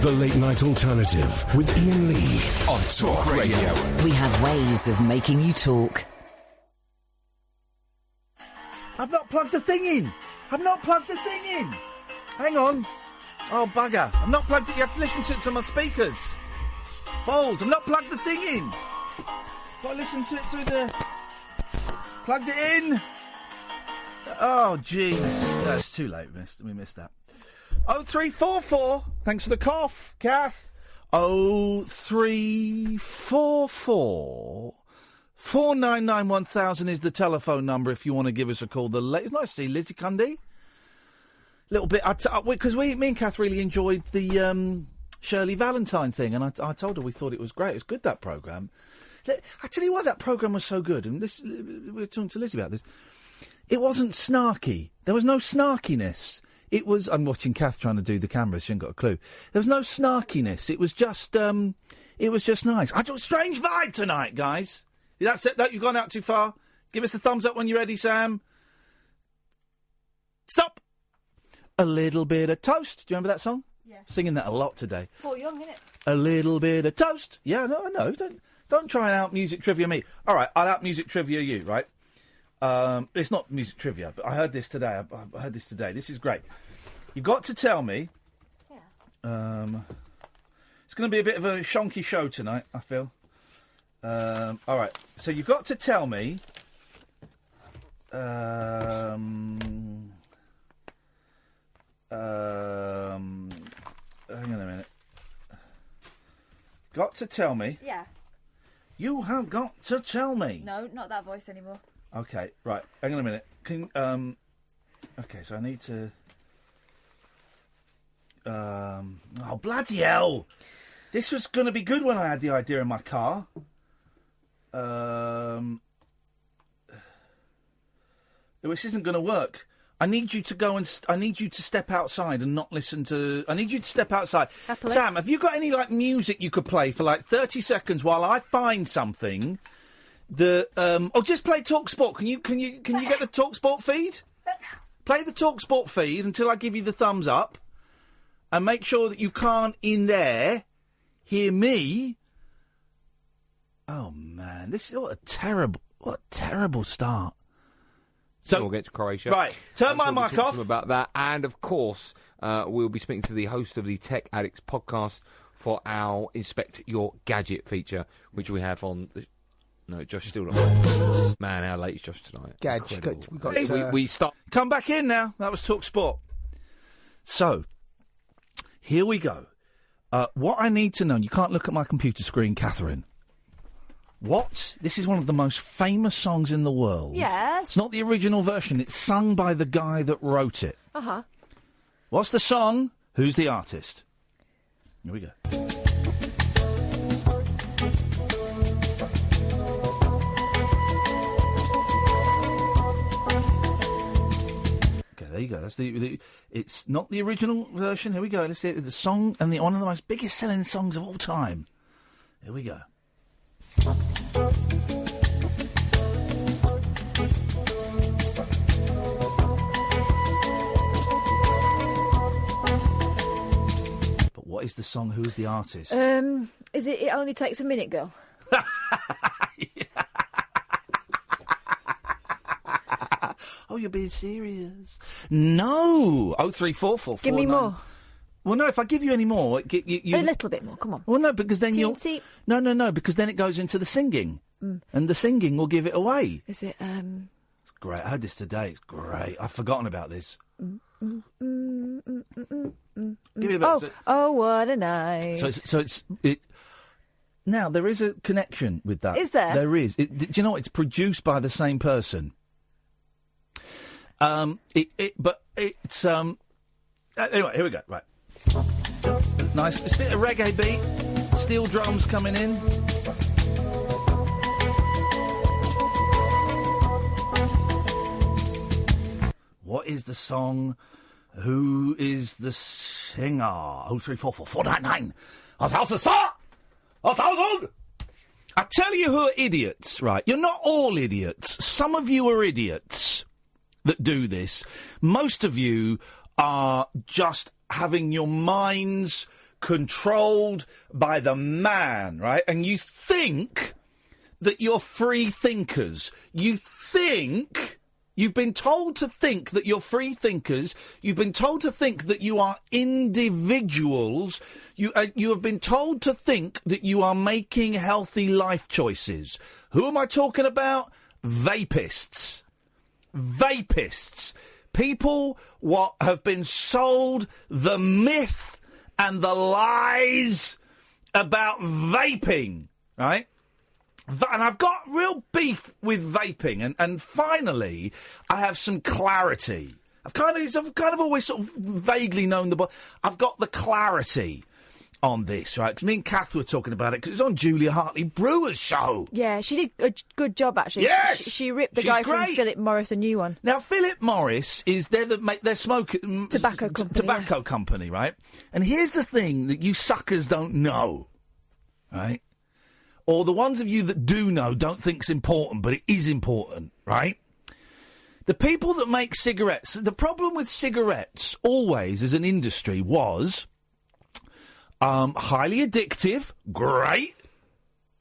The Late Night Alternative with Iain Lee on Talk Radio. We have ways of making you talk. I've not plugged the thing in. Hang on. Oh, bugger. I've not plugged it. You have to listen to it through my speakers. Balls. I've not plugged the thing in. Got to listen to it through the... Plugged it in. Oh, jeez. That's too late. We missed that. 0344. Thanks for the cough, Kath. 0344 499 1000 is the telephone number if you want to give us a call. It's nice to see Lizzie Cundy. Little bit, because me and Kath really enjoyed the Shirley Valentine thing, and I told her we thought it was great. It was good, that programme. I tell you why that programme was so good, and we were talking to Lizzie about this. It wasn't snarky. There was no snarkiness. It was... I'm watching Kath trying to do the cameras. She ain't got a clue. There was no snarkiness. It was just nice. I got a strange vibe tonight, guys. That's it. That you've gone out too far. Give us a thumbs up when you're ready, Sam. Stop. A little bit of toast. Do you remember that song? Yeah. Singing that a lot today. Paul Young, innit? A little bit of toast. Yeah, no, I know. Don't try and out music trivia me. All right, I'll out music trivia you, right? It's not music trivia, but I heard this today. I heard this today. This is great. You've got to tell me... Yeah. It's going to be a bit of a shonky show tonight, I feel. All right. So you've got to tell me... hang on a minute. Got to tell me... Yeah. You have got to tell me. No, not that voice anymore. Okay, right. Hang on a minute. Okay, so I need to... oh, bloody hell! This was going to be good when I had the idea in my car. This isn't going to work. I need you to go and... I need you to step outside and not listen to... I need you to step outside. Happily. Sam, have you got any, music you could play for, 30 seconds while I find something... just play TalkSport. Can you get the TalkSport feed? Play the TalkSport feed until I give you the thumbs up, and make sure that you can't in there hear me. Oh man, what a terrible start. So we'll get to Croatia. Right, turn my mic off. About that, and of course, we'll be speaking to the host of the Tech Addicts podcast for our Inspect Your Gadget feature, which we have on the. No, Josh still not. Man, how late is Josh tonight? We start. Come back in now. That was TalkSport. So, here we go. What I need to know, and you can't look at my computer screen, Katherine. This is one of the most famous songs in the world. Yes. It's not the original version. It's sung by the guy that wrote it. Uh-huh. What's the song? Who's the artist? Here we go. There you go. That's it's not the original version. Here we go. Let's see it. The song and one of the most biggest selling songs of all time. Here we go. But what is the song? Who is the artist? Is it It Only Takes a Minute, girl? Oh, you're being serious. No. 0344. Give me more. Well, no, if I give you any more... A little bit more, come on. Well, no, because then you'll... Teensy. No, because then it goes into the singing. Mm. And the singing will give it away. Is it, It's great. I heard this today. It's great. I've forgotten about this. Give me a bit. Oh, what a night. So it's... Now, there is a connection with that. Is there? There is. Do you know what? It's produced by the same person. But it's anyway, here we go. Right, it's nice. It's a bit of reggae beat, steel drums coming in. What is the song? Who is the singer? 0344 499 1000, sir! 1000! I tell you who are idiots, right? You're not all idiots. Some of you are idiots that do this. Most of you are just having your minds controlled by the man, right? And you think that you're free thinkers. You've been told to think that you're free thinkers. You've been told to think that you are individuals. You have been told to think that you are making healthy life choices. Who am I talking about? Vapists. Vapists. People what have been sold the myth and the lies about vaping, right? And I've got real beef with vaping, and finally, I have some clarity. I've kind of always sort of vaguely known I've got the clarity on this, right? Because me and Kath were talking about it, because it was on Julia Hartley-Brewer's show. Yeah, she did a good job, actually. Yes! She ripped the guy from Philip Morris a new one. Now, Philip Morris is their tobacco company, right? And here's the thing that you suckers don't know, right? Or the ones of you that do know don't think it's important, but it is important, right? The people that make cigarettes, the problem with cigarettes always as an industry was highly addictive, great.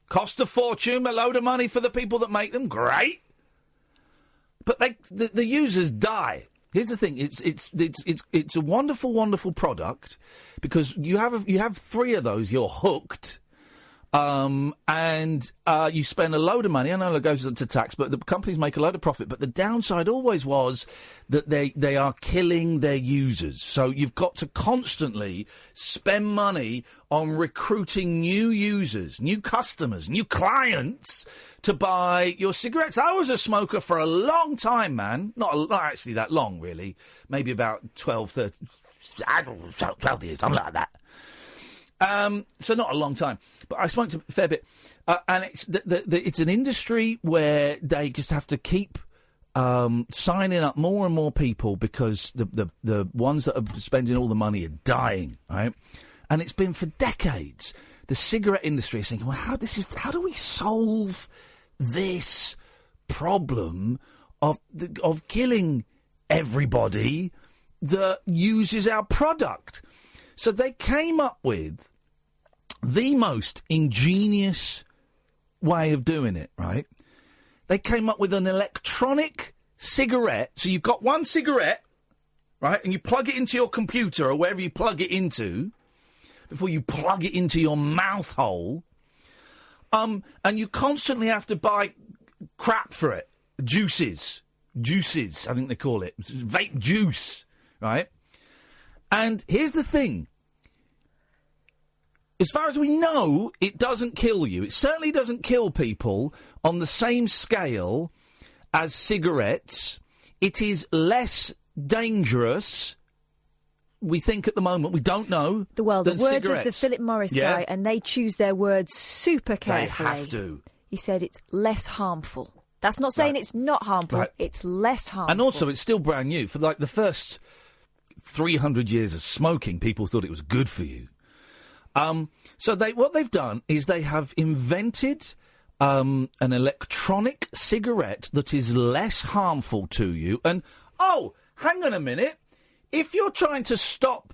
Cost a fortune, a load of money for the people that make them, great. But the users die. Here's the thing: it's a wonderful, wonderful product because you have 3 of those, you're hooked. And you spend a load of money. I know it goes to tax, but the companies make a load of profit. But the downside always was that they are killing their users. So you've got to constantly spend money on recruiting new users, new customers, new clients to buy your cigarettes. I was a smoker for a long time, man. Not actually that long, really. Maybe about 12 years, something like that. So not a long time, but I smoked a fair bit, and it's an industry where they just have to keep signing up more and more people because the ones that are spending all the money are dying, right? And it's been for decades. The cigarette industry is thinking, well, how do we solve this problem of killing everybody that uses our product? So they came up with the most ingenious way of doing it, right? They came up with an electronic cigarette. So you've got one cigarette, right? And you plug it into your computer or wherever you plug it into before you plug it into your mouth hole. And you constantly have to buy crap for it. Juices, I think they call it. Vape juice, right? And here's the thing. As far as we know, it doesn't kill you. It certainly doesn't kill people on the same scale as cigarettes. It is less dangerous, we think at the moment. We don't know. The words cigarettes. Of the Philip Morris guy, and they choose their words super carefully. They have to. He said it's less harmful. That's not saying it's not harmful. Right. It's less harmful. And also, it's still brand new. For like the first 300 years of smoking, people thought it was good for you. So what they've done is they have invented an electronic cigarette that is less harmful to you. And, hang on a minute. If you're trying to stop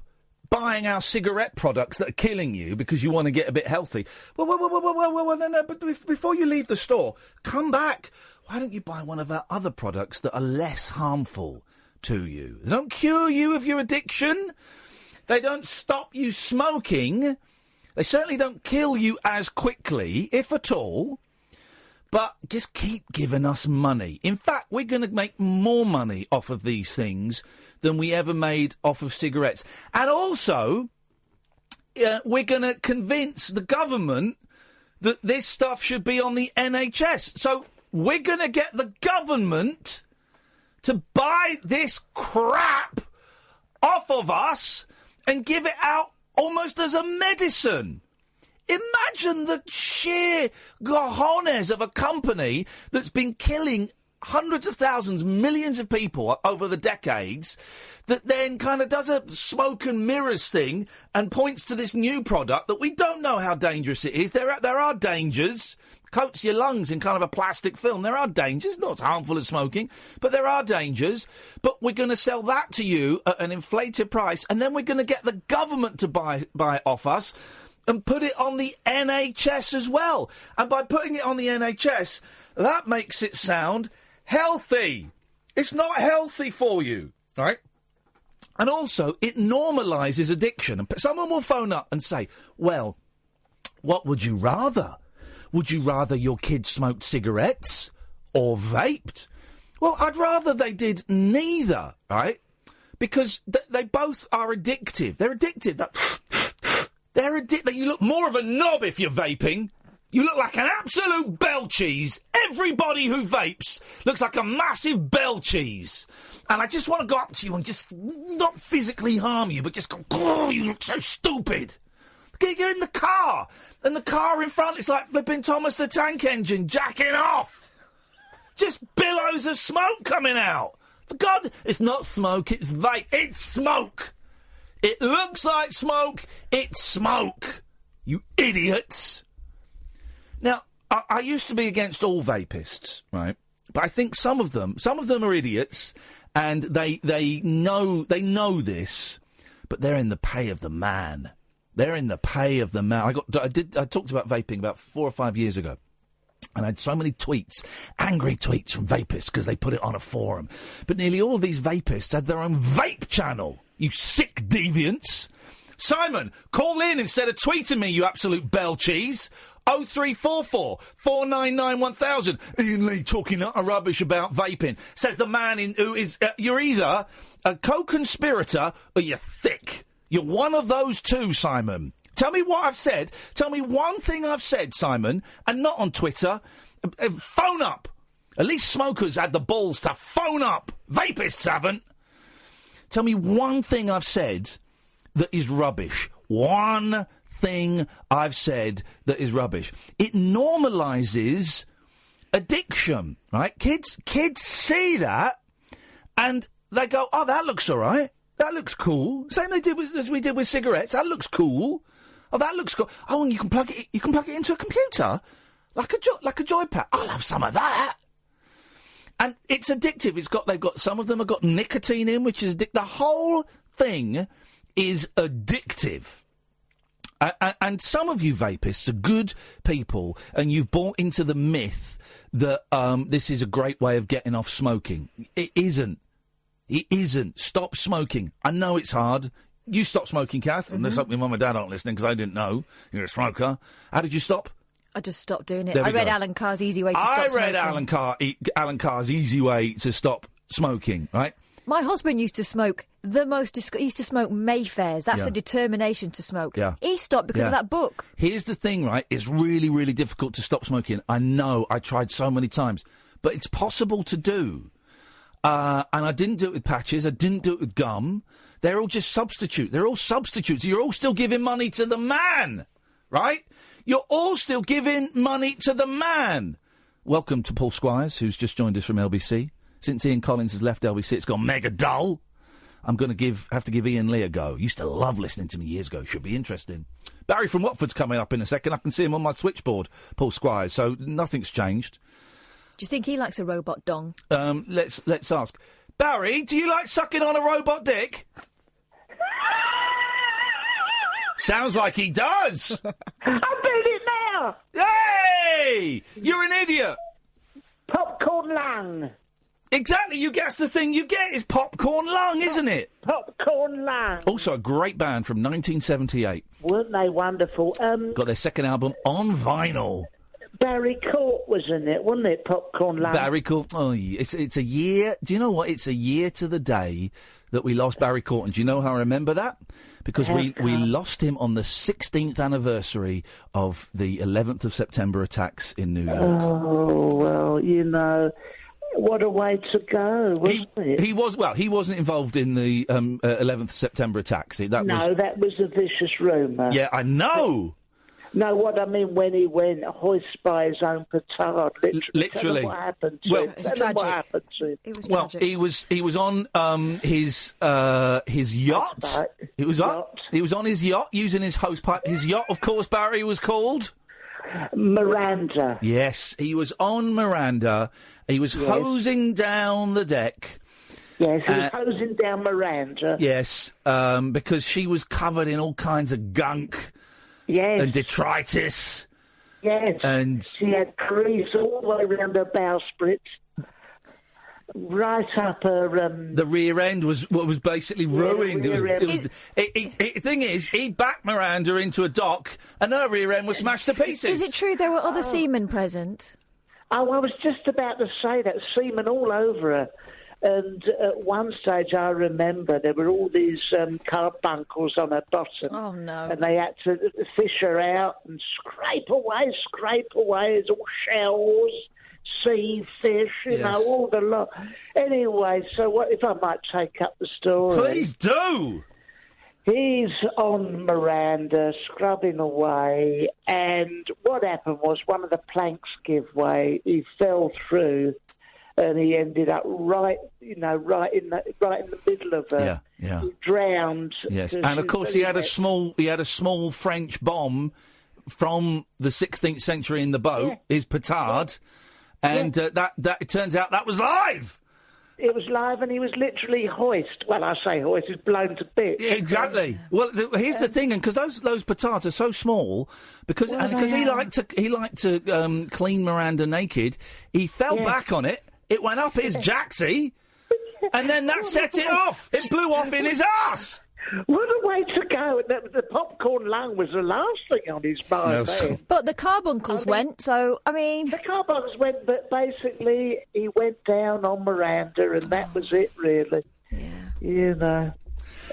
buying our cigarette products that are killing you because you want to get a bit healthy, no, but before you leave the store, come back. Why don't you buy one of our other products that are less harmful to you? They don't cure you of your addiction. They don't stop you smoking. They certainly don't kill you as quickly, if at all. But just keep giving us money. In fact, we're going to make more money off of these things than we ever made off of cigarettes. And also, we're going to convince the government that this stuff should be on the NHS. So we're going to get the government to buy this crap off of us and give it out almost as a medicine. Imagine the sheer cojones of a company that's been killing hundreds of thousands, millions of people over the decades, that then kind of does a smoke and mirrors thing and points to this new product that we don't know how dangerous it is. There are dangers. coats your lungs in kind of a plastic film. There are dangers, not as harmful as smoking, but there are dangers. But we're going to sell that to you at an inflated price, and then we're going to get the government to buy it off us and put it on the NHS as well. And by putting it on the NHS, that makes it sound healthy. It's not healthy for you, right? And also, it normalises addiction. And someone will phone up and say, well, what would you rather? Would you rather your kids smoked cigarettes or vaped? Well, I'd rather they did neither, right? Because they both are addictive. They're addictive. They're addictive. You look more of a knob if you're vaping. You look like an absolute bell cheese. Everybody who vapes looks like a massive bell cheese. And I just want to go up to you and just not physically harm you, but just go, oh, you look so stupid. You're in the car, and the car in front is like flipping Thomas the Tank Engine jacking off. Just billows of smoke coming out. For God, it's not smoke, it's vape. It's smoke. It looks like smoke, it's smoke. You idiots. Now, I used to be against all vapists, right? But I think some of them are idiots, and they know this, but they're in the pay of the man. They're in the pay of the man. I talked about vaping about 4 or 5 years ago, and I had so many tweets, angry tweets from vapists because they put it on a forum. But nearly all of these vapists had their own vape channel. You sick deviants! Simon, call in instead of tweeting me, you absolute bell cheese. 0344 499 1000. Iain Lee talking utter rubbish about vaping. Says the man who is... you're either a co-conspirator or you're thick. You're one of those two, Simon. Tell me what I've said. Tell me one thing I've said, Simon, and not on Twitter. Phone up. At least smokers had the balls to phone up. Vapists haven't. Tell me one thing I've said that is rubbish. One thing I've said that is rubbish. It normalises addiction, right? Kids see that, and they go, oh, that looks all right. That looks cool. Same as we did with cigarettes. That looks cool. Oh, that looks cool. Oh, and you can plug it into a computer, like a joypad. I'll have some of that. And it's addictive. They've got some of them have got nicotine in, which is the whole thing is addictive. And some of you vapists are good people, and you've bought into the myth that this is a great way of getting off smoking. It isn't. It isn't. Stop smoking. I know it's hard. You stopped smoking, Kath. Mm-hmm. Unless my mum and dad aren't listening, because I didn't know you're a smoker. How did you stop? I just stopped doing it. I read Alan Carr's Easy Way to Stop Smoking. I read Alan Carr's Easy Way to Stop Smoking, right? My husband used to smoke he used to smoke Mayfairs. That's a determination to smoke. Yeah. He stopped because of that book. Here's the thing, right? It's really, really difficult to stop smoking. I know. I tried so many times. But it's possible to do. And I didn't do it with patches. I didn't do it with gum. They're all just substitutes. They're all substitutes. You're all still giving money to the man, right? You're all still giving money to the man. Welcome to Paul Squires, who's just joined us from LBC. Since Ian Collins has left LBC, it's gone mega dull. I'm going to have to give Iain Lee a go. Used to love listening to me years ago. Should be interesting. Barry from Watford's coming up in a second. I can see him on my switchboard, Paul Squires, so nothing's changed. Do you think he likes a robot dong? Let's ask. Barry, do you like sucking on a robot dick? Sounds like he does. I'm doing it now. Hey! You're an idiot. Popcorn lung. Exactly. That's the thing you get is popcorn lung, isn't it? Popcorn lung. Also a great band from 1978. Weren't they wonderful? Got their second album on vinyl. Barry Court was in it, wasn't it? Popcorn lung. Barry Court. Oh, it's a year. Do you know what? It's a year to the day that we lost Barry Court. And do you know how I remember that? Because we lost him on the 16th anniversary of the 11th of September attacks in New York. Oh, well, you know, what a way to go, wasn't it? He wasn't involved in the 11th September attacks. That was a vicious rumour. Yeah, I know. No, what I mean when he went hoist by his own petard, literally. Tell him what happened to him. It was tragic. It was tragic. He was on his yacht. He was on his yacht using his hose pipe. His yacht, of course, Barry, was called Miranda. Yes, he was on Miranda. He was hosing down the deck. Yes, he was hosing down Miranda. Yes, because she was covered in all kinds of gunk. Yes. And detritus. Yes. And she had grease all the way around her bowsprit. Right up her... The rear end was basically ruined. The thing is, he backed Miranda into a dock and her rear end was smashed to pieces. Is it true there were other seamen present? Oh, I was just about to say that. Seamen all over her. And at one stage, I remember, there were all these carbuncles on her bottom. Oh, no. And they had to fish her out and scrape away. There's all shells, sea fish, you know, all the lot. Anyway, so what if I might take up the story? Please do! He's on Miranda, scrubbing away, and what happened was one of the planks gave way. He fell through, and he ended up right in the middle of her. Yeah. He drowned. Yes, and of course he had a small French bomb from the 16th century in the boat, his petard, and that it turns out that was live. It was live, and he was literally hoist. Well, I say hoist, he was blown to bits. Yeah, exactly. Well, here's the thing, and because those petards are so small, because he liked to clean Miranda naked, he fell back on it. It went up his jacksie, and then that set it off. It blew off in his arse. What a way to go. The popcorn lung was the last thing on his mind. No. But the carbuncles went, so, I mean... The carbuncles went, but basically he went down on Miranda, and that was it, really. Yeah. You know.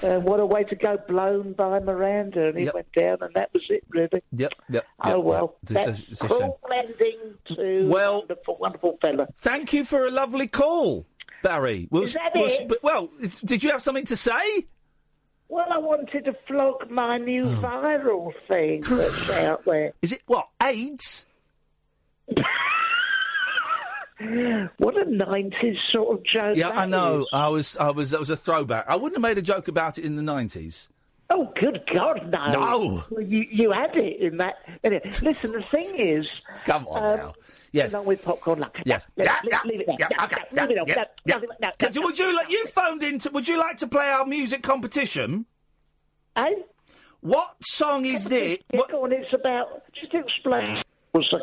What a way to go, blown by Miranda, and he went down, and that was it, really. Yep. Oh, well, that's a cruel ending to wonderful, wonderful fella. Thank you for a lovely call, Barry. Is that it? Did you have something to say? Well, I wanted to flog my new viral thing that's out there. Is it, what, AIDS? What a 90s sort of joke. Yeah, I know. Is. That was a throwback. I wouldn't have made a joke about it in the 90s. Oh, good God, no. No. Well, you had it in that. Listen, the thing is... Come on now. Yes. Along with popcorn luck. Yes. Leave it there. You phoned in. Would you like to play our music competition? Eh? What song is this? Go on, it's about... Just explain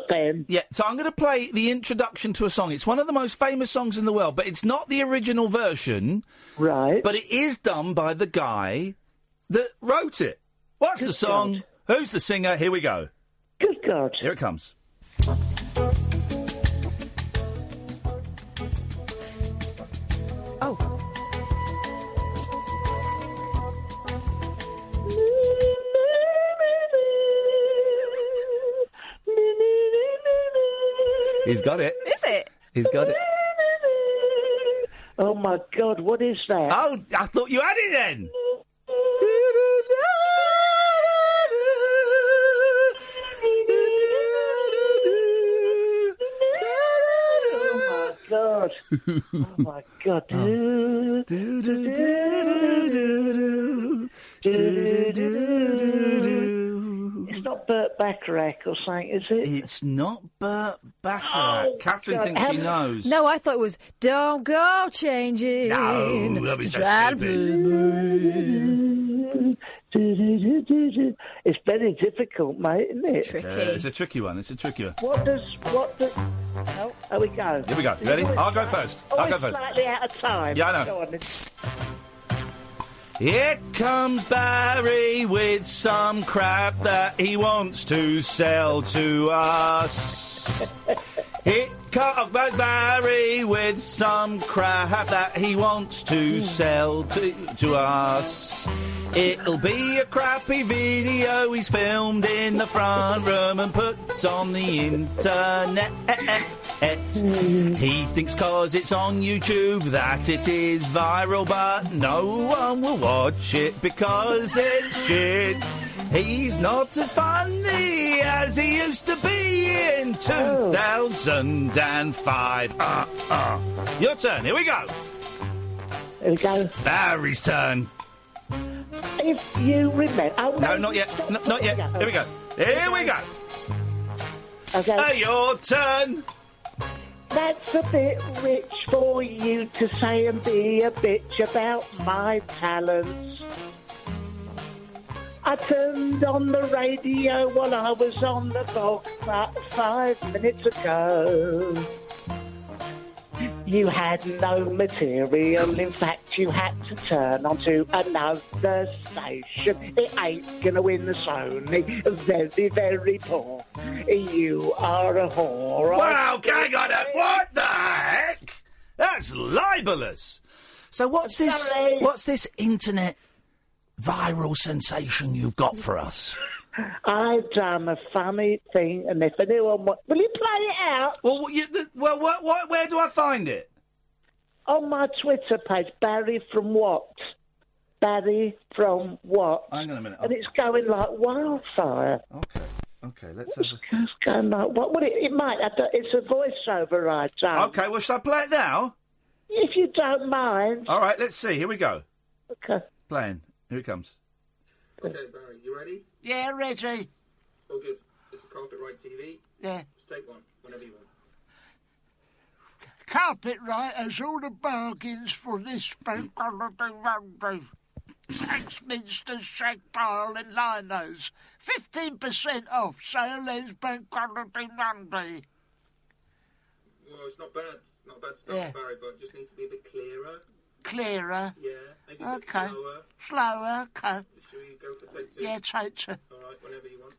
again. Yeah, so I'm going to play the introduction to a song. It's one of the most famous songs in the world, but it's not the original version. Right. But it is done by the guy that wrote it. What's the song? God. Who's the singer? Here we go. Good God. Here it comes. Oh. He's got it. Is it? He's got it. Oh, my God, what is that? Oh, I thought you had it then. God. Oh, my God. It's not Burt Bacharach or something, is it? It's not Burt Bacharach. Catherine thinks she knows. No, I thought it was Don't Go Changing. No, that'd be so stupid. It's very difficult, mate, isn't it? Tricky. It's a tricky one. What does... Oh. Here we go. Here we go. Ready? I'll go first. Slightly out of time. Yeah, I know. Go on, Here comes Barry with some crap that he wants to sell to us. Here comes Barry with some crap that he wants to sell to us. It'll be a crappy video he's filmed in the front room and put on the internet. He thinks 'cause it's on YouTube that it is viral, but no one will watch it because it's shit. He's not as funny as he used to be in 2005. Your turn. Here we go. Here we go. Barry's turn. If you remember... No, not yet. Not yet. Here we go. Here we go. Okay. Your turn. That's a bit rich for you to say and be a bitch about my talents. I turned on the radio while I was on the bog about 5 minutes ago. You had no material, in fact you had to turn onto another station. It ain't gonna win the Sony, very, very poor. You are a whore. Wow, hang on, what the heck? That's libelous. So what's this internet viral sensation you've got for us? I've done a funny thing, and if anyone wants... Will you play it out? Well, where do I find it? On my Twitter page, Barry from what? Barry from what? Hang on a minute. And it's going like wildfire. Okay, let's have It's going like... What? Well, it might have to... It's a voiceover I've done. Okay, well, shall I play it now? If you don't mind. All right, let's see. Here we go. Okay. Playing. Here it comes. Okay, Barry, you ready? Yeah, ready. Oh, good. It's the Carpet Right TV. Yeah. Just take one, whenever you want. Carpet Right has all the bargains for this bank holiday Monday. Axminster, Shagpile and Linos. 15% off sale ends bank holiday Monday. Well, it's not bad. Not a bad start, Barry, but it just needs to be a bit clearer. Clearer? Yeah, maybe a bit slower. Slower, okay. Should we go for take two? Yeah, take two. All right, whenever you want.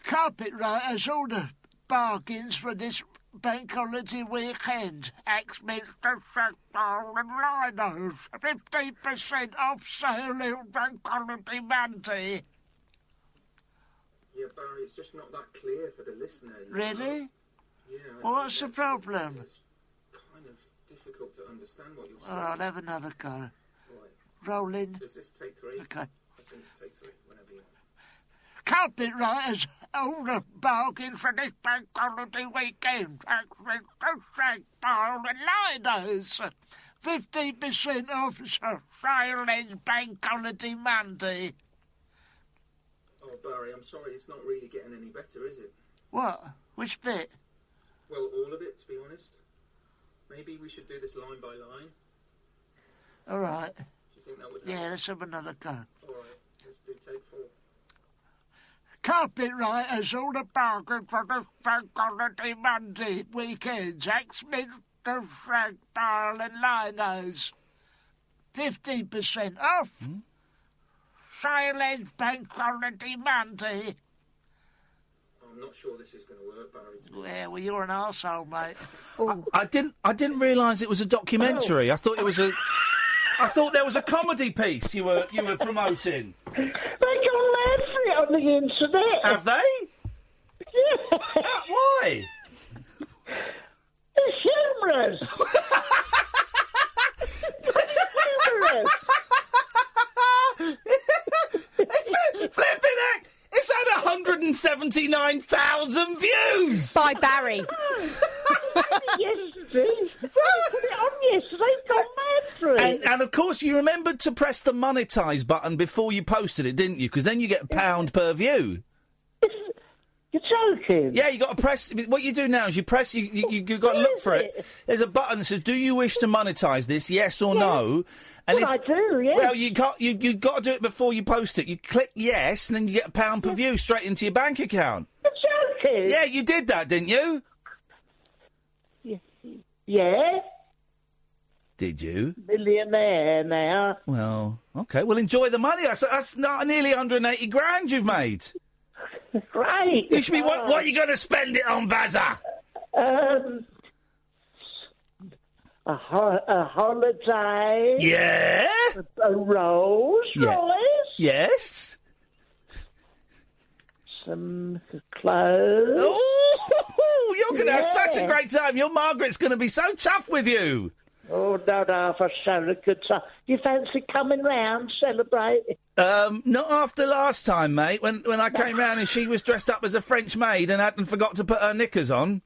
Carpet Right has all the bargains for this bank holiday weekend. Axminster, Shagpile and Linos. 15% off sale in bank holiday Monday. Yeah, Barry, it's just not that clear for the listener. Really? Yeah. What's the problem? It's kind of difficult to understand what you're All saying. right, I'll have another go. Right. Rolling. Does this take three? Okay. I think it's take three, whenever you want. Carpet Writers, all the bargains for this bank holiday weekend. Axminster, Shagpile and Linos. 15% off sale ends bank holiday Monday. Oh, Barry, I'm sorry, it's not really getting any better, is it? What? Which bit? Well, all of it, to be honest. Maybe we should do this line by line. All right. Do you think that would help? Yeah, let's have another go. All right, let's do take 4. Carpet Writers, all the bargains for this bank holiday Monday weekends. Axminster, Shagpile and Linos. 15% off. Sale ends bank holiday Monday. I'm not sure this is going to work, Barry. Yeah, well, you're an arsehole, mate. I didn't realise it was a documentary. I thought it was I thought there was a comedy piece you were promoting. They got mad for it on the internet. Have they? Yeah. Why? It's humorous. Humorous. Flipping heck! It's had 179,000 views! By Barry. Yesterday. They put it on yesterday. They've gone mad for it. And of course, you remembered to press the monetise button before you posted it, didn't you? Because then you get £1 per view. You're joking? Yeah, you got to press. What you do now is you press. You got to look for it. There's a button that says, "Do you wish to monetise this? Yes or no?" And I do. Yeah. Well, you got to do it before you post it. You click yes, and then you get £1 per view straight into your bank account. You're joking? Yeah, you did that, didn't you? Yeah. Did you? Millionaire now. Well, okay. Well, enjoy the money. That's not nearly 180 grand you've made. Great. You should be. What are you going to spend it on, Bazza? A holiday. Yeah. A Rolls Royce. Yes. Some clothes. Oh, you're going to have such a great time. Your Margaret's going to be so tough with you. Oh, no, for so good time. You fancy coming round, celebrate? Not after last time, mate, when I came round and she was dressed up as a French maid and hadn't forgot to put her knickers on.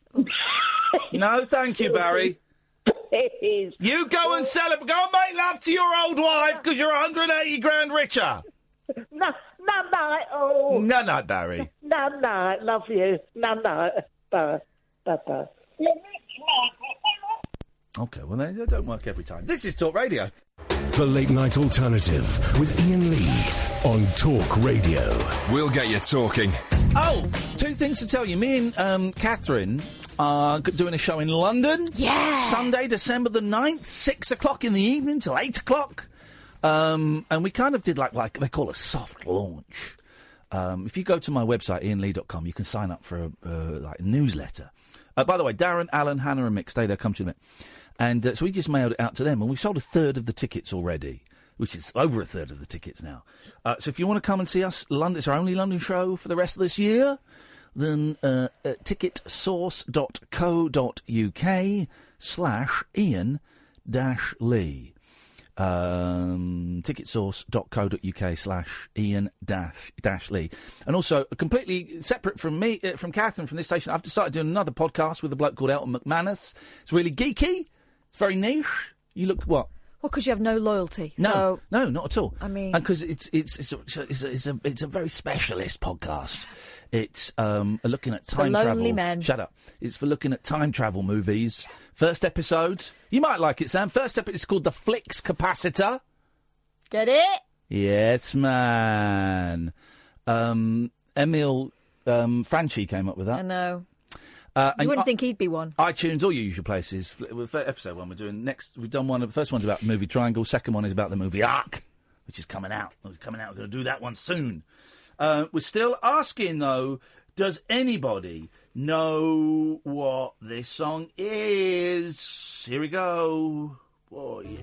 No, thank you, Barry. Please. You go and celebrate. Go and make love to your old wife because you're 180 grand richer. No, oh. No, Barry. No, Night. Love you. Night. Bye. Bye. Okay, well, they don't work every time. This is Talk Radio. The Late Night Alternative with Iain Lee on Talk Radio. We'll get you talking. Oh, two things to tell you. Me and Katherine are doing a show in London. Yeah. Sunday, December the 9th, 6 o'clock in the evening till 8 o'clock. And we kind of did like they call a soft launch. If you go to my website, iainlee.com, you can sign up for a newsletter. By the way, Darren, Alan, Hannah and Mick, stay there, come to me. And so we just mailed it out to them, and we've sold a third of the tickets already, which is over a third of the tickets now. So if you want to come and see us, London, it's our only London show for the rest of this year, then ticketsource.co.uk/Iain-Lee. Ticketsource.co.uk/Iain-Lee. And also, completely separate from me, from Katherine, from this station, I've decided to do another podcast with a bloke called Elton McManus. It's really geeky. It's very niche. You look what? Well, because you have no loyalty. No, not at all. I mean, because it's a very specialist podcast. It's looking at time travel. Lonely Men. Shut up. It's for looking at time travel movies. First episode, you might like it, Sam. First episode is called The Flix Capacitor. Get it? Yes, man. Emil Franchi came up with that. I know. You wouldn't think he'd be one. iTunes, all your usual places. Episode one we're doing next. We've done one. The first one's about the movie Triangle. Second one is about the movie Ark, which is coming out. We're going to do that one soon. We're still asking though. Does anybody know what this song is? Here we go. Oh yeah.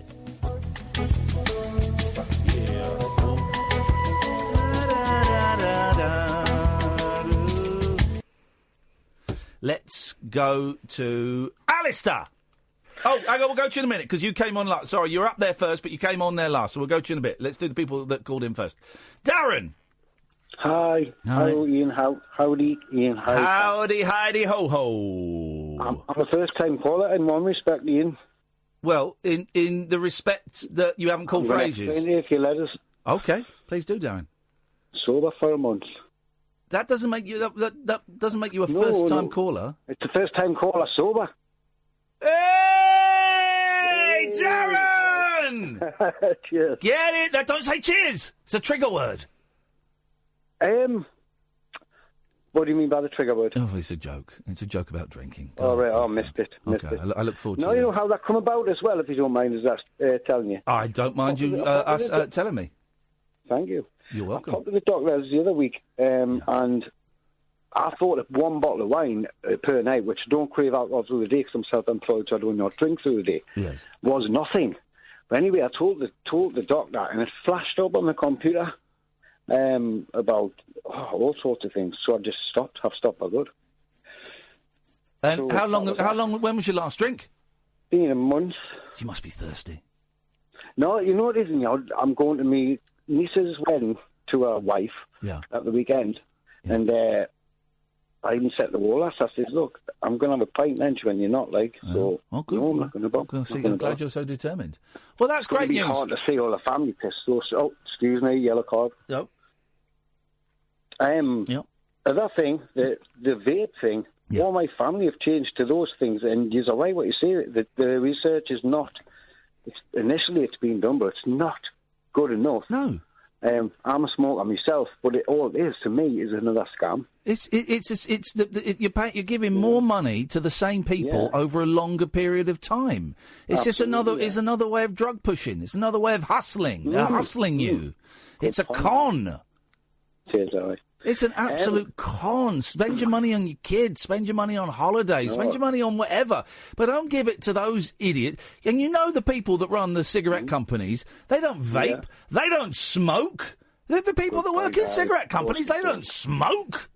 Yeah. Let's go to Alistair. Oh, hang on, we'll go to you in a minute, because you came on last. Sorry, you're up there first, but you came on there last, so we'll go to you in a bit. Let's do the people that called in first. Darren! Hi. Hello, Iain. Howdy, Iain. Howdy, ho-ho. I'm a first-time caller in one respect, Iain. Well, in the respect that you haven't called for ages. If you let us. Okay, please do, Darren. Sober for a month. That doesn't make you that doesn't make you a first-time caller. It's a first-time caller sober. Hey, Darren! Cheers. Get it? Now, don't say cheers. It's a trigger word. What do you mean by the trigger word? Oh, it's a joke. It's a joke about drinking. Oh, right. I missed it. I look forward to it. No, you know how that come about as well, if you don't mind us telling you. I don't mind you telling me. Thank you. You're welcome. I talked to the doctor the other week, and I thought that one bottle of wine per night, which I don't crave alcohol through the day because I'm self-employed, so I do not drink through the day, was nothing. But anyway, I told the doctor, and it flashed up on the computer about all sorts of things. So I just stopped. I've stopped for good. And so, how long? When was your last drink? Been a month. You must be thirsty. No, you know what it is. I'm going to my niece's wedding to her wife at the weekend, and I even set the wall. I said, "Look, I'm going to have a pint lunch when you're not, like." So, good. No, I'm not going to bother. I'm glad you're so determined. Well, that's great news. It's hard to see all the family pissed. So, excuse me, yellow card. Yep. Other thing, the vape thing. Yep. All my family have changed to those things, and you're right what you say. The research is not. Initially, it's been done, but it's not good enough. No. I'm a smoker myself, but all it is to me is another scam. You're giving more money to the same people over a longer period of time. It's just another way of drug pushing. It's another way of hustling. They're hustling you. It's a con. It's an absolute con. Spend your money on your kids. Spend your money on holidays. Spend your money on whatever. But don't give it to those idiots. And you know the people that run the cigarette companies, they don't vape. They don't smoke. The people that work in cigarette companies, they don't smoke.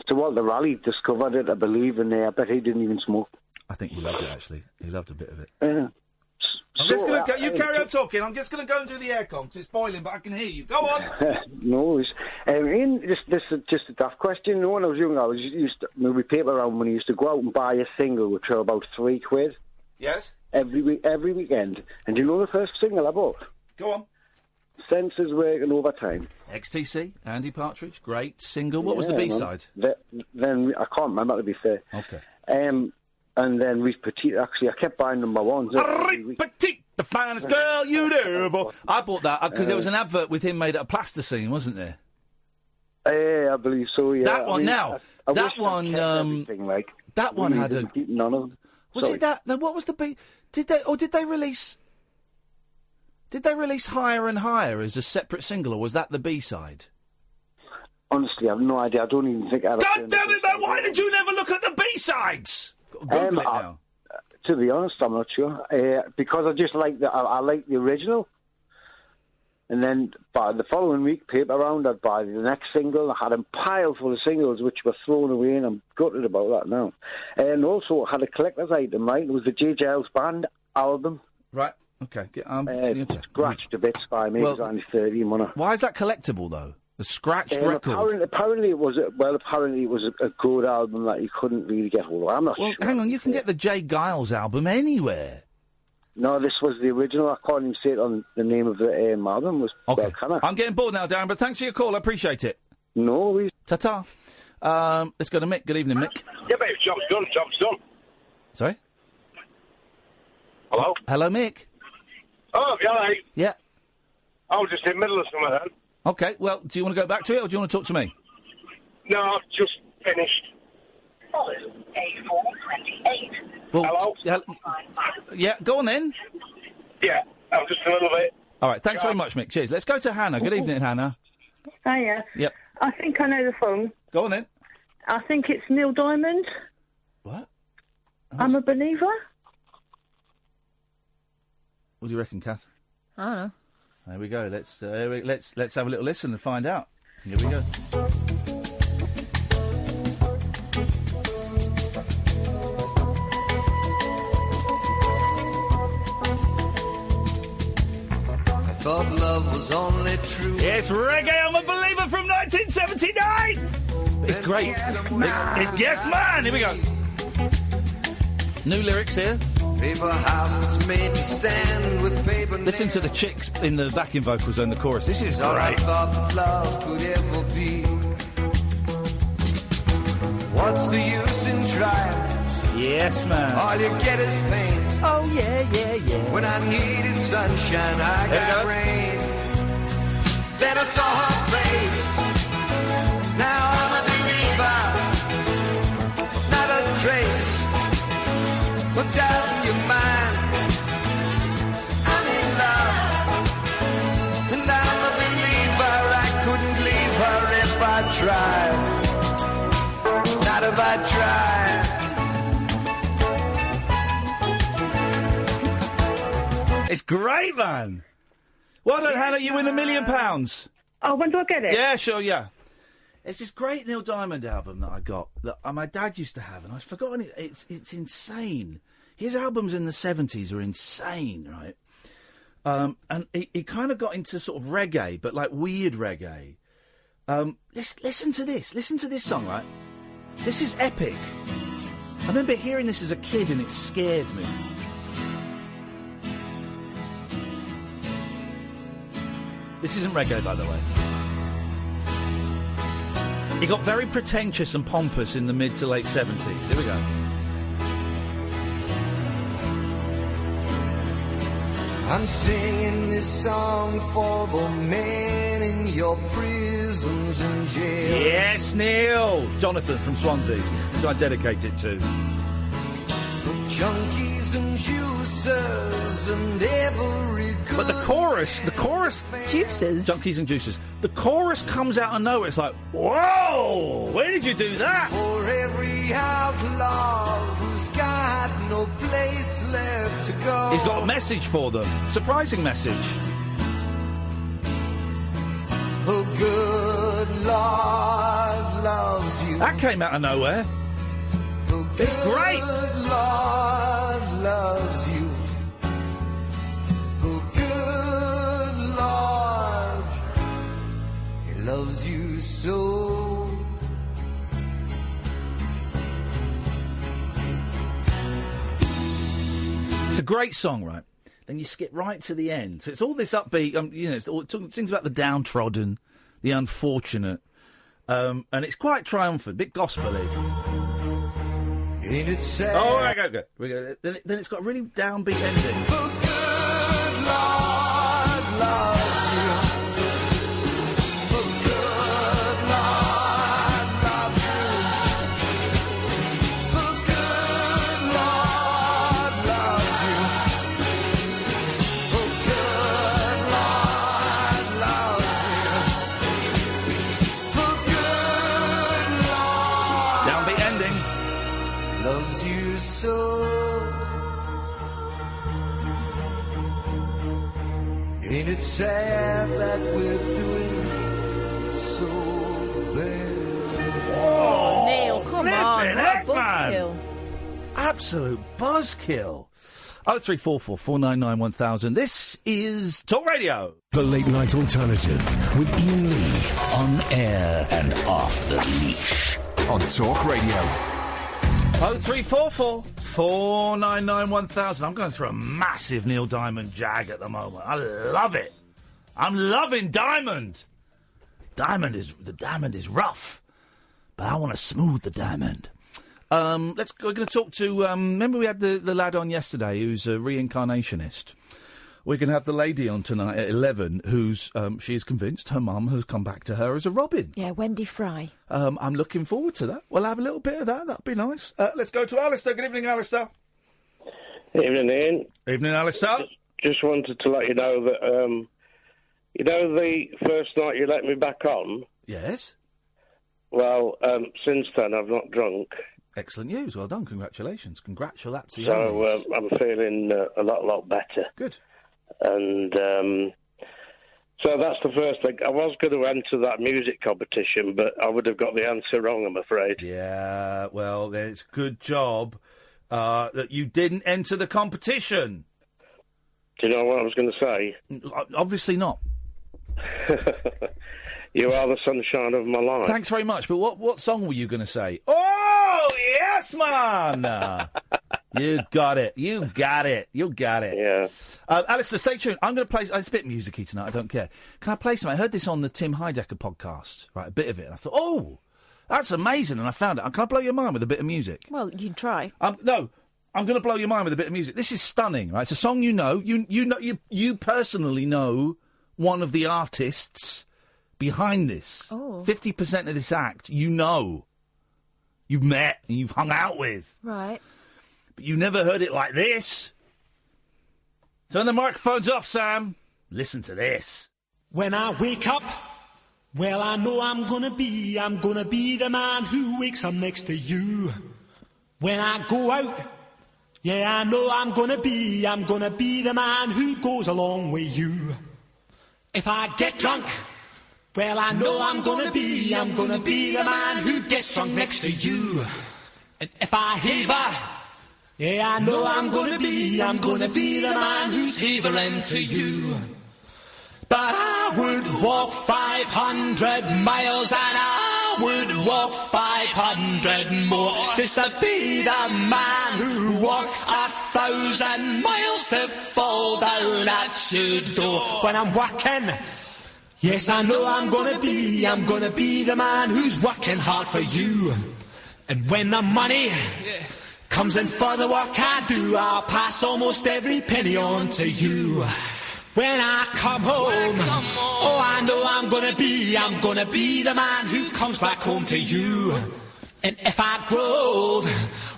So what, the rally discovered it, I believe, and I bet he didn't even smoke. I think he loved it, actually. He loved a bit of it. You carry on talking. I'm just going to go and do the aircon because it's boiling, but I can hear you. Go on. No, Ian, this is just a daft question. When I was young, I used to move paper around when I used to go out and buy a single, which were about £3. Yes. Every weekend. And do you know the first single I bought? Go on. Senses working overtime. XTC, Andy Partridge, great single. What was the B-side? Then I can't remember, to be fair. Okay. And then Riche Petite, actually, I kept buying number ones. Riche Petite, the finest girl you'd ever... I bought that because there was an advert with him made at a plasticine, wasn't there? Yeah, I believe so, yeah. That one, that one had a... None of them. Was it that? What was the B... Did they release... Did they release Higher and Higher as a separate single, or was that the B-side? Honestly, I have no idea. I don't even think I... God damn it, man! Why did you never look at the B-sides? Google it now. To be honest, I'm not sure. Because I just like I like the original. And then by the following week, paper round, I'd buy the next single. I had a pile full of singles which were thrown away, and I'm gutted about that now. And also, I had a collector's item, right? It was the J. Giles Band album. Right. Okay. Scratched to bits by me. It was only 13, wasn't it? Why is that collectible, though? A scratched record? Apparently it was a good album that you couldn't really get hold of. I'm not sure. Hang on, you can get the J. Giles album anywhere. No, this was the original. I can't even say it on the name of the album. Okay. I'm getting bored now, Darren, but thanks for your call. I appreciate it. No worries. Ta-ta. Let's go to Mick. Good evening, Mick. Yeah, mate, job's done. Sorry? Hello? Hello, Mick. Oh, yeah, right. Yeah. I was just in the middle of something then. Okay, well, do you want to go back to it, or do you want to talk to me? No, I've just finished. Follow A428. Well, hello? Yeah, go on then. Yeah, I'm just a little bit... All right, thanks very much, Mick. Cheers. Let's go to Hannah. Good evening, Hannah. Hiya. Yep. I think I know the song. Go on then. I think it's Neil Diamond. What? I'm a Believer. What do you reckon, Kath? I don't know. There we go. Let's have a little listen and find out. Here we go. I thought love was only true. Yes, Reggae, I'm a Believer from 1979. It's great. It's Yes Man. Here we go. New lyrics here. Paper house that's made to stand with paper. Listen to the chicks in the backing vocals and the chorus. This is all I great. thought that love could ever be. What's the use in trying? Yes, man. All you get is pain. Oh, yeah. When I needed sunshine, I got rain. Then I saw her face. Now I'm a believer. Not a trace. Put down your mind. I'm in love. And I'm a believer. I couldn't leave her if I tried. Not if I tried. It's great, man. Well done, Hannah. You win £1 million. Oh, when do I get it? Yeah, sure, yeah. It's this great Neil Diamond album that I got that my dad used to have, and I've forgotten it. It's insane. His albums in the 70s are insane, right? And he kind of got into sort of reggae, but like weird reggae. Listen to this. Listen to this song, right? This is epic. I remember hearing this as a kid, and it scared me. This isn't reggae, by the way. He got very pretentious and pompous in the mid to late 70s. Here we go. I'm singing this song for the men in your prisons and jails. Yes, Neil! Jonathan from Swansea, who I dedicate it to. Junkies and juicers and every good... But the chorus... Juicers? Junkies and juicers. The chorus comes out of nowhere. It's like, whoa! Where did you do that? For every outlaw who's got no place left to go. He's got a message for them. Surprising message. The good Lord loves you. That came out of nowhere. It's great. The Lord loves you. The good Lord, He loves you so. It's a great song, right? then you skip right to the end. So it's all this upbeat, it sings about the downtrodden, the unfortunate, and it's quite triumphant, a bit gospel-y. Ain't it sad? Oh, right, go. Then it's got a really downbeat ending. The good Lord loves you. The good Lord loves you. The good Lord loves you. The good Lord loves you. The good Lord Downbeat ending. loves you so. Ain't it sad that we're doing so bad? Oh, Neil, come on. flipping What a heck, buzzkill. Absolute buzzkill. 0344 499 1000. This is Talk Radio. The Late Night Alternative with Iain Lee. On air and off the leash. On Talk Radio. 0344 499 1000. I'm going through a massive Neil Diamond jag at the moment. I love it. I'm loving Diamond. The diamond is rough, but I want to smooth the diamond. We're going to talk to. Remember, we had the lad on yesterday who's a reincarnationist. We're going to have the lady on tonight at 11 who's, she is convinced her mum has come back to her as a Robin. Yeah, Wendy Fry. I'm looking forward to that. We'll have a little bit of that. That'd be nice. Let's go to Alistair. Good evening, Alistair. Evening, Ian. Evening, Alistair. Just wanted to let you know that, the first night you let me back on? Yes? Well, since then I've not drunk. Excellent news. Well done. Congratulations. Congratulations. So I'm feeling a lot better. Good. And so that's the first thing. I was going to enter that music competition, but I would have got the answer wrong, I'm afraid. Yeah, well, it's a good job that you didn't enter the competition. Do you know what I was going to say? Obviously not. You are the sunshine of my life. Thanks very much, but what song were you going to say? Oh, yes, man! You got it. Yeah. Alistair, stay tuned. I'm going to play... It's a bit music-y tonight, I don't care. Can I play something? I heard this on the Tim Heidecker podcast, right, a bit of it, and I thought, oh, that's amazing, and I found it. Can I blow your mind with a bit of music? Well, you can try. No, I'm going to blow your mind with a bit of music. This is stunning, right? It's a song you know. You personally know one of the artists behind this. Oh. 50% of this act, you know. You've met and you've hung out with. Right. But you never heard it like this. Turn the microphones off, Sam. Listen to this. When I wake up, well, I know I'm gonna be the man who wakes up next to you. When I go out, yeah, I know I'm gonna be the man who goes along with you. If I get drunk, well, I know I'm gonna be the man who gets drunk next to you. And if I heaver, yeah, I know I'm gonna be the man who's heavering to you. But I would walk 500 miles and I would walk 500 more just to be the man who walked 1,000 miles to fall down at your door. When I'm working, yes, I know I'm gonna be the man who's working hard for you. And when the money comes in for the work I do, I'll pass almost every penny on to you. When I come home, oh, I know I'm gonna be the man who comes back home to you. And if I grow old,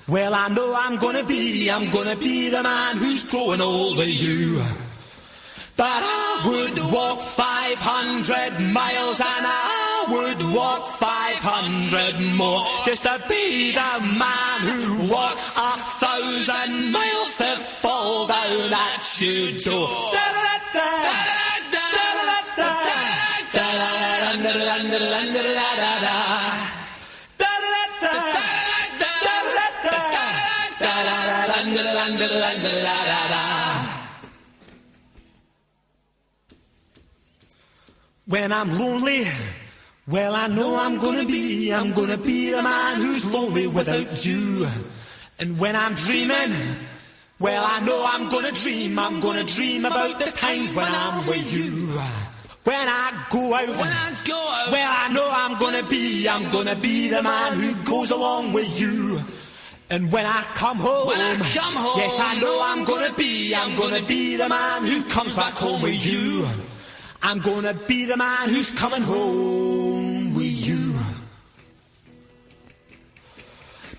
well, I know I'm gonna be the man who's growing old with you. But I would walk 500 miles and I would walk 500 more just to be the man who walks 1,000 miles to fall down at your door. When I'm lonely, well, I know I'm gonna be the man who's lonely without you. And when I'm dreaming, Well, I know I'm gonna dream about the time when I'm with you. When I go out, well, I know I'm gonna be the man who goes along with you. And when I come home, yes, I know I'm gonna be the man who comes back home with you. I'm gonna be the man who's coming home with you.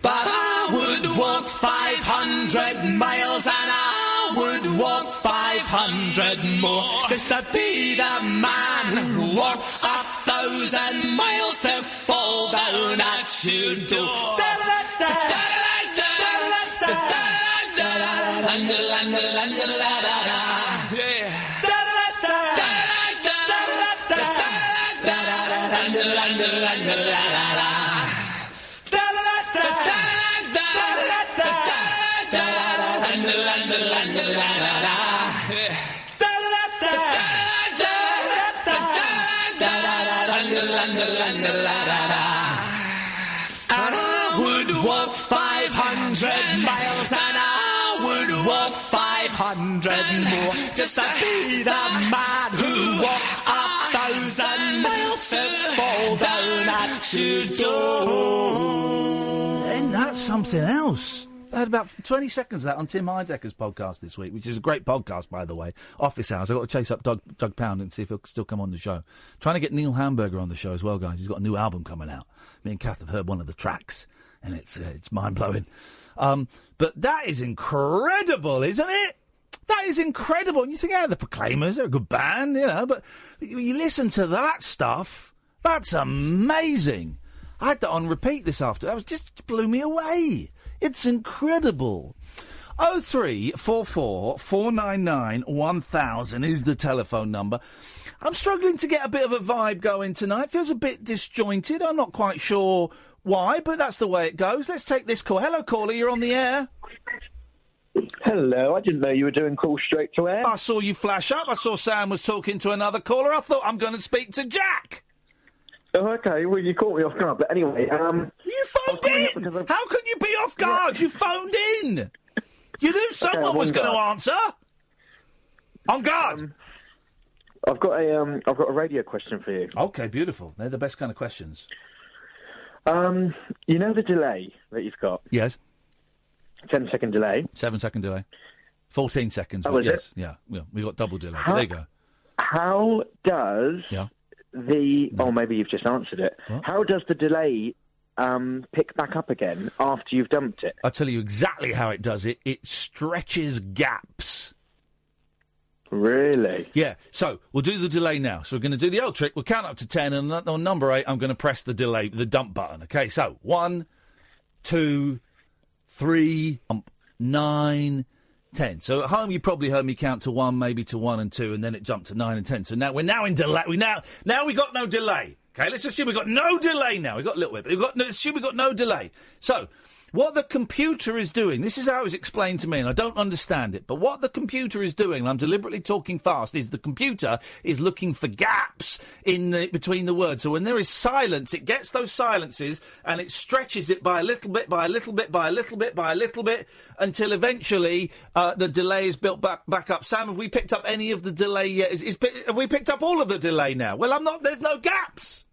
But I would walk 500 miles and I would walk 500 more just to be the man who walks 1,000 miles to fall down at your door. And I would walk 500 miles and I would walk 500 more just to be the man who walked 1,000 miles to fall down at your door. And that's something else. I had about 20 seconds of that on Tim Heidecker's podcast this week, which is a great podcast, by the way. Office Hours. I've got to chase up Doug Pound and see if he'll still come on the show. Trying to get Neil Hamburger on the show as well, guys. He's got a new album coming out. Me and Kath have heard one of the tracks, and it's mind-blowing. But that is incredible, isn't it? That is incredible. And you think, the Proclaimers, they're a good band, but you listen to that stuff, that's amazing. I had that on repeat this afternoon. That just blew me away. It's incredible. 0344 499 1000 is the telephone number. I'm struggling to get a bit of a vibe going tonight. Feels a bit disjointed. I'm not quite sure why, but that's the way it goes. Let's take this call. Hello, caller. You're on the air. Hello. I didn't know you were doing calls straight to air. I saw you flash up. I saw Sam was talking to another caller. I thought I'm going to speak to Jack. Oh, okay. Well, you caught me off guard. But anyway, you phoned in. How could you be off guard? Yeah. You phoned in. You knew someone was going to answer. On guard. I've got a radio question for you. Okay, beautiful. They're the best kind of questions. You know the delay that you've got? Yes. 10-second delay. 7-second delay. 14 seconds. Oh, is yes. It? Yeah. We got double delay. There you go. How does maybe you've just answered it. What? How does the delay pick back up again after you've dumped it? I'll tell you exactly how it does it. It stretches gaps. Really? Yeah. So we'll do the delay now. So we're going to do the old trick. We'll count up to 10, and on number 8, I'm going to press the delay, the dump button. Okay. So 1, 2, 3, 9, 10. So at home you probably heard me count to 1, maybe to 1 and 2, and then it jumped to 9 and 10. So now we're in delay. We got no delay. Okay, let's assume we got no delay now. We got a little bit, but assume we got no delay. So what the computer is doing, this is how it was explained to me, and I don't understand it, but what the computer is doing, and I'm deliberately talking fast, is the computer is looking for gaps between the words. So when there is silence, it gets those silences and it stretches it by a little bit, by a little bit, by a little bit, by a little bit, until eventually the delay is built back up. Sam, have we picked up any of the delay yet? Have we picked up all of the delay now? Well, there's no gaps.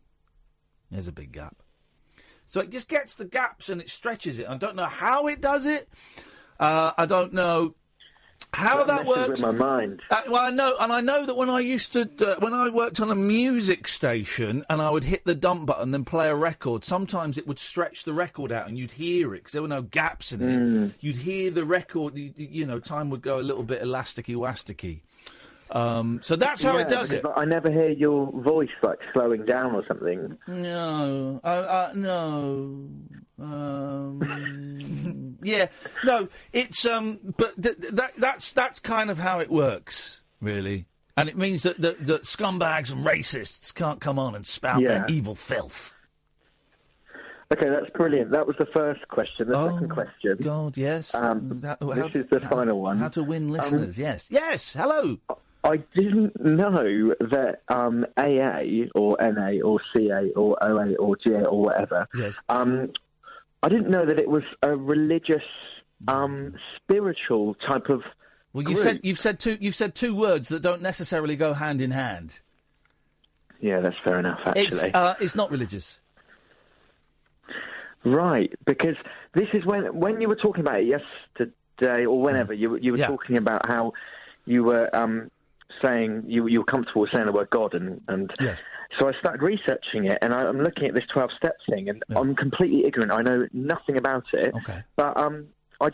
There's a big gap. So it just gets the gaps and it stretches it. I don't know how it does it. I don't know how that works. With my mind. I know that when I worked on a music station and I would hit the dump button, then play a record, sometimes it would stretch the record out and you'd hear it because there were no gaps in it. You'd hear the record. Time would go a little bit elasticy-wasticky. So that's how it does it. I never hear your voice slowing down or something. No, no. Yeah, no. It's but that's kind of how it works, really, and it means that scumbags and racists can't come on and spout their evil filth. Okay, that's brilliant. That was the first question. The second question. God, yes. This is the final one. How to win listeners? Yes. Hello. I didn't know that AA or NA or CA or OA or GA or whatever. Yes. I didn't know that it was a religious spiritual type of. Well, group. you've said two words that don't necessarily go hand in hand. Yeah, that's fair enough. Actually, it's not religious. Right, because this is when you were talking about it yesterday or whenever you were talking about how you were saying you were comfortable with saying the word God, and so I started researching it, and I'm looking at this 12-step thing, and I'm completely ignorant. I know nothing about it, but I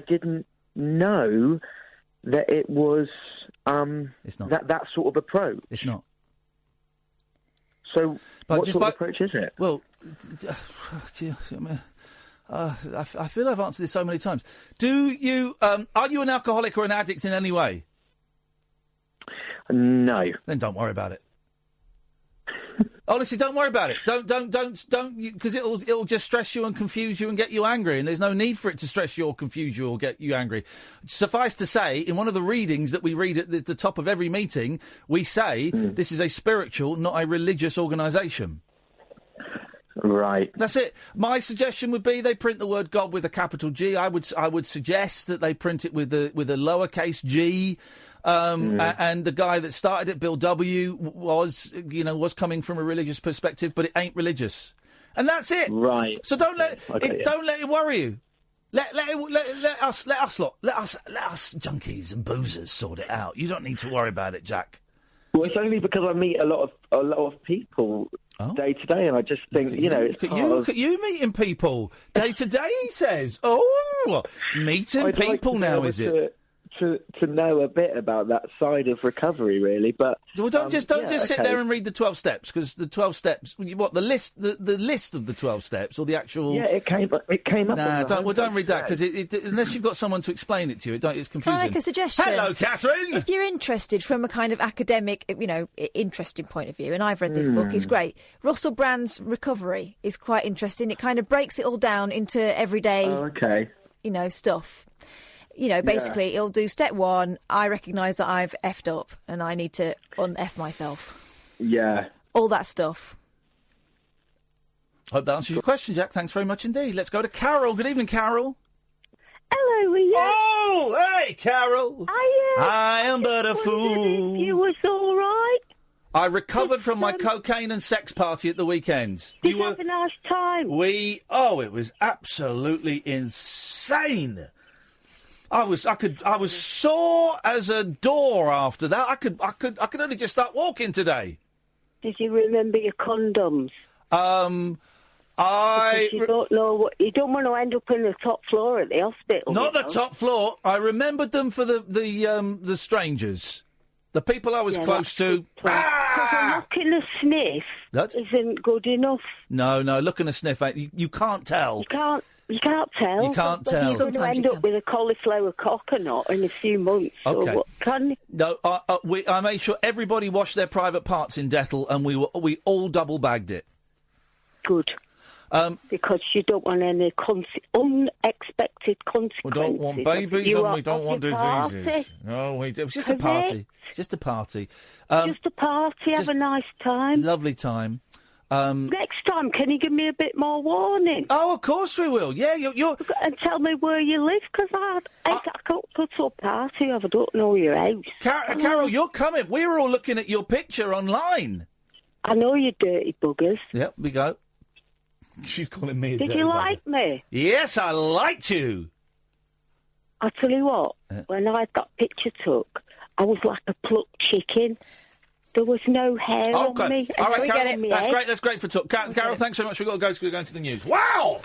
didn't know that it was it's not. that sort of approach. It's not. So, what sort of approach is it? Well, I feel I've answered this so many times. Do you? Are you an alcoholic or an addict in any way? No. Then don't worry about it. Honestly, don't worry about it. Don't, because it'll just stress you and confuse you and get you angry, and there's no need for it to stress you or confuse you or get you angry. Suffice to say, in one of the readings that we read at the top of every meeting, we say this is a spiritual, not a religious organisation. Right. That's it. My suggestion would be they print the word God with a capital G. I would suggest that they print it with a lowercase g. And the guy that started it, Bill W, was coming from a religious perspective, but it ain't religious, and that's it. Right. So don't let it worry you. Let us junkies and boozers sort it out. You don't need to worry about it, Jack. Well, it's only because I meet a lot of people day to day, and I just think look at you meeting people day to day. He says, meeting people now, is it? To know a bit about that side of recovery, really, but don't just sit there and read the 12 steps, because the 12 steps. What the list of the 12 steps or the actual? Yeah, it came up. Nah, don't read that, because unless you've got someone to explain it to you, it's confusing. Can I make a suggestion? Hello, Katherine. If you're interested from a kind of academic, interesting point of view, and I've read this book, it's great. Russell Brand's Recovery is quite interesting. It kind of breaks it all down into everyday, stuff. Basically, it'll do step one. I recognise that I've effed up and I need to un-F myself. Yeah. All that stuff. Hope that answers your question, Jack. Thanks very much indeed. Let's go to Carol. Good evening, Carol. Hello, Iain. Oh, hey, Carol. I am but a fool. You was all right? I recovered from my cocaine and sex party at the weekend. Did you have a nice time? It was absolutely insane. I was sore as a door after that. I could only just start walking today. Did you remember your condoms? You don't know you don't want to end up in the top floor at the hospital. Not the top floor. I remembered them for the strangers, the people I was close to. Because a look and a sniff isn't good enough. No, look and a sniff. You can't tell. You can't tell. You can't tell. You're going to end up with a cauliflower coconut in a few months. Okay. So what can you? No, I made sure everybody washed their private parts in Dettol, and we all double bagged it. Good. Because you don't want any unexpected consequences. We don't want babies and we don't want diseases. No, it was just a party. Just a party. Just a party. Have a nice time. Lovely time. Next time, can you give me a bit more warning? Oh, of course we will. Yeah, you're... And tell me where you live, because I can't go to a party if I don't know your house. Carol, you're coming. We were all looking at your picture online. I know you dirty buggers. Yep, we go. She's calling me a dirty Did you bugger. like me? Yes, I liked you. I tell you what, when I got picture took, I was like a plucked chicken. There was no hair on me. All right, Carol, that's great. That's great for talk. Carol, thanks so much. We've got to go. We're going to the news. Wow!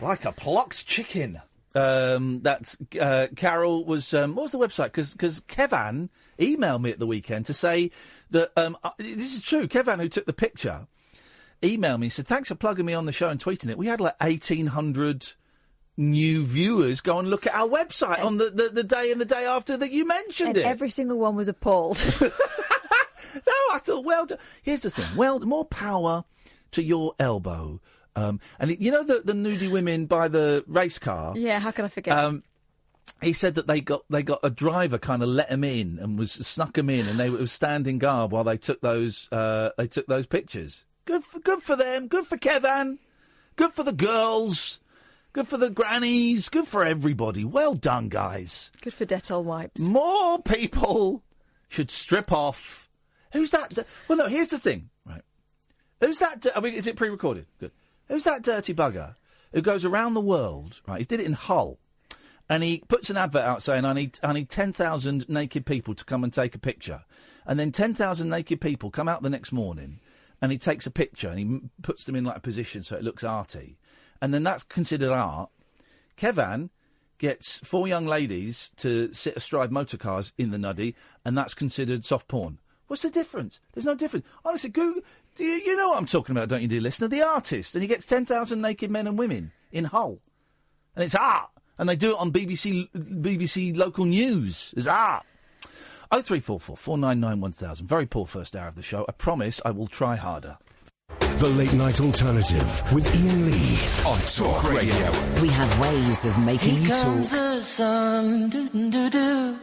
Like a plucked chicken. That's Carol was. What was the website? Because Kevan emailed me at the weekend to say that this is true. Kevan, who took the picture, emailed me and said, "Thanks for plugging me on the show and tweeting it. We had like 1,800 new viewers go and look at our website on the day and the day after that you mentioned it." Every single one was appalled. No, I thought, well, here's the thing. Well, more power to your elbow. And you know the nudie women by the race car? Yeah, how can I forget? He said that they got a driver kind of let them in and snuck them in, and they were standing guard while they took those pictures. Good for them. Good for Kevan. Good for the girls. Good for the grannies. Good for everybody. Well done, guys. Good for Dettol wipes. More people should strip off. Who's that? Well, no, here's the thing, right? Who's that? I mean, is it pre-recorded? Good. Who's that dirty bugger who goes around the world, right? He did it in Hull. And he puts an advert out saying, I need 10,000 naked people to come and take a picture. And then 10,000 naked people come out the next morning and he takes a picture and he puts them in like a position so it looks arty. And then that's considered art. Kevan gets 4 young ladies to sit astride motor cars in the nuddy and that's considered soft porn. What's the difference? There's no difference. Honestly, Google, you know what I'm talking about, don't you, dear listener? The artist. And he gets 10,000 naked men and women in Hull. And it's art. And they do it on BBC local news. It's art. 0344 499 1000. Very poor first hour of the show. I promise I will try harder. The Late Night Alternative with Iain Lee on Talk Radio. We have ways of making you talk. Here comes the sun, do-do-do-do.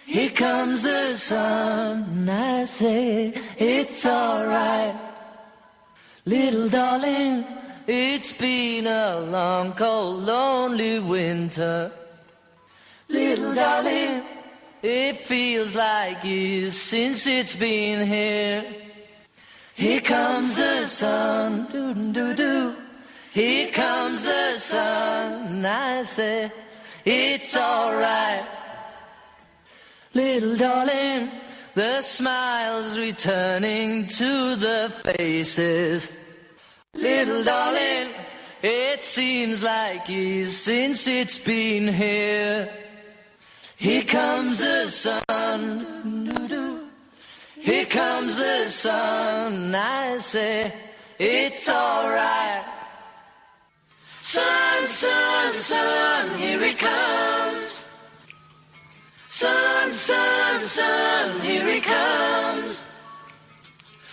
Here comes the sun, I say it's alright. Little darling, it's been a long, cold, lonely winter. Little darling, it feels like years since it's been here. Here comes the sun, do-do-do-do. Here comes the sun, I say it's alright. Little darling, the smile's returning to the faces. Little darling, it seems like years since it's been here. Here comes the sun, here comes the sun, I say it's alright. Sun, sun, sun, here it comes. Sun, sun, sun, here it comes.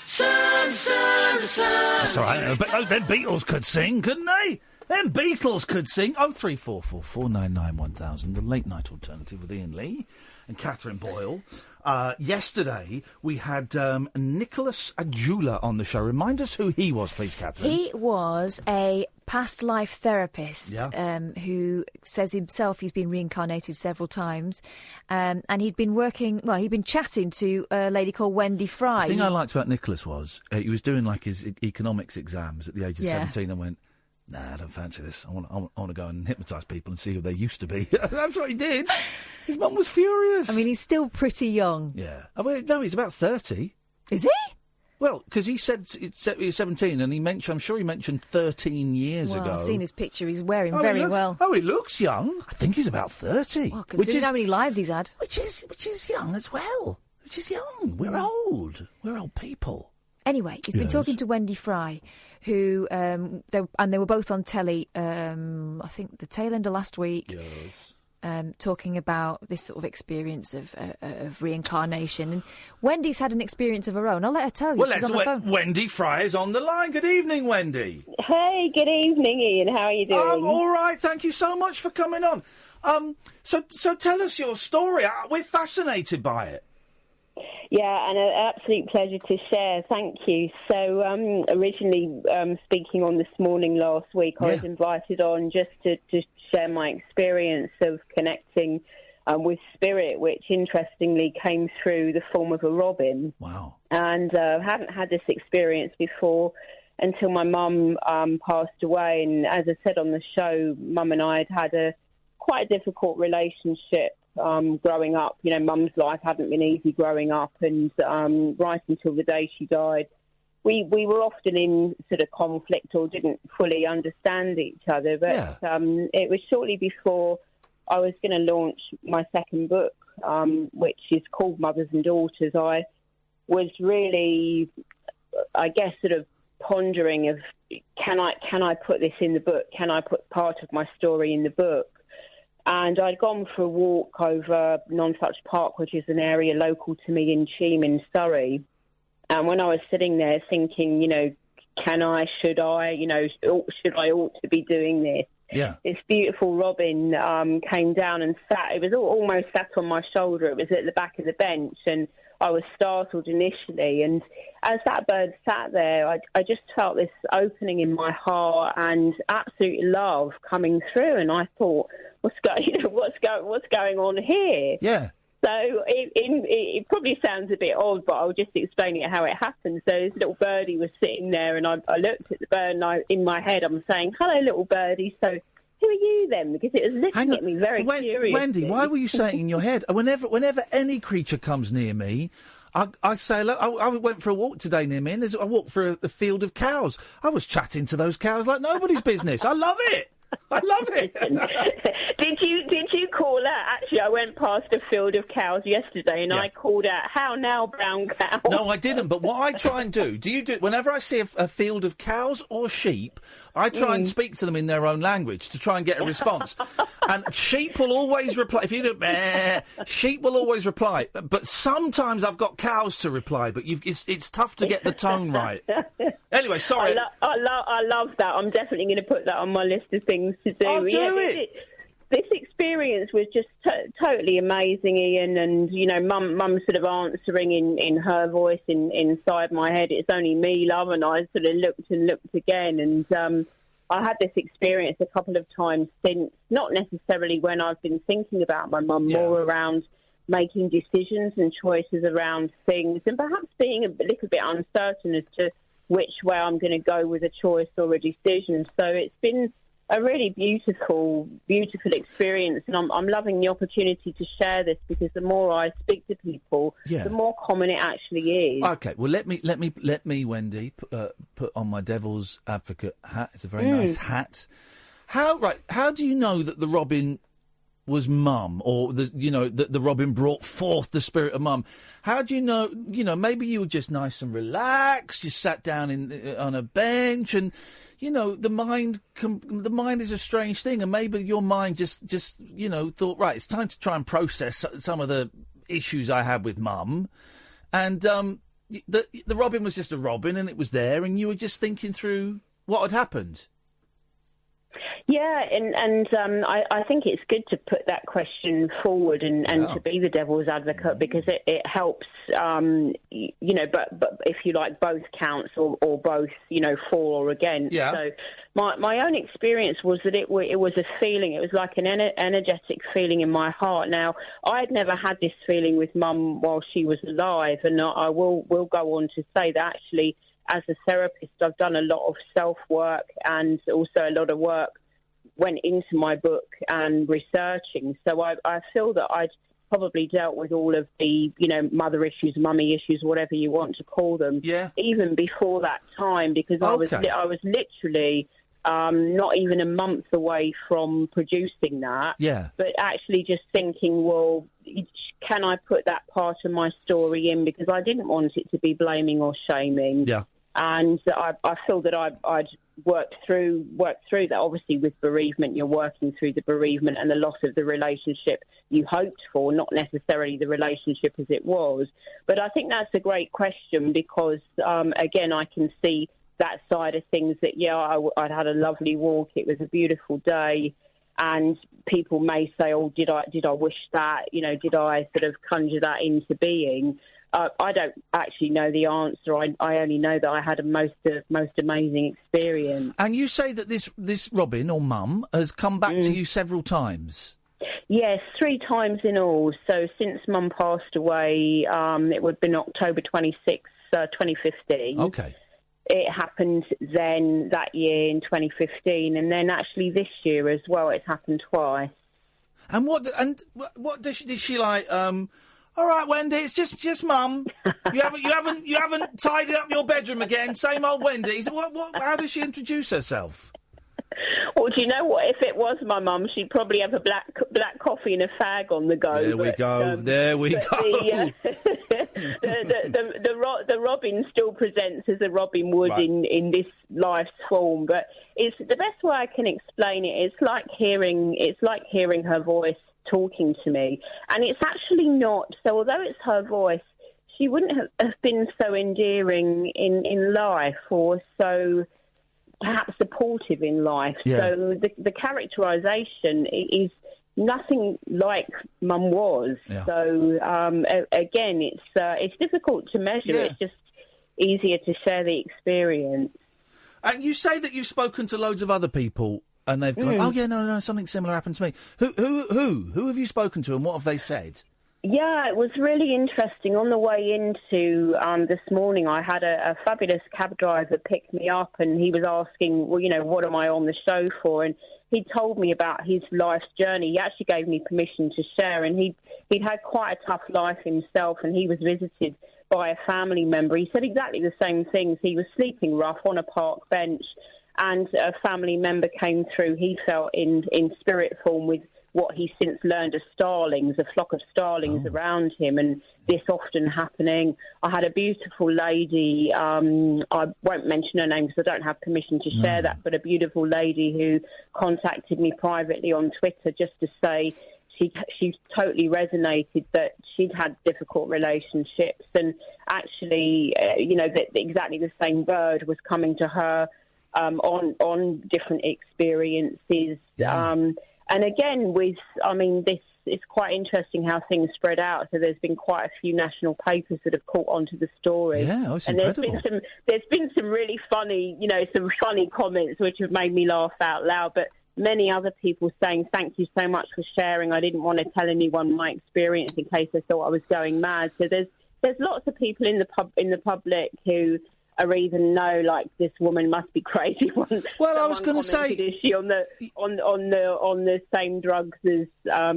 Sun, sun, sun. That's all right. But them Beatles could sing, couldn't they? Them Beatles could sing. 0344 499 1000. The Late Night Alternative with Iain Lee and Katherine Boyle. Yesterday we had Nicholas Adjula on the show. Remind us who he was, please, Katherine. He was a past life therapist who says himself he's been reincarnated several times, and he'd been chatting to a lady called Wendy Fry. The thing I liked about Nicholas was he was doing like his economics exams at the age of 17 and went, nah, I don't fancy this. I want to go and hypnotise people and see who they used to be. That's what he did. His mum was furious. I mean, he's still pretty young. Yeah. I mean, no, he's about 30. Is he? Well, because he said he was 17, and I'm sure he mentioned 13 years ago. I've seen his picture. He's wearing very well. Oh, he looks young. I think he's about 30. Well, considering how many lives he's had. Which is young as well. Which is young. We're old. We're old people. Anyway, he's been talking to Wendy Fry, who they were both on telly. I think the tail end of last week. Yes. Talking about this sort of experience of reincarnation, and Wendy's had an experience of her own. I'll let her tell you. Well, she's on the phone. Wendy Fry is on the line. Good evening, Wendy. Hey, good evening, Ian. How are you doing? I'm all right. Thank you so much for coming on. So tell us your story. We're fascinated by it. Yeah, and an absolute pleasure to share. Thank you. So, originally speaking on This Morning last week, I was invited on just to share my experience of connecting with spirit, which interestingly came through the form of a robin. Wow. And I hadn't had this experience before until my mum passed away. And as I said on the show, Mum and I had quite a difficult relationship. Growing up, Mum's life hadn't been easy growing up, and right until the day she died, we were often in sort of conflict or didn't fully understand each other. But it was shortly before I was going to launch my second book, which is called Mothers and Daughters. I was really, I guess, sort of pondering of can I put this in the book? Can I put part of my story in the book? And I'd gone for a walk over Nonsuch Park, which is an area local to me in Cheam in Surrey. And when I was sitting there thinking, should I ought to be doing this? Yeah. This beautiful robin came down and sat. It was almost sat on my shoulder. It was at the back of the bench. And I was startled initially. And as that bird sat there, I just felt this opening in my heart and absolute love coming through. And I thought, what's going on here? Yeah. So it probably sounds a bit odd, but I'll just explain it how it happened. So this little birdie was sitting there, and I looked at the bird, and in my head I'm saying, "Hello, little birdie." So who are you then? Because it was looking at me very curiously. Wendy, why were you saying in your head? Whenever any creature comes near me, I say, look, I went for a walk today near me, and I walked through a field of cows. I was chatting to those cows like nobody's business. I love it. I love it. Did you call out? Actually, I went past a field of cows yesterday, and I called out, "How now, brown cow?" No, I didn't. But what I try and do you do whenever I see a field of cows or sheep, I try and speak to them in their own language to try and get a response. And sheep will always reply. If you do, sheep will always reply. But sometimes I've got cows to reply. But it's tough to get the tone right. Anyway, sorry. I love that. I'm definitely going to put that on my list of things to do. Oh, do it. This experience was just totally amazing, Ian, and, Mum sort of answering in her voice inside my head, "It's only me, love," and I sort of looked and looked again, and I had this experience a couple of times since, not necessarily when I've been thinking about my mum, more around making decisions and choices around things, and perhaps being a little bit uncertain as to which way I'm going to go with a choice or a decision. So it's been a really beautiful experience, and I'm loving the opportunity to share this, because the more I speak to people, the more common it actually is. Okay, well let me, Wendy, put on my devil's advocate hat. It's a very nice hat. How do you know that the robin was mum, or the robin brought forth the spirit of mum? How do you know? Maybe you were just nice and relaxed. You sat down on a bench, and the mind is a strange thing, and maybe your mind just thought, right, it's time to try and process some of the issues I had with mum, and the robin was just a robin, and it was there, and you were just thinking through what had happened. Yeah, and I think it's good to put that question forward and to be the devil's advocate, because it helps, but if you like, both counts or both, for or against. Yeah. So my own experience was that it was a feeling. It was like an energetic feeling in my heart. Now, I had never had this feeling with Mum while she was alive, and I will go on to say that actually, as a therapist, I've done a lot of self-work, and also a lot of work went into my book and researching. So I feel that I'd probably dealt with all of the, mother issues, mummy issues, whatever you want to call them, even before that time, because I was literally not even a month away from producing that. Yeah. But actually just thinking, well, can I put that part of my story in? Because I didn't want it to be blaming or shaming. Yeah. And I feel that I'd worked through that. Obviously, with bereavement, you're working through the bereavement and the loss of the relationship you hoped for, not necessarily the relationship as it was. But I think that's a great question, because, again, I can see that side of things, that, I'd had a lovely walk. It was a beautiful day. And people may say, oh, did I wish that? Did I sort of conjure that into being? I don't actually know the answer. I only know that I had a most amazing experience. And you say that this Robin, or Mum, has come back to you several times? Yes, 3 times in all. So since Mum passed away, it would have been October 26th, 2015. Okay. It happened then, that year in 2015, and then actually this year as well, it's happened twice. And what did she like? All right, Wendy, it's just Mum. You haven't tidied up your bedroom again. Same old Wendy. So how does she introduce herself? Well, do you know what? If it was my mum, she'd probably have a black coffee and a fag on the go. There we go. The robin still presents as a robin would in this life's form, but it's the best way I can explain it. It's like hearing her voice talking to me, and it's actually not. So although it's her voice, she wouldn't have been so endearing in life, or so perhaps supportive in life. Yeah. So the characterisation is nothing like Mum was. Yeah. So again, it's difficult to measure. Yeah. It's just easier to share the experience. And you say that you've spoken to loads of other people, and they've gone, "Oh yeah, no, something similar happened to me." Who have you spoken to, and what have they said? Yeah, it was really interesting. On the way into this morning, I had a fabulous cab driver pick me up, and he was asking, well, what am I on the show for? And he told me about his life's journey. He actually gave me permission to share, and he'd had quite a tough life himself, and he was visited by a family member. He said exactly the same things. He was sleeping rough on a park bench, and a family member came through. He felt in spirit form with what he's since learned as starlings, a flock of starlings around him, and this often happening. I had a beautiful lady, I won't mention her name because I don't have permission to share that, but a beautiful lady who contacted me privately on Twitter just to say she totally resonated that she'd had difficult relationships, and actually, that exactly the same bird was coming to her on different experiences. Yeah. And again, this it's quite interesting how things spread out. So there's been quite a few national papers that have caught onto the story. Yeah, it's and incredible. There's been some really funny, some funny comments which have made me laugh out loud. But many other people saying, "Thank you so much for sharing. I didn't want to tell anyone my experience in case they thought I was going mad." So there's lots of people in the public who are even like this woman must be crazy. Well, I was going to say, is she on the same drugs as as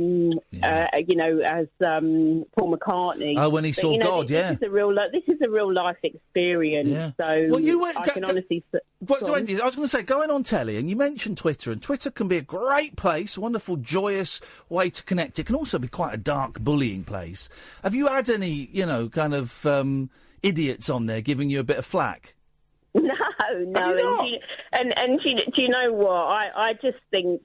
Paul McCartney? Oh, when he saw God, this is a real life experience. Yeah. So I can honestly. Wendy, I was going to say, going on telly, and you mentioned Twitter, and Twitter can be a great place, a wonderful, joyous way to connect. It can also be quite a dark, bullying place. Have you had any, kind of idiots on there giving you a bit of flack? No. Do you know what? I just think,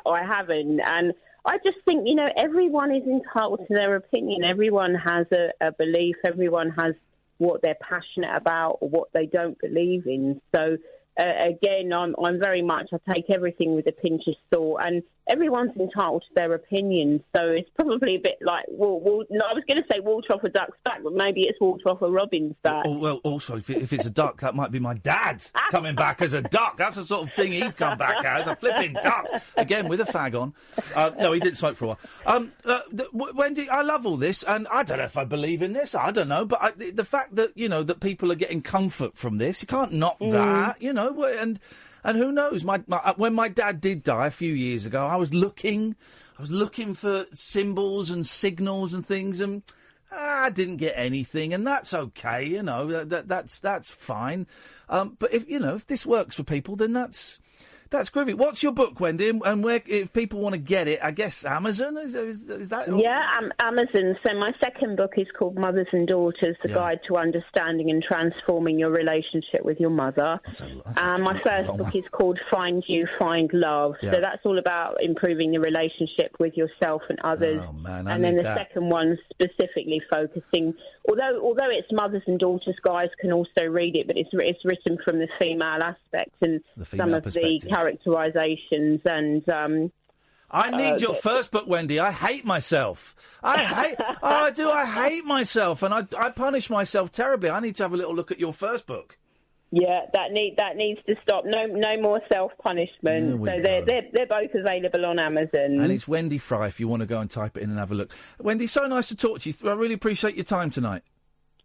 I haven't, and I just think, everyone is entitled to their opinion. Everyone has a belief. Everyone has what they're passionate about or what they don't believe in. So again, I'm very much, I take everything with a pinch of salt, and everyone's entitled to their opinion. So it's probably a bit like, I was going to say water off a duck's back, but maybe it's water off a robin's back. Oh, well, also, if it's a duck, that might be my dad coming back as a duck. That's the sort of thing he'd come back as, a flipping duck. Again, with a fag on. No, he didn't smoke for a while. Wendy, I love all this, and I don't know if I believe in this. I don't know, but the fact that, that people are getting comfort from this, you can't knock that, And who knows? When my dad did die a few years ago, I was looking for symbols and signals and things, and I didn't get anything, and that's okay. That's fine. But if this works for people, then that's groovy. What's your book, Wendy? And where, if people want to get it, I guess Amazon is that? Yeah, Amazon. So my second book is called Mothers and Daughters: The Guide to Understanding and Transforming Your Relationship with Your Mother. My first book is called Find You, Find Love. Yeah. So that's all about improving the relationship with yourself and others. Oh man, and then the second one specifically focusing, although it's mothers and daughters, guys can also read it, but it's written from the female aspect and some of the characterizations and I need your first book, Wendy. I hate myself. I hate myself, and I punish myself terribly. I need to have a little look at your first book. Yeah, that needs to stop. No more self-punishment. So they're both available on Amazon. And it's Wendy Fry if you want to go and type it in and have a look. Wendy, so nice to talk to you. I really appreciate your time tonight.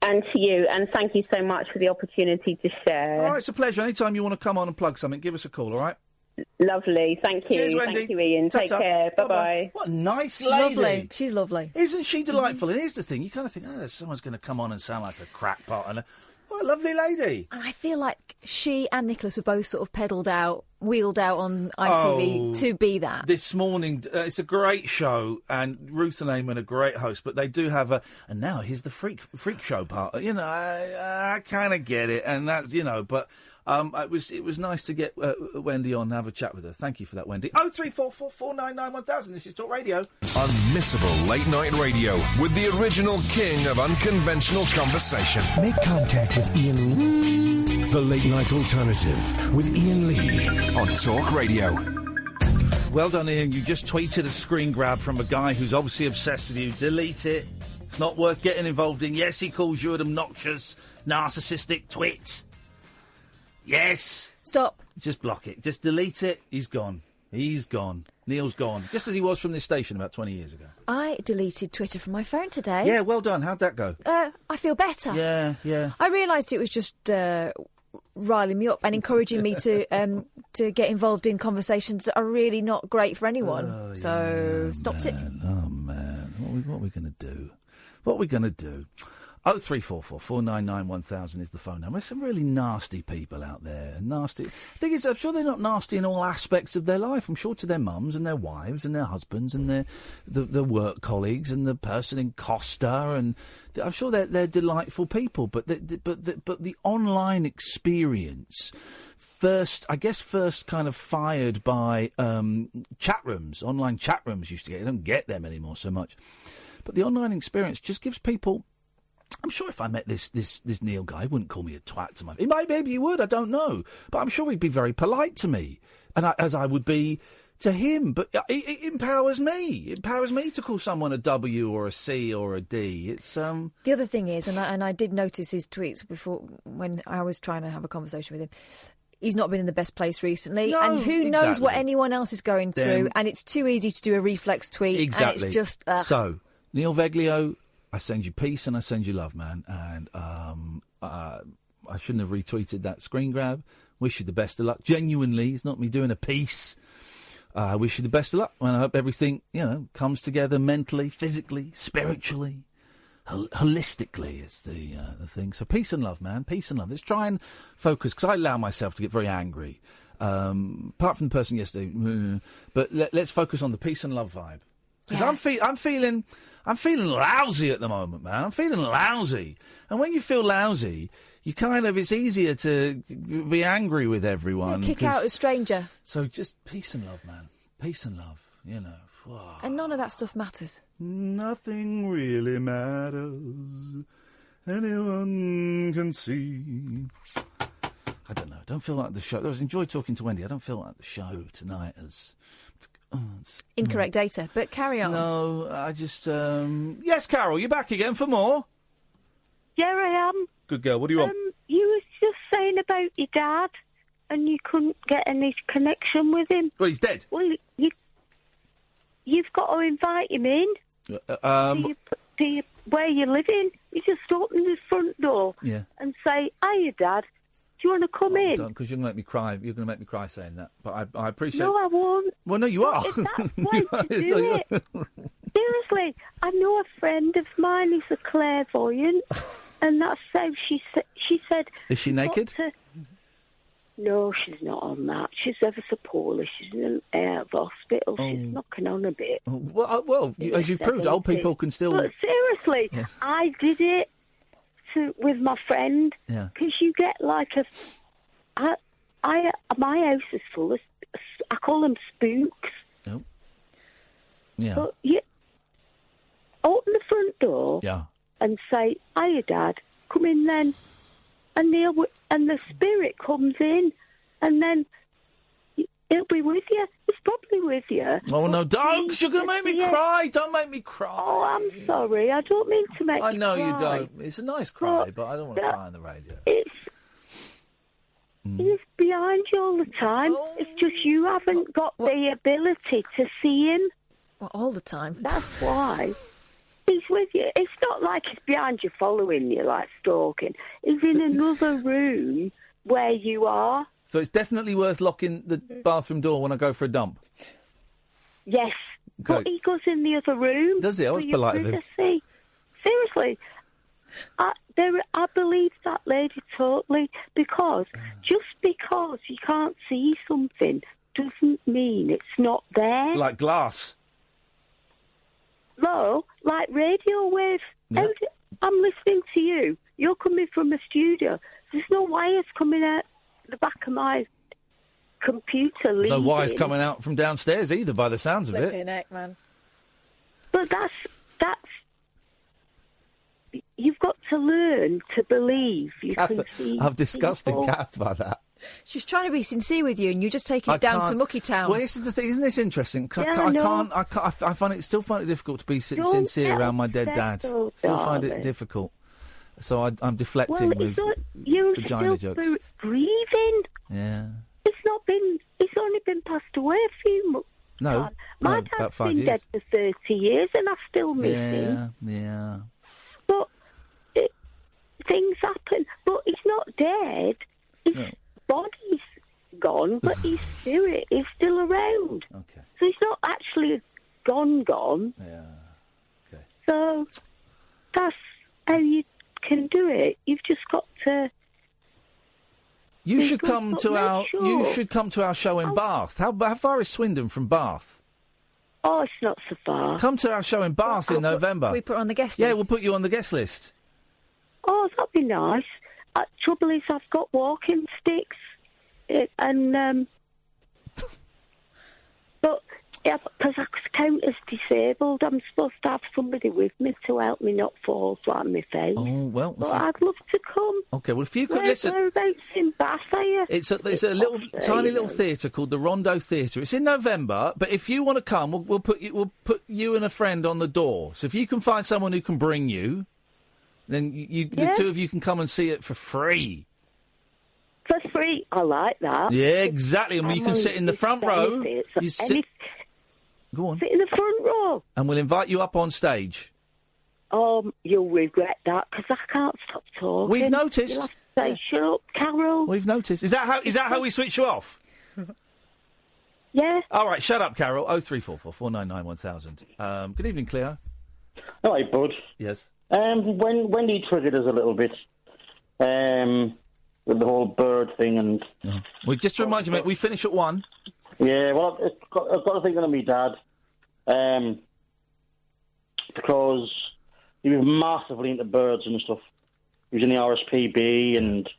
And to you, and thank you so much for the opportunity to share. Oh, it's a pleasure. Anytime you want to come on and plug something, give us a call, all right? Lovely. Thank you. Cheers, Wendy. Thank you, Ian. Take care. Bye-bye. What a nice She's lady. lovely. She's lovely. Isn't she delightful? And here's the thing. You kind of think, someone's going to come on and sound like a crackpot. And what a lovely lady. And I feel like she and Nicholas were both sort of wheeled out on ITV to be that. This morning, it's a great show, and Ruth and Eamon are great hosts, but they do have and now here's the freak show part. I kind of get it, and that's, but it was nice to get Wendy on and have a chat with her. Thank you for that, Wendy. 0344 499 1000. This is Talk Radio. Unmissable late night radio with the original king of unconventional conversation. Make contact with Iain Lee. The Late Night Alternative with Iain Lee on Talk Radio. Well done, Iain. You just tweeted a screen grab from a guy who's obviously obsessed with you. Delete it. It's not worth getting involved in. Yes, he calls you an obnoxious, narcissistic twit. Yes. Stop. Just block it. Just delete it. He's gone. He's gone. Neil's gone. Just as he was from this station about 20 years ago. I deleted Twitter from my phone today. Yeah, well done. How'd that go? I feel better. Yeah. I realised it was just riling me up and encouraging me to get involved in conversations that are really not great for anyone. Stopped it. Oh, man. What are we going to do? What are we going to do? 0344 499 1000 is the phone number. There's some really nasty people out there. Nasty. The thing is, I'm sure they're not nasty in all aspects of their life. I'm sure to their mums and their wives and their husbands and their work colleagues and the person in Costa, and I'm sure they're delightful people. But the online experience. First kind of fired by chat rooms. Online chat rooms used to get. I don't get them anymore so much. But the online experience just gives people. I'm sure if I met this Neil guy, he wouldn't call me a twat to my. Maybe he would. I don't know. But I'm sure he'd be very polite to me, and as I would be to him. But it empowers me. It empowers me to call someone a W or a C or a D. It's The other thing is, and I did notice his tweets before when I was trying to have a conversation with him. He's not been in the best place recently, and who knows what anyone else is going through, and it's too easy to do a reflex tweet. Exactly. And it's just... So, Neil Veglio, I send you peace and I send you love, man. And I shouldn't have retweeted that screen grab. Wish you the best of luck. Genuinely, it's not me doing a piece. I wish you the best of luck, and I hope everything, comes together mentally, physically, spiritually. Holistically is the thing. So peace and love, man. Peace and love. Let's try and focus, because I allow myself to get very angry. Apart from the person yesterday, but let's focus on the peace and love vibe. Because I'm feeling lousy at the moment, man. I'm feeling lousy, and when you feel lousy, it's easier to be angry with everyone. Kick out a stranger. So just peace and love, man. Peace and love. And none of that stuff matters. Nothing really matters. Anyone can see. I don't know. I don't feel like the show. I enjoyed talking to Wendy. I don't feel like the show tonight is... Incorrect data, but carry on. No, I just... Yes, Carol, you're back again for more. Yeah, I am. Good girl. What do you want? You was just saying about your dad, and you couldn't get any connection with him. Well, he's dead. Well, you've got to invite him in. Where you're living. You just open the front door and say, "Hiya, Dad. Do you want to come in?" Don't, because you're going to make me cry. You're going to make me cry saying that. But I appreciate... No, I won't. Well, no, you are. That's way to do it. Seriously, I know a friend of mine who's a clairvoyant, and that's how she said... Is she naked? No, she's not on that. She's ever so poorly. She's in the hospital. She's knocking on a bit. Well, as you've proved, old people can still... But seriously, I did it with my friend, because you get like my house is full of, I call them spooks. Oh. Yeah. But you open the front door and say, "Hiya, Dad, come in then," and the spirit comes in, and then it'll be with you. It's probably with you. Oh, no, don't, 'cause you're going to make me cry. Don't make me cry. Oh, I'm sorry. I don't mean to make you cry. I know you don't. It's a nice cry, but I don't want to cry on the radio. He's behind you all the time. It's just you haven't got the ability to see him. Well, all the time. That's why. He's with you. It's not like he's behind you following you, like stalking. He's in another room where you are. So it's definitely worth locking the bathroom door when I go for a dump? Yes. Okay. But he goes in the other room. Does he? I was polite of him. Seriously. I believe that lady totally, because just because you can't see something doesn't mean it's not there. Like glass? No, like radio waves. Yeah. I'm listening to you. You're coming from a studio. There's no wires coming out the back of my computer. There's no wires coming out from downstairs either, by the sounds of it. Flipping heck, man. But that's... You've got to learn to believe you can see. I've disgusted people. Kath by that. She's trying to be sincere with you, and you're just taking it down to Mucky Town. Well, this is the thing, isn't this interesting? Because I find it difficult to be sincere around my dead dad. Still find it difficult. So I'm deflecting with vagina jokes. Breathing. Yeah. It's only been passed away a few months. No, my dad's about 5 been years. dead for 30 years, and I still miss him. Yeah. But things happen. But he's not dead. His body's gone, but his spirit is still around. Okay. So he's not actually gone. Yeah. Okay. So that's how you can do it. You've just got to. You should come to our show in Bath. How far is Swindon from Bath? Oh, it's not so far. Come to our show in Bath in November. Can we put her on the guest list? Yeah, we'll put you on the guest list. Oh, that'd be nice. Trouble is, I've got walking sticks, and but because I count as disabled, I'm supposed to have somebody with me to help me not fall flat on my face. Oh well, but I'd love to come. Okay, well if you could listen. Whereabouts in Bath are you? It's a tiny little theatre called the Rondo Theatre. It's in November, but if you want to come, we'll put you and a friend on the door. So if you can find someone who can bring you. Then the two of you can come and see it for free. For free? I like that. Yeah, exactly. And you can sit in the front row. Go on. Sit in the front row. And we'll invite you up on stage. You'll regret that, because I can't stop talking. We've noticed. You'll have to say, shut up, Carol. We've noticed. Is that how we switch you off? Yeah. All right, shut up, Carol. 0344 499 1000. Good evening, Cleo. All right, bud. Yes. Wendy triggered us a little bit with the whole bird thing and. Well, just to remind you, mate, we finish at 1. Yeah, well, I've got to think of my dad, because he was massively into birds and stuff. He was in the RSPB, and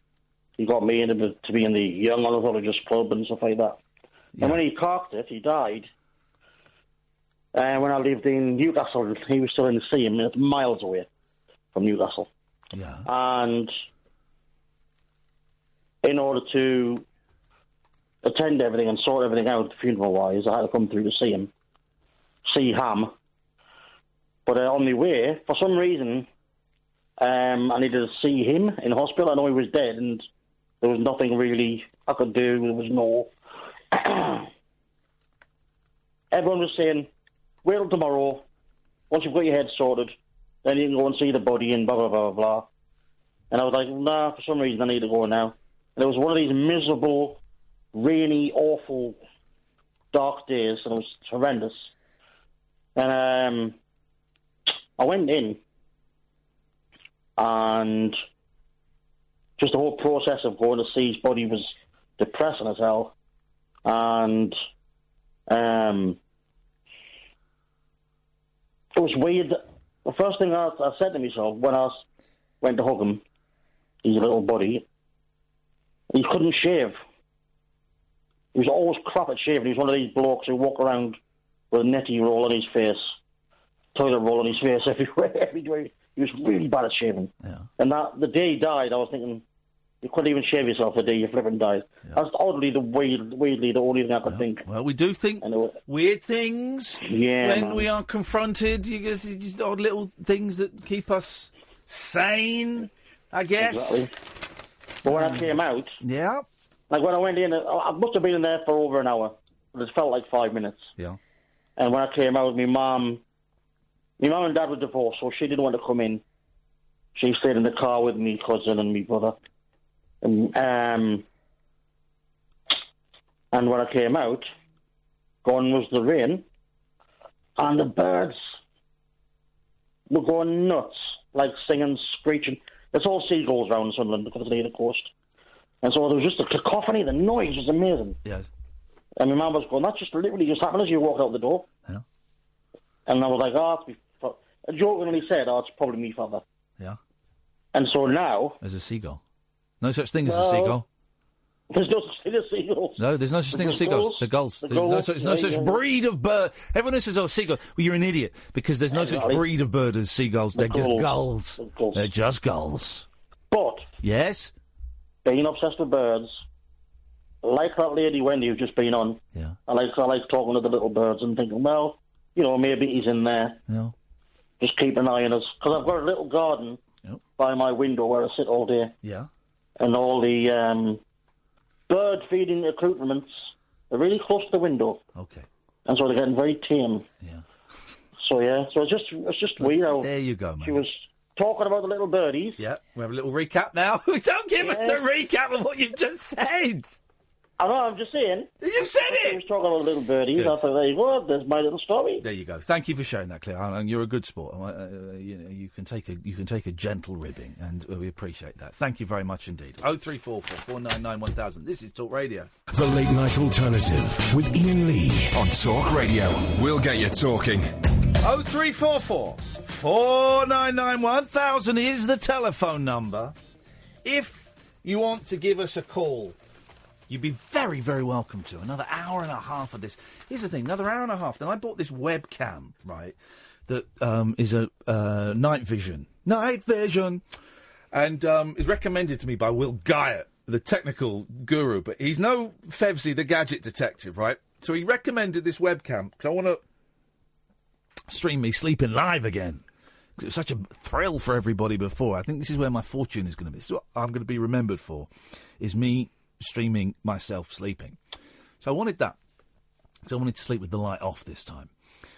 he got me to be in the Young Ornithologist Club and stuff like that. Yeah. And when he cocked it, he died. When I lived in Newcastle, he was still in the sea, it's miles away from Newcastle. Yeah. And in order to attend everything and sort everything out funeral-wise, I had to come through to see Ham. But on the way, for some reason, I needed to see him in hospital. I know he was dead, and there was nothing really I could do. There was no... Everyone was saying, wait till tomorrow. Once you've got your head sorted, then you can go and see the body and blah, blah, blah, blah. And I was like, nah, for some reason I need to go now. And it was one of these miserable, rainy, awful, dark days, and it was horrendous. And I went in, and just the whole process of going to see his body was depressing as hell. And it was weird. The first thing I said to myself when I went to hug him, his little body, he couldn't shave. He was always crap at shaving. He was one of these blokes who walk around with a netty roll on his face, toilet roll on his face everywhere. He was really bad at shaving. Yeah. And the day he died, I was thinking, you couldn't even shave yourself the day you flipping died. Yeah. That's oddly, weirdly, the only thing I could think. Well, we do think weird things when we are confronted. Just odd little things that keep us sane, I guess. Exactly. But when I came out... Yeah? Like when I went in, I must have been in there for over an hour. But it felt like 5 minutes. Yeah. And when I came out, my mum and dad were divorced, so she didn't want to come in. She stayed in the car with me cousin and me brother. And when I came out, gone was the rain, and the birds were going nuts, like singing, screeching. It's all seagulls around Sunderland because it's near the coast. And so there was just a cacophony, the noise was amazing. Yes. And my mum was going, that just literally just happened as you walked out the door. Yeah. And I was like, jokingly said, it's probably me father. Yeah. And so now... There's a seagull. No such thing as a seagull. There's no such thing as seagulls. No, there's no such thing as seagulls. They're gulls. There's no such breed of bird. Everyone who says, seagull. Well, you're an idiot, because there's no such breed of bird as seagulls. They're just gulls. They're just gulls. But... Yes? Being obsessed with birds, like that lady Wendy who's just been on. Yeah. I like talking to the little birds and thinking, well, maybe he's in there. Yeah. Just keep an eye on us. Because I've got a little garden by my window where I sit all day. Yeah. And all the bird feeding accoutrements are really close to the window. Okay. And so they're getting very tame. Yeah. So it's just weird how there you go, mate. She was talking about the little birdies. Yeah, we have a little recap now. Don't give us a recap of what you've just said. I know, I'm just saying. You said it! She was talking about the little birdies. Good. I thought, there you go, there's my little story. There you go. Thank you for sharing that, Claire. And you're a good sport. You can take a gentle ribbing, and we appreciate that. Thank you very much indeed. 0344 499 1000. This is Talk Radio. The Late Night Alternative with Iain Lee on Talk Radio. We'll get you talking. 0344 499 1000 is the telephone number. If you want to give us a call, you'd be very, very welcome to. Another hour and a half of this. Here's the thing, another hour and a half. Then I bought this webcam, right, that is a night vision. Night vision! And is recommended to me by Will Guyatt, the technical guru. But he's no Fevsy, the gadget detective, right? So he recommended this webcam, because I want to stream me sleeping live again. Because it was such a thrill for everybody before. I think this is where my fortune is going to be. This is what I'm going to be remembered for, is me streaming myself sleeping. So I wanted that. So I wanted to sleep with the light off this time.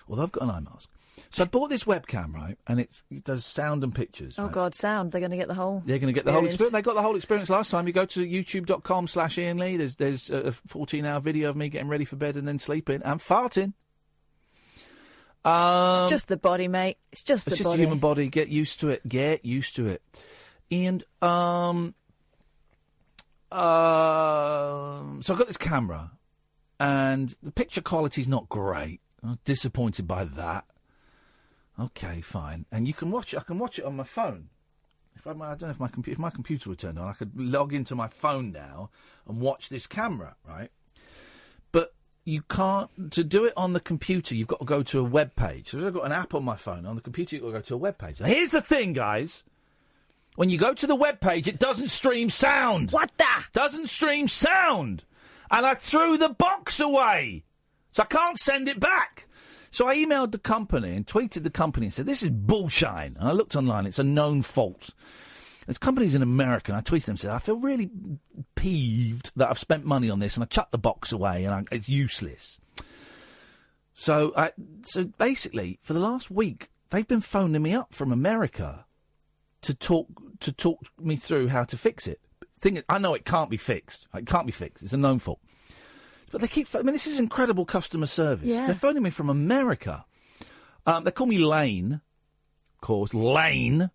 Although I've got an eye mask. So I bought this webcam, right? And it does sound and pictures. Oh, right? God, sound. They're going to get the whole They're going to get the whole experience. They got the whole experience last time. You go to youtube.com/Iain Lee. There's a 14-hour video of me getting ready for bed and then sleeping and farting. It's just the body, mate. It's just a human body. Get used to it. Get used to it. And so I've got this camera, and the picture quality's not great. I'm disappointed by that. Okay, fine. And you can watch it. I can watch it on my phone. I don't know if my computer were turned on, I could log into my phone now and watch this camera, right? But you can't. To do it on the computer, you've got to go to a web page. So I've got an app on my phone. On the computer, you've got to go to a web page. Now, here's the thing, guys. When you go to the web page, it doesn't stream sound. What the? Doesn't stream sound. And I threw the box away. So I can't send it back. So I emailed the company and tweeted the company and said, this is bullshine. And I looked online. It's a known fault. There's companies in America, and I tweeted them and said, I feel really peeved that I've spent money on this and I chucked the box away and it's useless. So basically, for the last week, they've been phoning me up from America to talk me through how to fix it. I know it can't be fixed. It can't be fixed. It's a known fault. But they keep... this is incredible customer service. Yeah. They're phoning me from America. They call me Lane. Of course, Lane.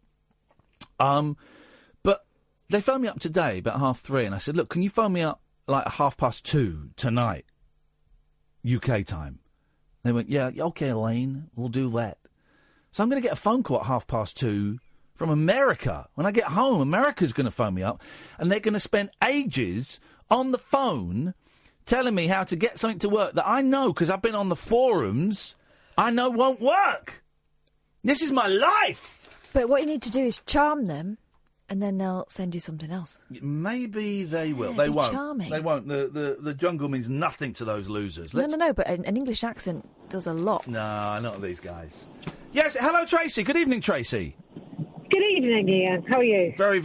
But they phoned me up today about 3:30, and I said, look, can you phone me up like 2:30 tonight, UK time? They went, yeah, okay, Lane, we'll do that. So I'm going to get a phone call at 2:30 from America. When I get home, America's going to phone me up, and they're going to spend ages on the phone telling me how to get something to work that I know, because I've been on the forums, I know won't work. This is my life. But what you need to do is charm them, and then they'll send you something else. Maybe they will. Yeah, they won't. Charming. They won't. The jungle means nothing to those losers. No, but an English accent does a lot. No, not these guys. Yes, hello, Tracy. Good evening, Tracy. Good evening, Iain. How are you? Very,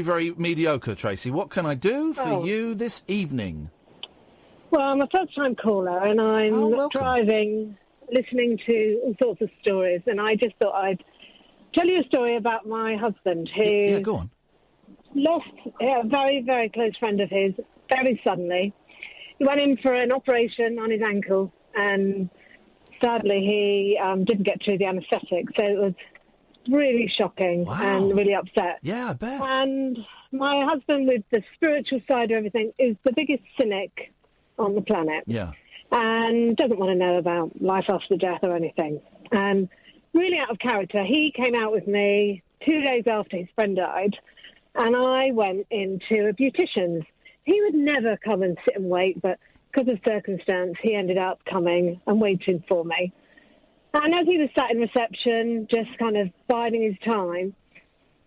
very mediocre, Tracy. What can I do for you this evening? Well, I'm a first-time caller, and I'm driving, listening to all sorts of stories, and I just thought I'd tell you a story about my husband, who yeah, go on. Lost a very, very close friend of his very suddenly. He went in for an operation on his ankle, and sadly he didn't get through the anaesthetic, so it was really shocking and really upset. Yeah, I bet. And my husband, with the spiritual side of everything, is the biggest cynic on the planet. Yeah. And doesn't want to know about life after death or anything. And really out of character, he came out with me 2 days after his friend died, and I went into a beautician's. He would never come and sit and wait, but because of circumstance, he ended up coming and waiting for me. And as he was sat in reception, just kind of biding his time,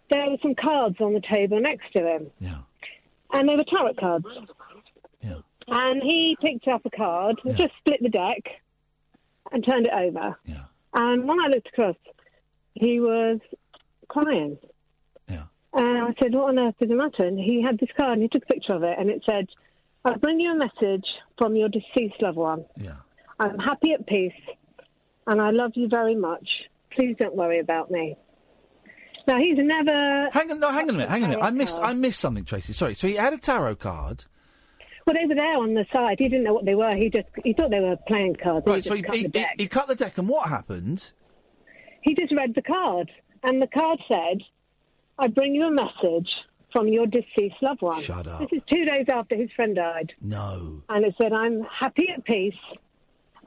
there were some cards on the table next to him. Yeah. And they were tarot cards. And he picked up a card, just split the deck, and turned it over. Yeah. And when I looked across, he was crying. Yeah. And I said, what on earth is the matter? And he had this card, and he took a picture of it, and it said, "I bring you a message from your deceased loved one. Yeah. I'm happy at peace, and I love you very much. Please don't worry about me." Now, he's never... Hang on a minute. I missed something, Tracy. Sorry. So he had a tarot card. Well, they were there on the side. He didn't know what they were. He thought they were playing cards. Right, so he cut the deck, and what happened? He just read the card, and the card said, "I bring you a message from your deceased loved one." Shut up. This is 2 days after his friend died. No. And it said, "I'm happy at peace,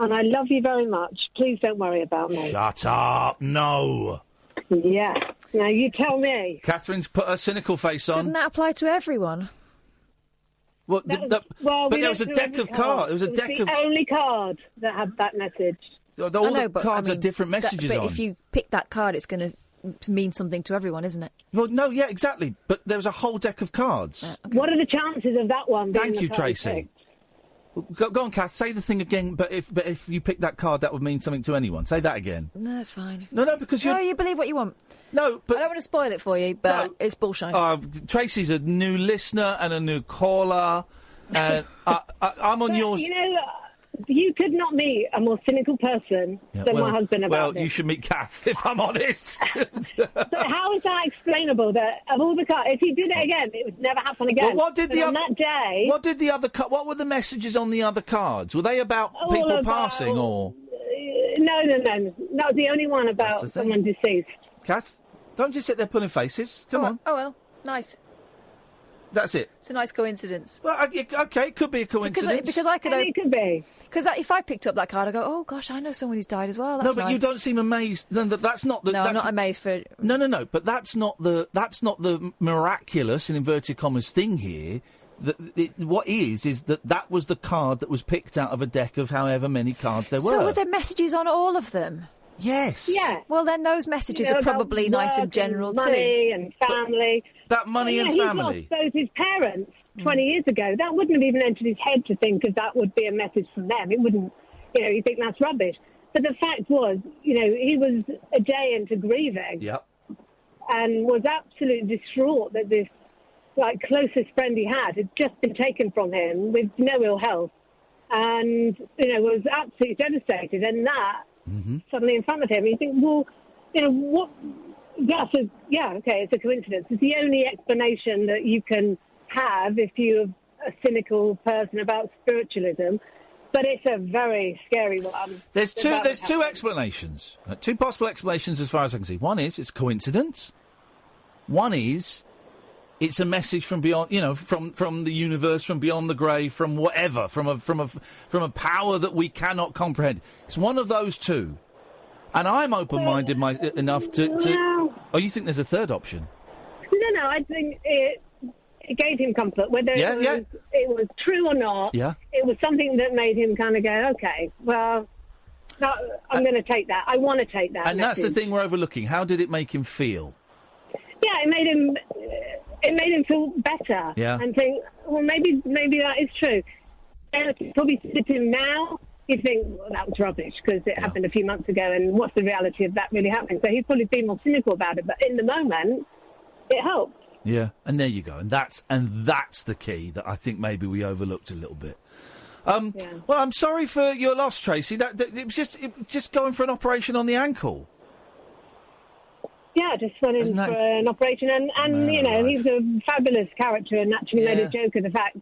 and I love you very much. Please don't worry about me." Shut up. No. Yeah. Now, you tell me. Catherine's put her cynical face on. Didn't that apply to everyone? Well, but there was a deck of cards. It was a deck of... the only card that had that message. All the cards are different messages on. But if you pick that card, it's going to mean something to everyone, isn't it? Well, no, yeah, exactly. But there was a whole deck of cards. Okay. What are the chances of that one being Thank you, the card Tracy. picked? Go on, Kath. Say the thing again. But if you pick that card, that would mean something to anyone. Say that again. No, it's fine. No, because No, you believe what you want. No, but... I don't want to spoil it for you, but it's bullshit. Tracy's a new listener and a new caller. And I'm on yours. You know, you could not meet a more cynical person than my husband about this. Well, you should meet Kath, if I'm honest. So how is that explainable? That of all the cards, if he did it again, it would never happen again. Well, what did on that day? What did the other? What were the messages on the other cards? Were they about people passing or? No. That was the only one about someone deceased. Kath, don't just sit there pulling faces. Come on. Oh well, nice. That's it. It's a nice coincidence. Well, okay, it could be a coincidence. Because I could. It could be. Because if I picked up that card, I go, "Oh gosh, I know someone who's died as well." That's no, but nice. you don't seem amazed. No, that's not the. No, I'm not amazed for. No. But that's not the miraculous in inverted commas thing here. What is that was the card that was picked out of a deck of however many cards there were. So were there messages on all of them? Yes. Yeah. Well, then those messages are probably nice and general too. Money and family. That money and family. He lost both his parents 20 years ago. That wouldn't have even entered his head to think that would be a message from them. It wouldn't. You think that's rubbish. But the fact was, he was a day into grieving. Yep. And was absolutely distraught that this closest friend he had just been taken from him with no ill health, and was absolutely devastated. And that suddenly in front of him, you think, well, what? It's a coincidence. It's the only explanation that you can have if you're a cynical person about spiritualism. But it's a very scary one. There's two explanations, two possible explanations as far as I can see. One is it's coincidence. One is it's a message from beyond, from the universe, from beyond the grave, from whatever, from a power that we cannot comprehend. It's one of those two, and I'm open-minded enough to. Oh, you think there's a third option? No. I think it gave him comfort, whether it was true or not. Yeah. It was something that made him kind of go, okay, well, no, I'm going to take that. I want to take that. And message. That's the thing we're overlooking. How did it make him feel? Yeah, it made him feel better. Yeah. And think, well, maybe that is true. And probably sit him now, he'd think, well, that was rubbish because it happened a few months ago, and what's the reality of that really happening? So he'd probably be more cynical about it. But in the moment, it helped. Yeah, and there you go, and that's the key that I think maybe we overlooked a little bit. Well, I'm sorry for your loss, Tracy. That it was just going for an operation on the ankle. Yeah, just went in for an operation, and he's a fabulous character, and actually made a joke of the fact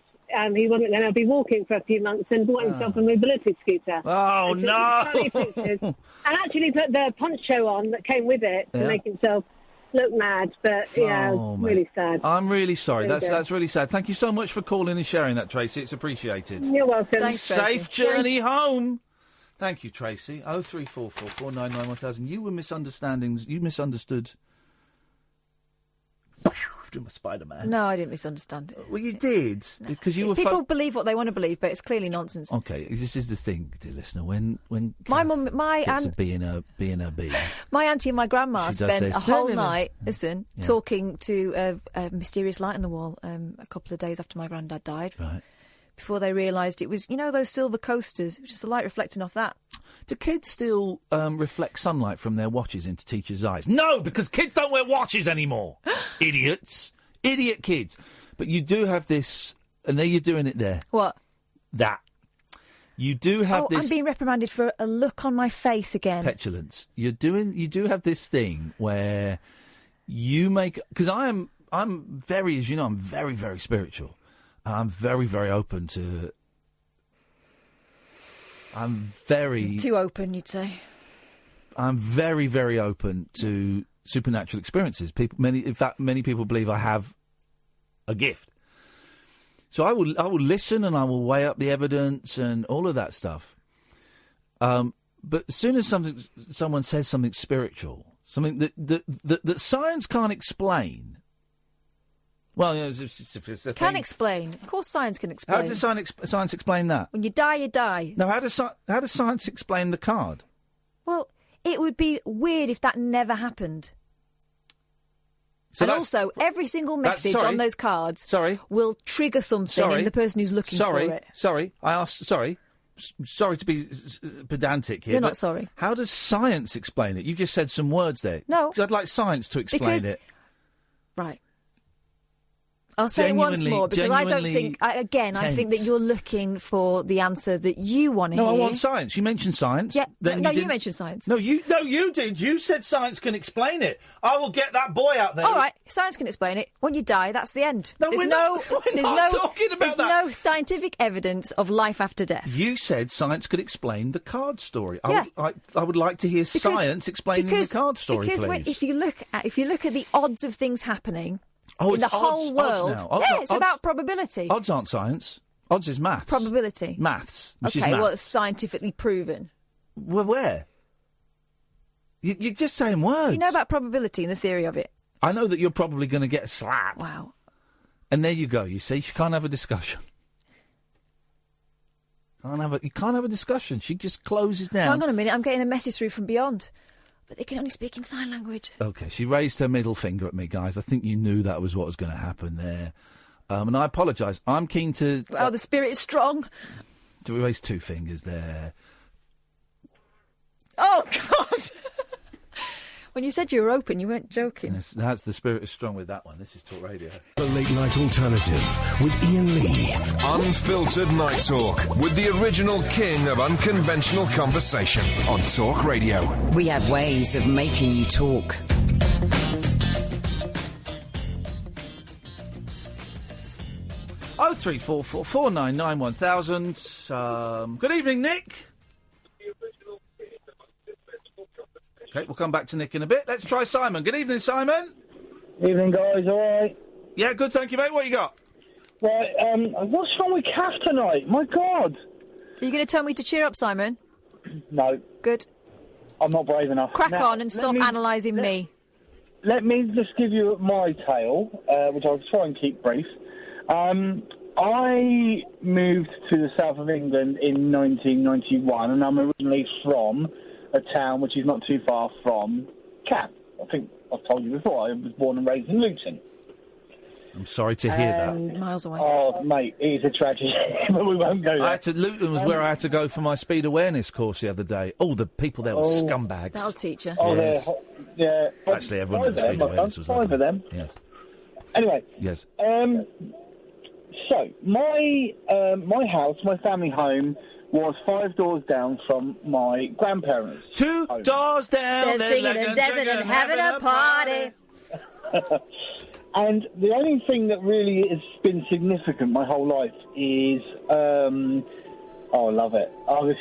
he wasn't going to be walking for a few months, and bought himself a mobility scooter. Oh no! And actually put the punch show on that came with it to make himself look mad, but really sad. I'm really sorry. That's really sad. Thank you so much for calling and sharing that, Tracy. It's appreciated. You're welcome. Thanks, Tracy. Safe journey home. Thank you, Tracy. 03444 499 1000. You were misunderstandings. You misunderstood. My Spider-Man. No, I didn't misunderstand it. Well, you did because you were. People believe what they want to believe, but it's clearly nonsense. Okay, this is the thing, dear listener. When my mum, my aunt, being a bee. My auntie and my grandma spent a whole night, talking to a mysterious light on the wall. A couple of days after my granddad died, right? before they realised it was, those silver coasters. It was just the light reflecting off that. Do kids still reflect sunlight from their watches into teachers' eyes? No, because kids don't wear watches anymore. Idiots. Idiot kids. But you do have this, and there you're doing it there. What? That. You do have this... I'm being reprimanded for a look on my face again. Petulance. You do have this thing where you make... Because I'm very, as you know, I'm very, very spiritual. I'm very, very open to... I'm very... Too open, you'd say. I'm very, very open to supernatural experiences. Many people believe I have a gift. So I will listen and I will weigh up the evidence and all of that stuff. But as soon as someone says something spiritual, something that science can't explain. Well, it's a Can thing. explain. Of course, science can explain. How does science explain that? When you die, you die. No, how does science explain the card? Well, it would be weird if that never happened. So and also, every single message on those cards will trigger something in the person who's looking for it. Sorry, sorry to be pedantic here. You're not sorry. How does science explain it? You just said some words there. No. Because I'd like science to explain it. Right. I'll say it once more, because I don't think... I think that you're looking for the answer that you want to hear. No, I want science. You mentioned science. Yeah. You mentioned science. No, you did. You said science can explain it. I will get that boy out there. All right, science can explain it. When you die, that's the end. No, we're not talking about that. There's no scientific evidence of life after death. You said science could explain the card story. I would like to hear science explaining the card story, please. Because if you look at the odds of things happening... Oh, in the whole world. It's about probability. Odds aren't science. Odds is maths. Probability. Maths. Which is okay, maths. well, it's scientifically proven. Well, where? You're just saying words. You know about probability and the theory of it. I know that you're probably going to get a slap. Wow. And there you go. You see, she can't have a discussion. You can't have a discussion. She just closes down. Hang on a minute. I'm getting a message through from beyond. But they can only speak in sign language. OK, she raised her middle finger at me, guys. I think you knew that was what was going to happen there. And I apologise. I'm keen to... Oh, the spirit is strong. Do we raise two fingers there? Oh, God! When you said you were open, you weren't joking. Yes, that's the spirit is strong with that one. This is Talk Radio. The Late Night Alternative with Iain Lee. Unfiltered Night Talk with the original king of unconventional conversation on Talk Radio. We have ways of making you talk. Oh, 0344 499 1000. Good evening, Nick. OK, we'll come back to Nick in a bit. Let's try Simon. Good evening, Simon. Evening, guys. All right? Yeah, good, thank you, mate. What you got? Right, what's wrong with Kath tonight? My God. Are you going to tell me to cheer up, Simon? No. Good. I'm not brave enough. Crack on and stop analysing me. Let me just give you my tale, which I'll try and keep brief. I moved to the south of England in 1991, and I'm originally from a town which is not too far from Cap. I think I've told you before, I was born and raised in Luton. I'm sorry to hear that. Miles away. Oh, mate, it is a tragedy, but we won't go there. Luton was where I had to go for my speed awareness course the other day. Oh, the people there were scumbags. That'll teach you. Oh, yes. Yeah. Actually, everyone at the speed awareness was five of them. Yes. Anyway. Yes. So, my house, my family home, was 5 doors down from my grandparents' Two home. doors down, they're singing and dancing and having a party. And the only thing that really has been significant my whole life is, oh, I love it. Oh, this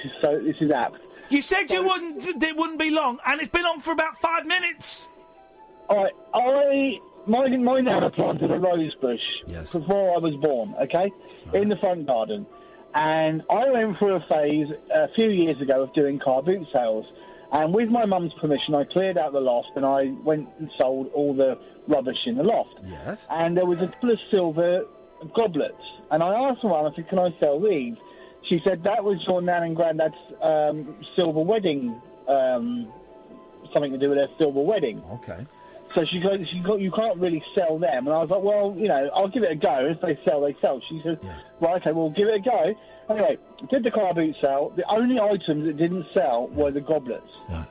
is apt. You said it wouldn't be long, and it's been on for about 5 minutes. All right, my nana planted a rose bush before I was born, okay, in the front garden. And I went through a phase a few years ago of doing car boot sales. And with my mum's permission, I cleared out the loft and I went and sold all the rubbish in the loft. Yes. And there was a couple of silver goblets. And I asked my mum, I said, can I sell these? She said, that was your nan and granddad's silver wedding, something to do with their silver wedding. Okay. So she goes, you can't really sell them. And I was like, well, you know, I'll give it a go. If they sell, they sell. She says, right, okay, well, give it a go. Anyway, did the car boot sale. The only items that didn't sell were the goblets. Yeah.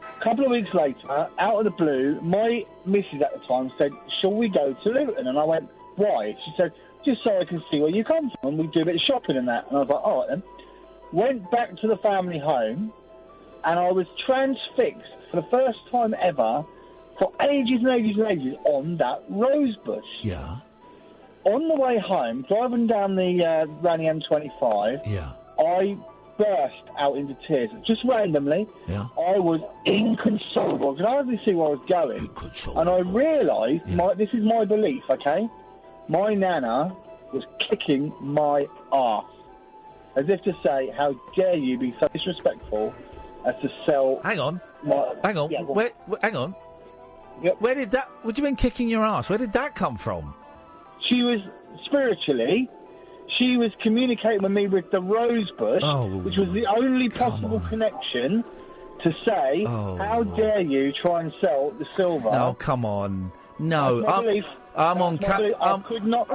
A couple of weeks later, out of the blue, my missus at the time said, shall we go to Luton? And I went, why? She said, just so I can see where you come from. And we do a bit of shopping and that. And I was like, all right then. Went back to the family home, and I was transfixed for the first time ever for ages and ages and ages on that rose bush. Yeah. On the way home, driving down the around the M25, I burst out into tears. Just randomly, I was inconsolable. I could hardly see where I was going. And I realised, this is my belief, okay? My nana was kicking my arse. As if to say, how dare you be so disrespectful as to sell... Hang on. Yeah, hang on. Yep. Where did that... What do you mean kicking your arse? Where did that come from? She was, spiritually, she was communicating with me with the rose bush, which was the only possible connection to say, how dare you try and sell the silver. No, come on. No, I could not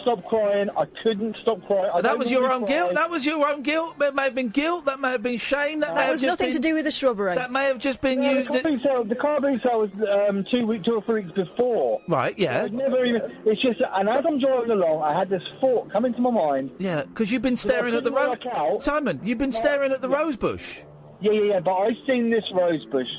stop crying. I couldn't stop crying. That was your own guilt. That was your own guilt. That may have been guilt. That may have been shame. That was nothing to do with the shrubbery. That may have just been you. The car boot sale was 2 or 3 weeks before. Right. Yeah. I'd never even. It's just, and as I'm driving along, I had this thought come into my mind. Yeah, because you've been staring at the rose. Simon, you've been staring at the rose bush. Yeah. But I've seen this rose bush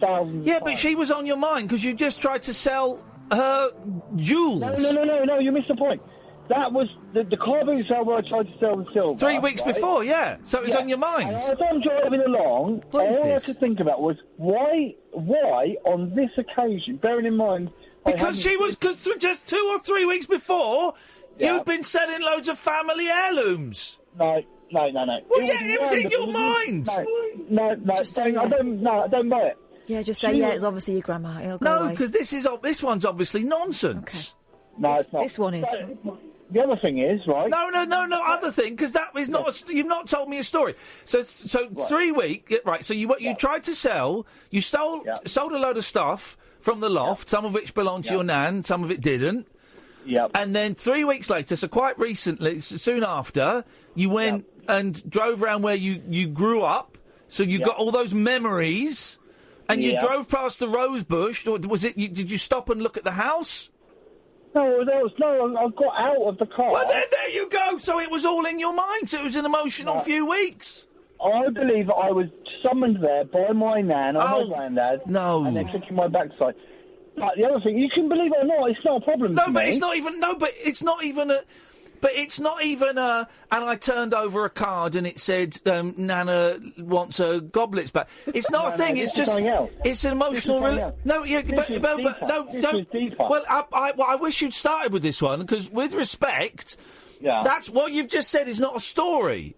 thousands. Yeah, but she was on your mind because you just tried to sell her jewels. No, you missed the point. That was the car boot sale where I tried to sell the silver. 3 weeks before, yeah. So it was on your mind. And as I'm driving along, all I had to think about was why on this occasion, bearing in mind... Because just 2 or 3 weeks before, you'd been selling loads of family heirlooms. No. Well, it was in your mind. No, I don't buy it. Yeah, just say, it's obviously your grandma. It'll go away. No, because this one's obviously nonsense. Okay. No, it's not. This one is. The other thing is, right? No, other thing, because that is not... you've not told me a story. So 3 weeks... Right, so you tried to sell... You sold a load of stuff from the loft, some of which belonged to your nan, some of it didn't. Yep. And then 3 weeks later, so quite recently, soon after, you went and drove around where you grew up, so you got all those memories... And you drove past the rose bush. Or was it? Did you stop and look at the house? No, I got out of the car. Well, there you go. So it was all in your mind. So it was an emotional few weeks. I believe I was summoned there by my nan or my granddad. No. And they're kicking my backside. But the other thing, you can believe it or not, it's not a problem. No, but it's not even. No, but it's not even a. But it's not even a... And I turned over a card and it said, Nana wants her goblets back. It's not a thing, it's just... It's an emotional... No, don't... Well, I wish you'd started with this one, because with respect, that's what you've just said is not a story.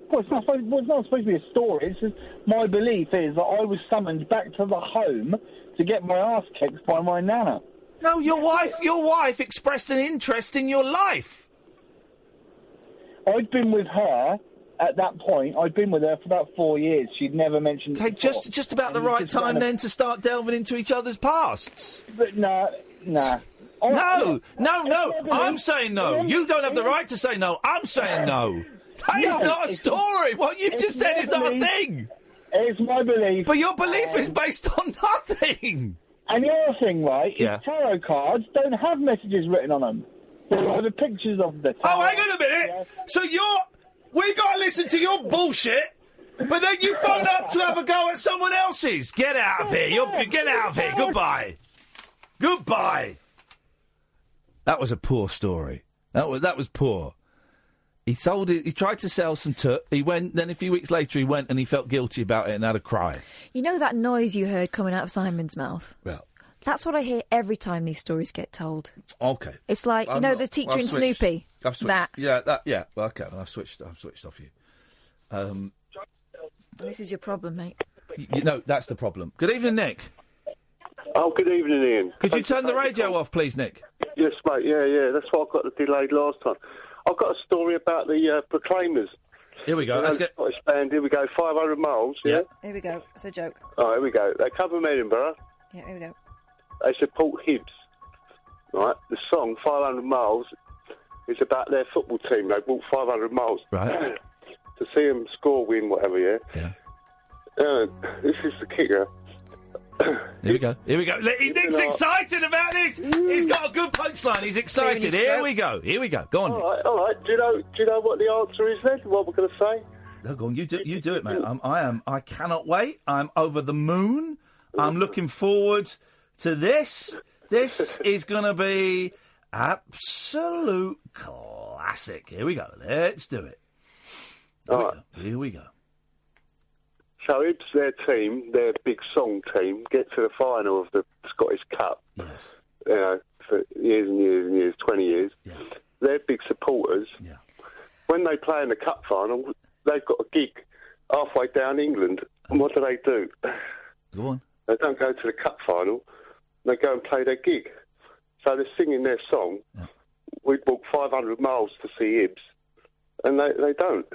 Well, it's not supposed to be a story. It's just my belief is that I was summoned back to the home to get my ass kicked by my Nana. No, your wife expressed an interest in your life. I'd been with her at that point. I'd been with her for about 4 years. She'd never mentioned it before. just about the right time then to start delving into each other's pasts. But nah. No, I'm saying no. You don't have the right to say no. I'm saying no. That is not a story. What you've just said is not a thing. It's my belief. But your belief is based on nothing. And the other thing, right, is tarot cards don't have messages written on them. They have the pictures of the tarot. Oh, hang on a minute. Yeah. So we got to listen to your bullshit, but then you phone up to have a go at someone else's. Get out of here. Get out of here. Goodbye. That was a poor story. That was poor. He sold it. He tried to sell some took. He went. Then a few weeks later, he went and he felt guilty about it and had a cry. You know that noise you heard coming out of Simon's mouth? Well, that's what I hear every time these stories get told. Okay. It's like the teacher in Snoopy. I've switched. That. Yeah. Well, okay. I've switched off you. This is your problem, mate. That's the problem. Good evening, Nick. Oh, good evening, Ian. Could you turn the radio off, please, Nick? Yes, mate. Yeah. That's why I got delayed last time. I've got a story about the Proclaimers. Here we go. Let's get... Scottish band, here we go. 500 miles, yeah? Here we go. It's a joke. Oh, here we go. They come from Edinburgh. Yeah, here we go. They support Hibs. Right? The song, 500 miles, is about their football team. They walked 500 miles. Right. To see them score, win, whatever, yeah? This is the kicker. Here we go. Nick's excited about this. He's got a good punchline. He's excited. Here we go. Go on. All right. Do you know what the answer is then? What we're going to say? No, go on. You do it, mate. I cannot wait. I'm over the moon. I'm looking forward to this. This is going to be absolute classic. Here we go. Let's do it. Here we go. So Hibs, their team, their big song team, get to the final of the Scottish Cup. Yes. You know, for years and years and years, 20 years. Yeah. They're big supporters. Yeah. When they play in the cup final, they've got a gig halfway down England. And what do? Go on. They don't go to the cup final. They go and play their gig. So they're singing their song. Yeah. We walk 500 miles to see Hibs. And they don't.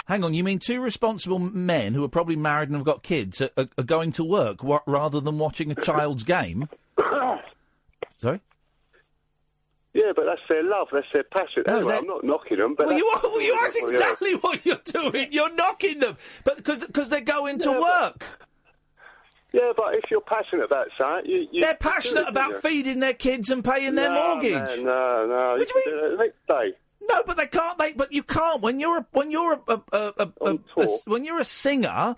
Hang on, you mean two responsible men who are probably married and have got kids are going to work rather than watching a child's game? Sorry? Yeah, but that's their love, that's their passion. No, anyway, I'm not knocking them. But that's exactly what you're doing. You're knocking them, but because they're going to work. Yeah, but if you're passionate about something, they're passionate about feeding their kids and paying their mortgage. Man, no. What do you mean? The next day. No, but they can't. But you can't when you're a singer,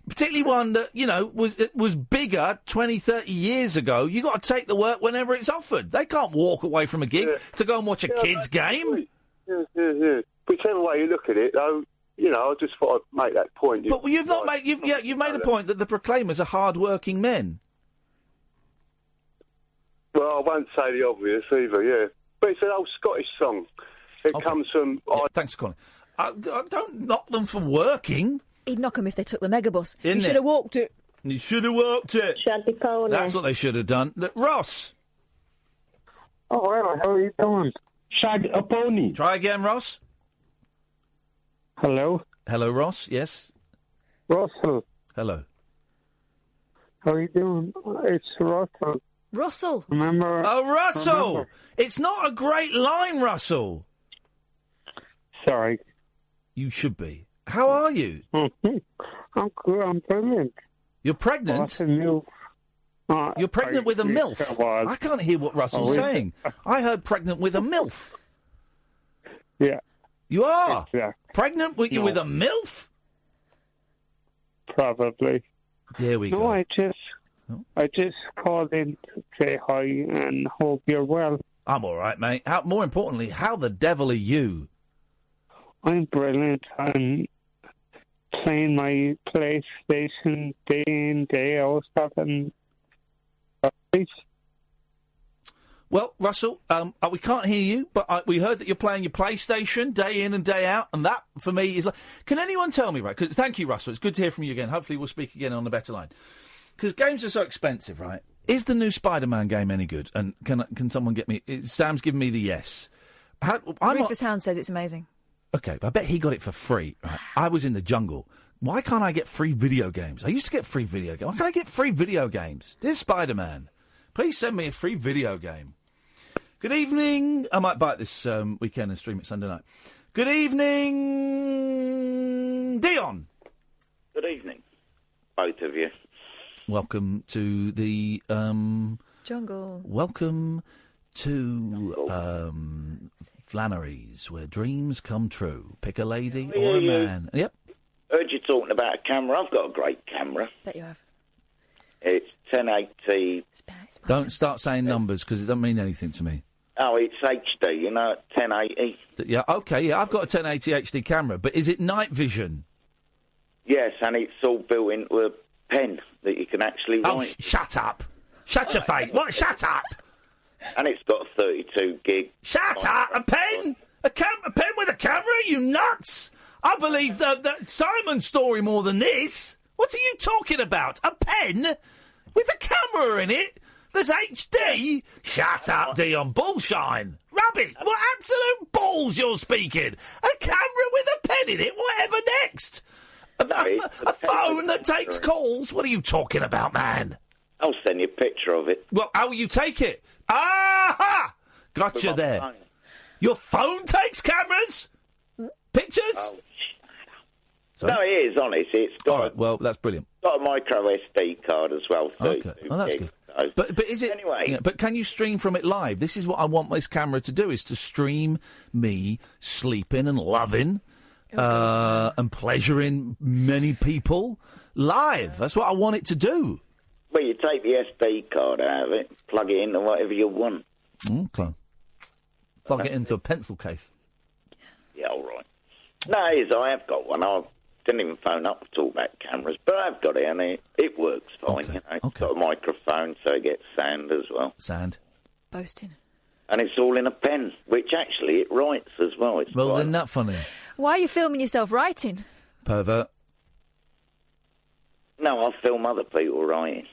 particularly one that was bigger 20, 30 years ago. You got to take the work whenever it's offered. They can't walk away from a gig to go and watch a kids game. Yeah. Whichever way you look at it, though, I just thought I'd make that point. But you've not made. You've made a point that the Proclaimers are hard-working men. Well, I won't say the obvious either. Yeah, but it's an old Scottish song. It comes from... thanks for calling. Don't knock them for working. He'd knock them if they took the megabus. You should have walked it. You should have walked it. Shaggy pony. That's what they should have done. Ross. Oh, hello. How are you doing? Shag a pony. Try again, Ross. Hello. Hello, Ross. Yes. Russell. Hello. How are you doing? It's Russell. Russell. Remember? Oh, Russell. It's not a great line, Russell. Sorry. You should be. How are you? I'm good. I'm pregnant. You're pregnant? What's a MILF? You're pregnant with a MILF? I can't hear what Russell's saying. I heard pregnant with a MILF. Yeah. You are? Yeah. Pregnant with you with a MILF? Probably. There we go. No, I just called in to say hi and hope you're well. I'm all right, mate. More importantly, how the devil are you? I'm brilliant. I'm playing my PlayStation day in, day out. Well, Russell, we can't hear you, but we heard that you're playing your PlayStation day in and day out, and that, for me, is like... Can anyone tell me, right? 'Cause thank you, Russell. It's good to hear from you again. Hopefully we'll speak again on a better line. Because games are so expensive, right? Is the new Spider-Man game any good? And can someone get me... Sam's giving me the yes. Rufus Hound says it's amazing. OK, I bet he got it for free. Right? I was in the jungle. Why can't I get free video games? I used to get free video games. Why can't I get free video games? Dear Spider-Man, please send me a free video game. Good evening. I might buy it this weekend and stream it Sunday night. Good evening, Dion. Good evening, both of you. Welcome to the... jungle. Welcome to Flannery's, where dreams come true. Pick a lady or a man. Yep. Heard you talking about a camera. I've got a great camera. Bet you have. It's 1080. Don't start saying numbers because it doesn't mean anything to me. Oh, it's HD, 1080. Yeah, OK, yeah, I've got a 1080 HD camera, but is it night vision? Yes, and it's all built into a pen that you can actually write. Oh, shut up. Shut your face. What? Shut up. And it's got a 32 gig. Shut up! A pen? A pen with a camera? Are you nuts? I believe that Simon's story more than this. What are you talking about? A pen with a camera in it? There's HD? Shut up, Dion. Bullshine. rubbish! What absolute balls you're speaking! A camera with a pen in it, whatever next? A phone that takes calls? What are you talking about, man? I'll send you a picture of it. Well, how will you take it? Aha! Gotcha there. Phone. Your phone takes cameras? Pictures? Oh, Sorry? no, it is, honest. It's got, all right, well, that's brilliant. got a micro SD card as well. Okay, oh, that's good. So. But is it... Anyway. Yeah, but can you stream from it live? This is what I want this camera to do, is to stream me sleeping and loving and pleasuring many people live. That's what I want it to do. Well, you take the SD card out of it, plug it into whatever you want. Okay. Plug it into a pencil case. Yeah, all right. No, it is. I have got one. I didn't even phone up to talk about cameras, but I've got it, and it works fine. Okay. You know, it's got a microphone, so it gets sound as well. Sound. Boasting. And it's all in a pen, which actually it writes as well. It's Well, isn't that funny? Why are you filming yourself writing? Pervert. No, I film other people writing.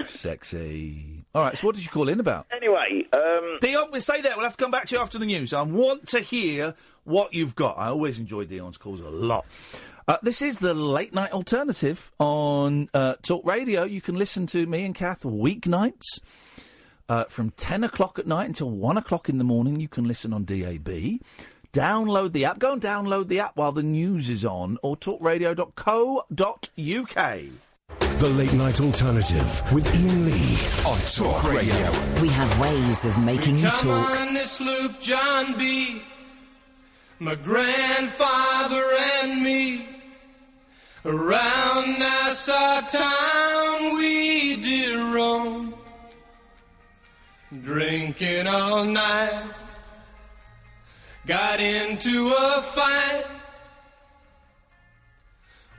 Sexy. All right, so what did you call in about? Anyway, Dion, we'll stay there. We'll have to come back to you after the news. I want to hear what you've got. I always enjoy Dion's calls a lot. This is the Late Night Alternative on Talk Radio. You can listen to me and Kath weeknights from 10 o'clock at night until 1 o'clock in the morning. You can listen on DAB. Download the app. Go and download the app while the news is on, or talkradio.co.uk. The Late Night Alternative with Iain Lee on Talk Radio. We have ways of making you Come talk. on this sloop, John B. My grandfather and me. Around Nassau town we did roam. Drinking all night. Got into a fight.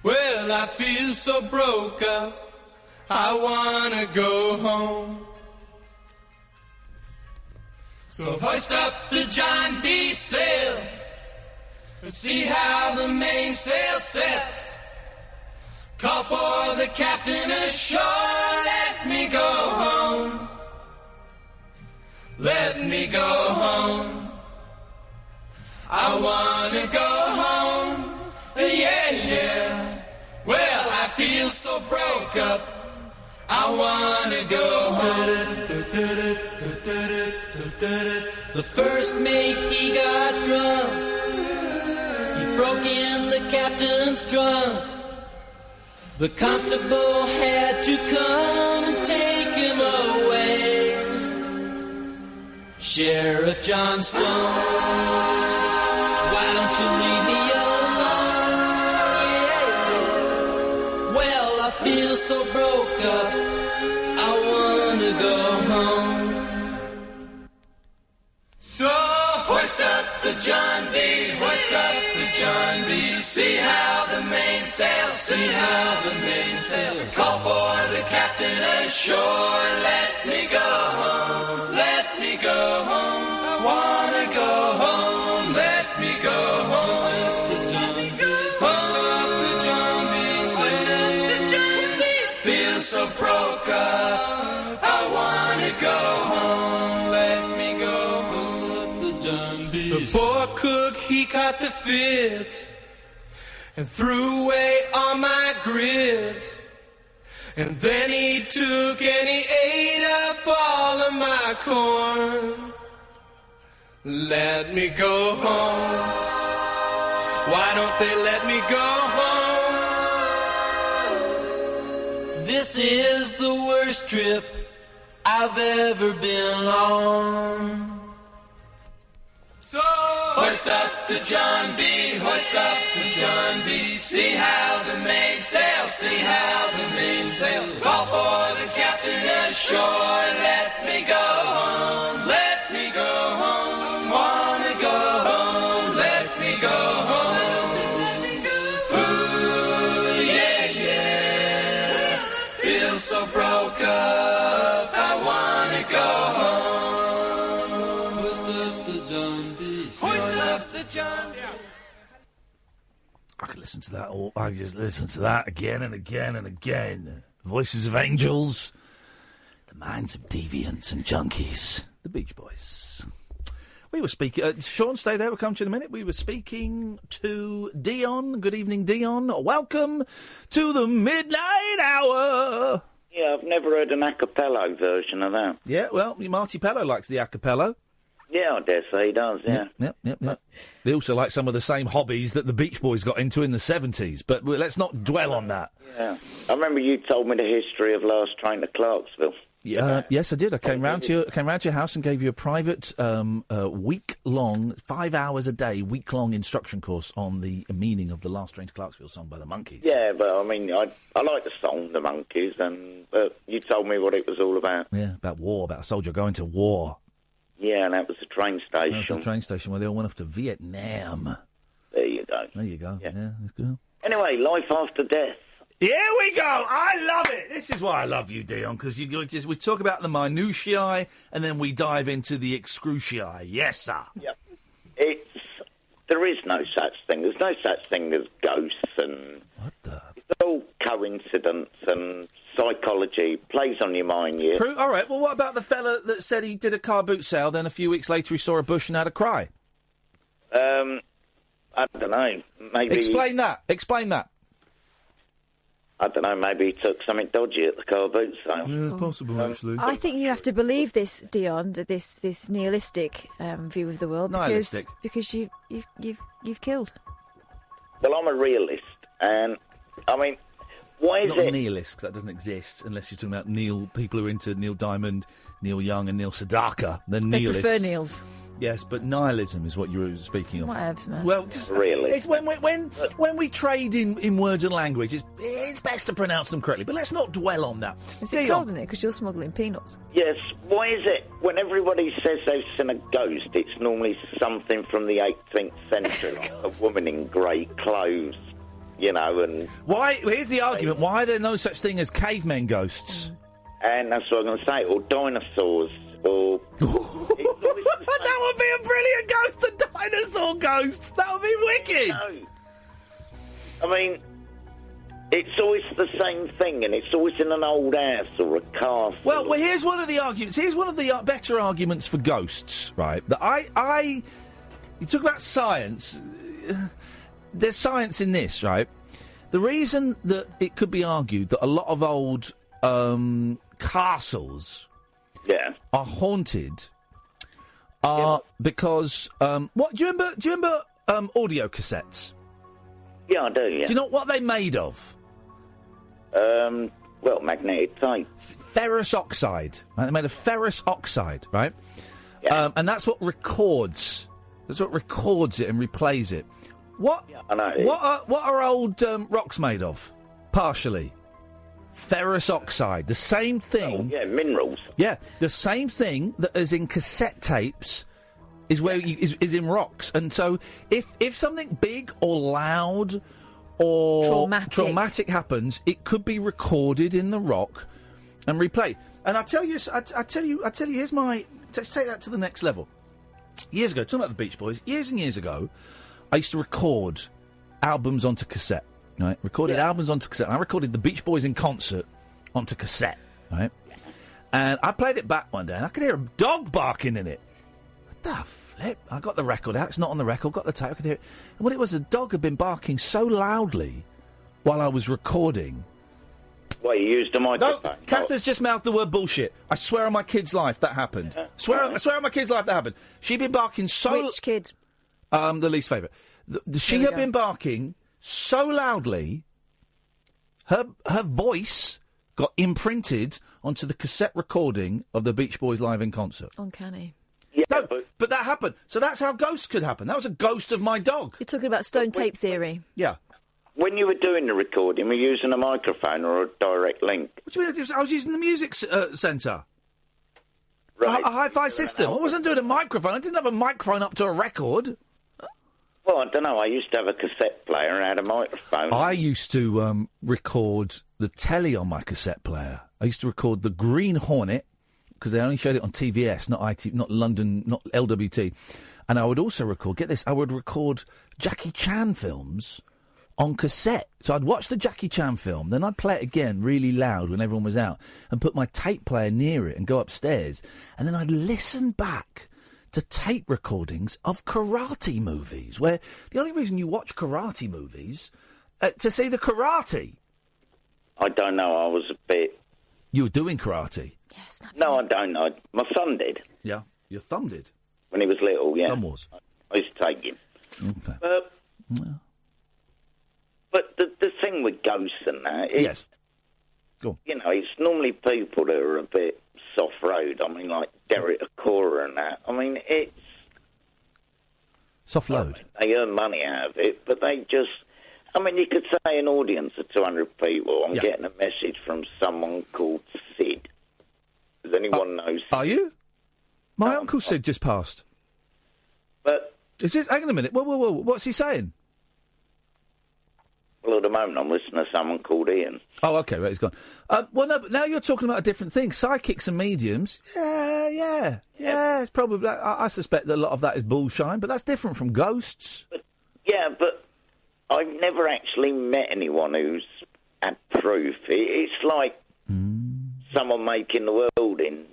Well, I feel so broke up, I wanna go home. So hoist up the John B. sail, and see how the mainsail sets. Call for the captain ashore, let me go home. Let me go home. I wanna go home. Yeah, yeah. Well, I feel so broke up, I wanna go home. The first mate, he got drunk. He broke in the captain's trunk. The constable had to come and take him away. Sheriff John Stone, why don't you leave me alone? Well, I feel so broke up, I wanna go home. So hoist up the John B, hoist up the John B. See how the mainsail, see how the mainsail. Call for the captain ashore, let me go home, let me go home. I wanna go home, let me go home. Hoist up the John B, hoist up the John B. Feel so broke up, I wanna go home, let me go home. The poor cook, he caught the fits and threw away all my grits. And then he took and he ate up all of my corn. Let me go home. Why don't they let me go home? This is the worst trip I've ever been on. So hoist up the John B, hoist up the John B. See how the mainsail, see how the mainsail. Call for the captain ashore, let me go home, let me go home. Wanna go home, let me go home. Ooh, yeah, yeah. Feel so broke up, I wanna go home. I could listen to that, or I could just listen to that again and again and again. Voices of angels, the minds of deviants and junkies. The Beach Boys. We were speaking... Sean, stay there. We'll come to you in a minute. We were speaking to Dion. Good evening, Dion. Welcome to the Midnight Hour. Yeah, I've never heard an a cappella version of that. Yeah, well, Marty Pello likes the a cappella. Yeah, I dare say he does, yeah. Yep. They also like some of the same hobbies that the Beach Boys got into in the 70s, but let's not dwell on that. Yeah. I remember you told me the history of Last Train to Clarksville. Yeah, yes, I did. I came round to your house and gave you a private, week-long, 5 hours a day, week-long instruction course on the meaning of the Last Train to Clarksville song by the Monkees. Yeah, but I mean, I like the song, the Monkees, but you told me what it was all about. Yeah, about war, about a soldier going to war. Yeah, and that was the train station. That was the train station where they all went off to Vietnam. There you go. Yeah, that's good. Anyway, life after death. Here we go. I love it. This is why I love you, Dion, because we talk about the minutiae and then we dive into the excruciae. Yes, sir. Yep. There is no such thing. There's no such thing as ghosts and... What the... It's all coincidence and psychology. Plays on your mind, yeah. All right, well, what about the fella that said he did a car boot sale, then a few weeks later he saw a bush and had a cry? I don't know. Maybe... Explain that. I don't know, maybe he took something dodgy at the car boot sale. Yeah, possible, actually. I think you have to believe this, Dion, this nihilistic view of the world. Nihilistic? Because you've killed. Well, I'm a realist, and, I mean, why is Not a nihilist, because that doesn't exist, unless you're talking about people who are into Neil Diamond, Neil Young and Neil Sedaka. They're nihilists. They prefer Neils. Yes, but nihilism is what you were speaking of. Whatever, man. Well, really, it's when we trade in words and language, it's best to pronounce them correctly. But let's not dwell on that. Is it cold in it because you're smoggling peanuts? Yes. Why is it when everybody says they've seen a ghost, it's normally something from the 18th century, like a woman in grey clothes, you know? And why? Here's the argument: why are there no such thing as cavemen ghosts? And that's what I'm going to say, or dinosaurs, or. That would be a brilliant ghost, a dinosaur ghost. That would be wicked. No. I mean, it's always the same thing, and it's always in an old house or a castle. Well, here's one of the arguments. Here's one of the better arguments for ghosts, right? That you talk about science. There's science in this, right? The reason that it could be argued that a lot of old castles are haunted because what do you remember audio cassettes? Yeah, I do. Yeah. Do you know what they're made of? Well, magnetic tape. Ferrous oxide. Right? They're made of ferrous oxide, right? Yeah. And that's what records. That's what records it and replays it. What? Yeah, I know. What are old rocks made of? Partially. Ferrous oxide, the same thing. Oh, yeah, minerals. Yeah, the same thing that is in cassette tapes is where is in rocks. And so, if something big or loud or traumatic happens, it could be recorded in the rock and replayed. And I tell you, here's my. Let's take that to the next level. Years ago, talking about the Beach Boys, years and years ago, I used to record albums onto cassette. Right, recorded albums onto cassette. And I recorded the Beach Boys in concert onto cassette, right? And I played it back one day, and I could hear a dog barking in it. What the flip? I got the record out. It's not on the record. Got the tape. I could hear it. And what it was, the dog had been barking so loudly while I was recording. Well, you used a microphone. No, Katherine's just mouthed the word bullshit. I swear on my kid's life that happened. I swear on my kid's life that happened. She'd been barking so... Which kid? The least favourite. She had been barking so loudly, her voice got imprinted onto the cassette recording of the Beach Boys live in concert. Uncanny. Yeah, no, but that happened. So that's how ghosts could happen. That was a ghost of my dog. You're talking about stone tape theory. Yeah. When you were doing the recording, were you using a microphone or a direct link? What do you mean? I was using the music centre. Right. A hi-fi system. I wasn't doing a microphone. I didn't have a microphone up to a record. Well, I don't know. I used to have a cassette player and had a microphone. I used to record the telly on my cassette player. I used to record the Green Hornet, because they only showed it on TVS, not ITV, not London, not LWT. And I would also record, get this, I would record Jackie Chan films on cassette. So I'd watch the Jackie Chan film, then I'd play it again really loud when everyone was out, and put my tape player near it and go upstairs. And then I'd listen back to tape recordings of karate movies, where the only reason you watch karate movies to see the karate. I don't know. I was a bit. You were doing karate? Yes. No, I don't know. My son did. Yeah, your thumb did when he was little. Yeah, thumb was. I used to take him. Okay. But the thing with ghosts and that, yes. Go on. You know, it's normally people that are a bit soft-road. I mean, like Derek Acora and that. I mean, it's... Soft-load? They earn money out of it, but they just... I mean, you could say an audience of 200 people. I'm getting a message from someone called Sid. Does anyone know Sid? Are you? My Uncle Sid just passed. But... Is this... Hang on a minute. Whoa. What's he saying? Well, at the moment, I'm listening to someone called Iain. Oh, OK, right, he's gone. Well, no, but now you're talking about a different thing. Psychics and mediums, yeah, it's probably... I suspect that a lot of that is bullshine, but that's different from ghosts. But I've never actually met anyone who's had proof. It's like someone making the world in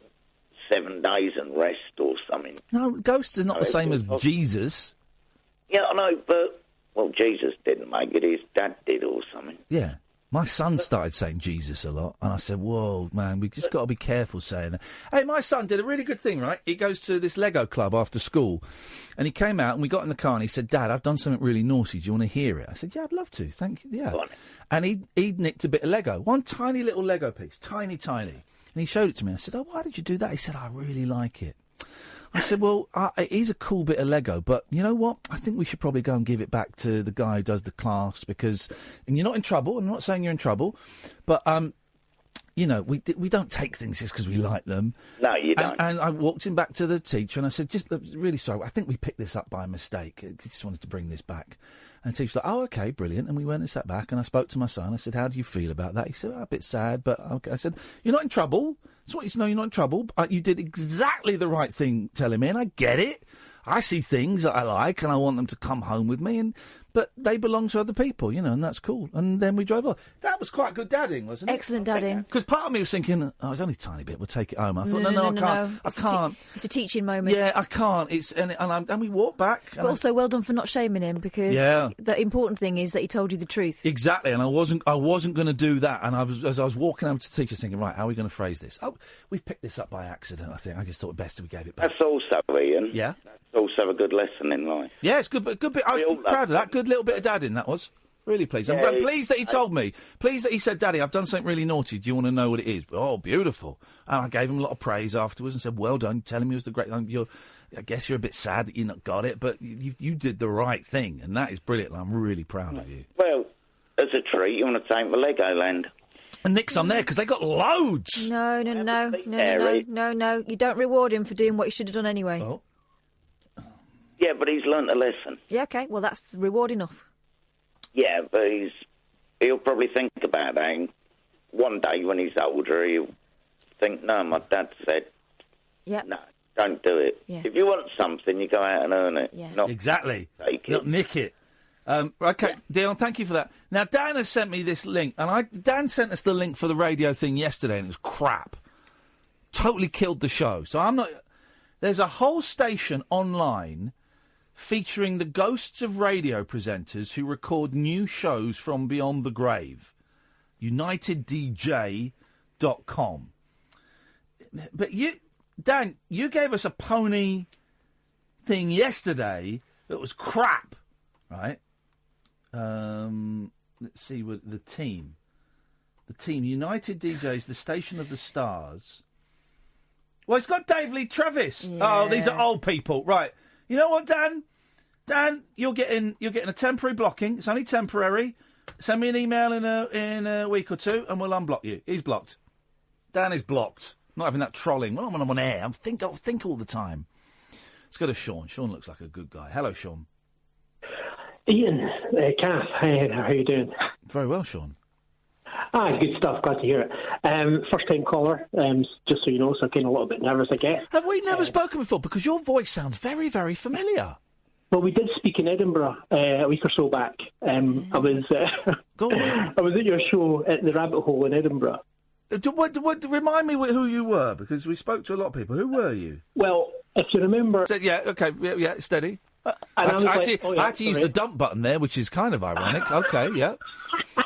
7 days and rest or something. No, ghosts is not the same as Jesus. Yeah, I know, but... Well, Jesus didn't make it, his dad did or something. Yeah. My son started saying Jesus a lot, and I said, whoa, man, we've just got to be careful saying that. Hey, my son did a really good thing, right? He goes to this Lego club after school, and he came out, and we got in the car, and he said, Dad, I've done something really naughty. Do you want to hear it? I said, yeah, I'd love to, thank you, yeah. And he'd nicked a bit of Lego, one tiny little Lego piece, tiny. And he showed it to me. I said, oh, why did you do that? He said, I really like it. I said, well, it is a cool bit of Lego, but you know what? I think we should probably go and give it back to the guy who does the class because... And you're not in trouble. I'm not saying you're in trouble. But, you know, we don't take things just because we like them. No, you don't. And I walked him back to the teacher and I said, just really sorry, I think we picked this up by mistake. I just wanted to bring this back. And the teacher was like, oh, OK, brilliant. And we went and sat back and I spoke to my son. I said, how do you feel about that? He said, a bit sad, but OK. I said, you're not in trouble. That's what you know, you're not in trouble. You did exactly the right thing telling me, and I get it. I see things that I like, and I want them to come home with me, but they belong to other people, you know, and that's cool. And then we drove off. That was quite good dadding, wasn't it? Excellent dadding. Because part of me was thinking, oh, it's only a tiny bit, we'll take it home. I thought, no, I can't. I can't. It's a teaching moment. Yeah, I can't. And we walked back. But also, well done for not shaming him, because the important thing is that he told you the truth. Exactly, and I wasn't going to do that. And as I was walking over to the teacher, thinking, right, how are we going to phrase this? Oh, we've picked this up by accident, I think. I just thought it best if we gave it back. That's also, Iain. Yeah? That's also a good lesson in life. Yeah, it's good bit. I was proud of that. Good little bit of dadding, that was. Really pleased. I'm pleased that he told me. Pleased that he said, Daddy, I've done something really naughty. Do you want to know what it is? Oh, beautiful. And I gave him a lot of praise afterwards and said, well done. Telling me it was the great... I guess you're a bit sad that you not got it, but you did the right thing, and that is brilliant. I'm really proud of you. Well, as a treat, you want to take me to Legoland. And nick some there, because they got loads. No. You don't reward him for doing what he should have done anyway. Oh. Yeah, but he's learnt a lesson. Yeah, OK. Well, that's reward enough. Yeah, but he'll probably think about that. And one day when he's older, he'll think, no, my dad said, no, don't do it. Yeah. If you want something, you go out and earn it. Yeah. Not exactly. Take it. Not nick it. OK, Dion, thank you for that. Now, Dan has sent me this link, and Dan sent us the link for the radio thing yesterday, and it was crap. Totally killed the show. So I'm not... There's a whole station online featuring the ghosts of radio presenters who record new shows from beyond the grave. UnitedDJ.com. But Dan, you gave us a pony thing yesterday that was crap, right? Let's see what the team. The team, United DJs, the Station of the Stars. Well, it's got Dave Lee Travis. Yeah. Oh, these are old people, right? You know what, Dan? Dan, you're getting a temporary blocking. It's only temporary. Send me an email in a week or two, and we'll unblock you. He's blocked. Dan is blocked. Not having that trolling. Well, when I'm on air, I think all the time. Let's go to Sean. Sean looks like a good guy. Hello, Sean. Iain, Kath, how are you doing? Very well, Sean. Good stuff. Glad to hear it. First-time caller, just so you know, so I'm getting a little bit nervous, I guess. Have we never spoken before? Because your voice sounds very, very familiar. Well, we did speak in Edinburgh a week or so back. I was Go on. I was at your show at the Rabbit Hole in Edinburgh. Remind me who you were, because we spoke to a lot of people. Who were you? Well, if you remember... Yeah, OK, yeah, steady. I had to use the dump button there, which is kind of ironic. OK, yeah.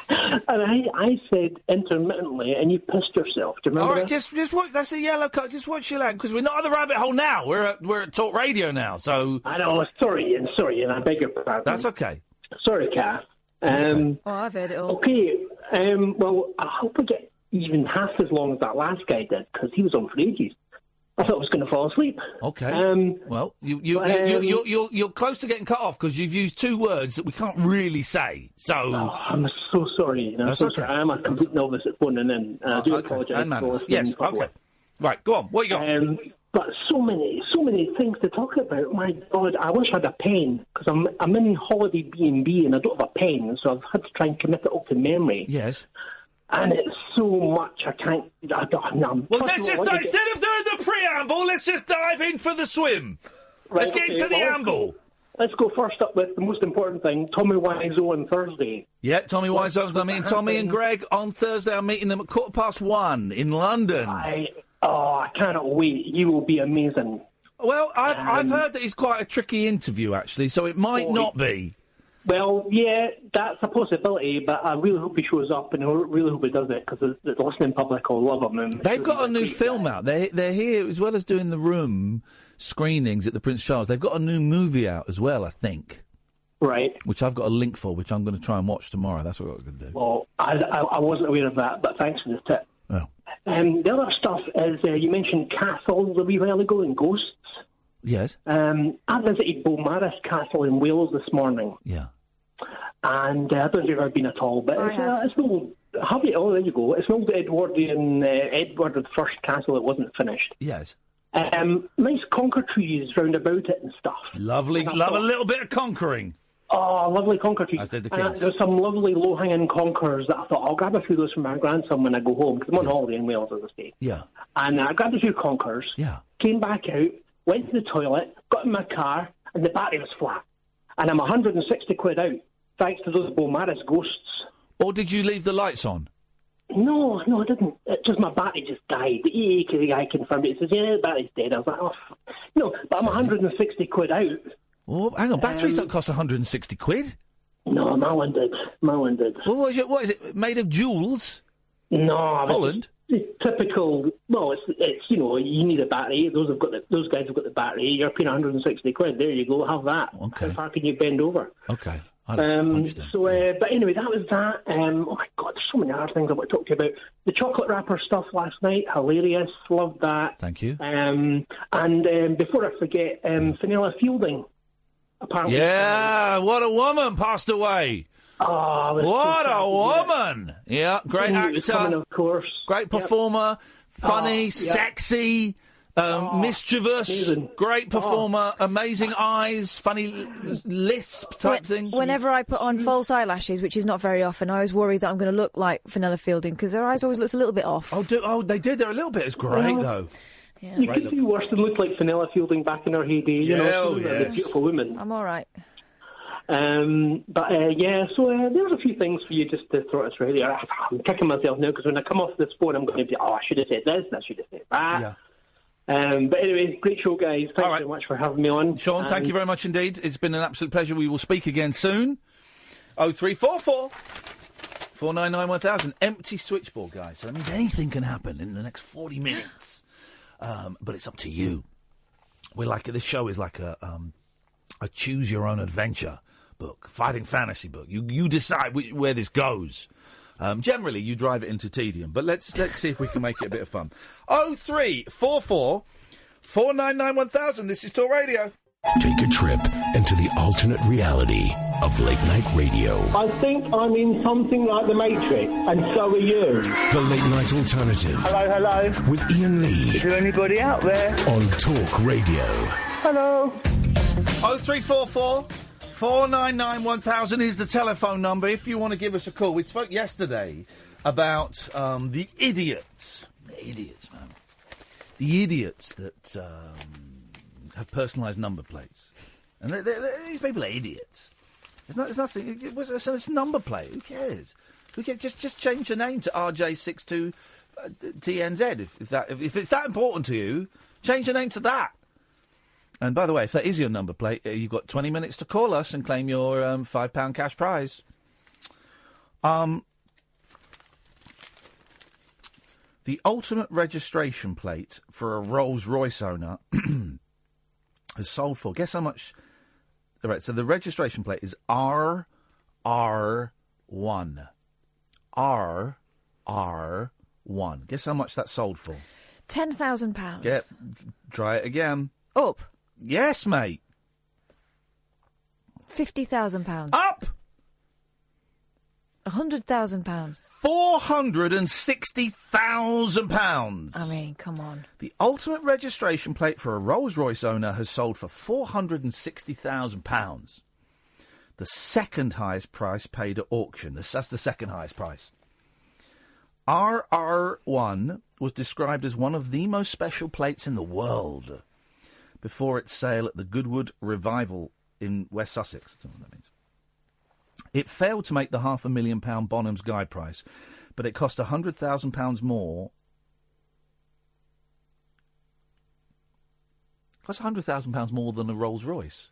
And I said intermittently, and you pissed yourself. Do you remember? All right, just watch. That's a yellow card. Just watch your land, because we're not at the rabbit hole now. We're at Talk Radio now. So I know. Sorry, and I beg your pardon. That's okay. Sorry, Kath. I've heard it all. Okay. Well, I hope I get even half as long as that last guy did, because he was on for ages. I thought I was going to fall asleep. Okay. Well, you're close to getting cut off because you've used two words that we can't really say. So I'm so sorry. That's okay. I am a complete novice at phoning in. I do apologise. And manners. Yes. Okay. Right. Go on. What you got? But so many things to talk about. My God, I wish I had a pen because I'm in holiday B&B and I don't have a pen, so I've had to try and commit it all to memory. Yes. And it's so much I can't. Well, let's just instead of doing the preamble, let's just dive in for the swim. Right, let's get into the amble. Let's go first up with the most important thing, Tommy Wiseau on Thursday. Yeah, Tommy Wiseau. I'm meeting Tommy and Greg on Thursday. I'm meeting them at 1:15 in London. I cannot wait. You will be amazing. Well, I've heard that he's quite a tricky interview, actually, so it might not be. Well, yeah, that's a possibility, but I really hope he shows up, and I really hope he does it, because the listening public will love him. And they've got a new film out. They're here, as well as doing the Room screenings at the Prince Charles. They've got a new movie out as well, I think. Right. Which I've got a link for, which I'm going to try and watch tomorrow. That's what I'm going to do. Well, I wasn't aware of that, but thanks for the tip. Oh. The other stuff is, you mentioned Castle a wee while ago and ghosts. Yes. I visited Beaumaris Castle in Wales this morning. Yeah. And I don't know if you've ever been at all, but it's an old... Have you? Oh, there you go. It's an old Edwardian, Edward I castle that wasn't finished. Yes. Nice conker trees round about it and stuff. Lovely. Love a little bit of conquering. Oh, lovely conker trees. As did the Kings. There's some lovely low-hanging conkers that I thought, I'll grab a few of those from my grandson when I go home, because I'm on holiday in Wales, as I say. Yeah. And I grabbed a few conkers, came back out, went to the toilet, got in my car, and the battery was flat. And I'm 160 quid out, thanks to those Beaumaris ghosts. Or did you leave the lights on? No, I didn't. It just, my battery just died. The EA guy confirmed it. He says, yeah, the battery's dead. I was like, oh, no, but I'm 160 quid out. Oh, hang on, batteries don't cost 160 quid? No, my one did. Well, what is it, made of jewels? No. Holland? Typical, well, it's you know, you need a battery. Those guys have got the battery. You're paying 160 quid. There you go, have that. Okay. How far can you bend over? Okay. But anyway, that was that. Oh my God, there's so many other things I want to talk to you about. The chocolate wrapper stuff last night, hilarious, loved that. Thank you. And before I forget, Fenella Fielding, apparently. Yeah, what a woman passed away. Oh, what a woman! Yeah, great actor, coming, of course. Great performer, funny, sexy. Mischievous, amazing. Great performer, amazing eyes, funny lisp type thing. Whenever I put on false eyelashes, which is not very often, I was worried that I'm going to look like Fenella Fielding because her eyes always looked a little bit off. Oh, they did. They're a little bit. It's great though. Yeah. You could do worse than look like Fenella Fielding back in her heyday. The beautiful woman. I'm all right. So there's a few things for you just to throw at us right here. I'm kicking myself now because when I come off this phone, I'm going to be, I should have said this, I should have said that. Yeah. But anyway, great show, guys. Thanks very much for having me on. Sean, thank you very much indeed. It's been an absolute pleasure. We will speak again soon. 0344 499 1000. Empty switchboard, guys. So that means anything can happen in the next 40 minutes. But it's up to you. This show is like a choose your own adventure book, fighting fantasy book. You decide where this goes. Generally, you drive it into tedium, but let's see if we can make it a bit of fun. 0344 499 1000. This is Talk Radio. Take a trip into the alternate reality of late night radio. I think I'm in something like the Matrix, and so are you. The late night alternative. Hello. With Iain Lee. Is there anybody out there? On Talk Radio. Hello. 0344 499 1000 is the telephone number if you want to give us a call. We spoke yesterday about the idiots. The idiots, man. The idiots that have personalised number plates. And these people are idiots. There's nothing. It's a number plate. Who cares? Just change the name to RJ62TNZ. If it's that important to you, change your name to that. And by the way, if that is your number plate, you've got 20 minutes to call us and claim your £5 cash prize. The ultimate registration plate for a Rolls-Royce owner has sold for... Guess how much... All right, so the registration plate is RR1. RR1. Guess how much that sold for? £10,000. Try it again. Up. Yes, mate. £50,000. Up! £100,000. £460,000. I mean, come on. The ultimate registration plate for a Rolls-Royce owner has sold for £460,000. The second highest price paid at auction. That's the second highest price. RR1 was described as one of the most special plates in the world before its sale at the Goodwood Revival in West Sussex. I don't know what that means. It failed to make the £500,000 Bonham's guide price, but it cost £100,000 more. It cost £100,000 more than a Rolls-Royce.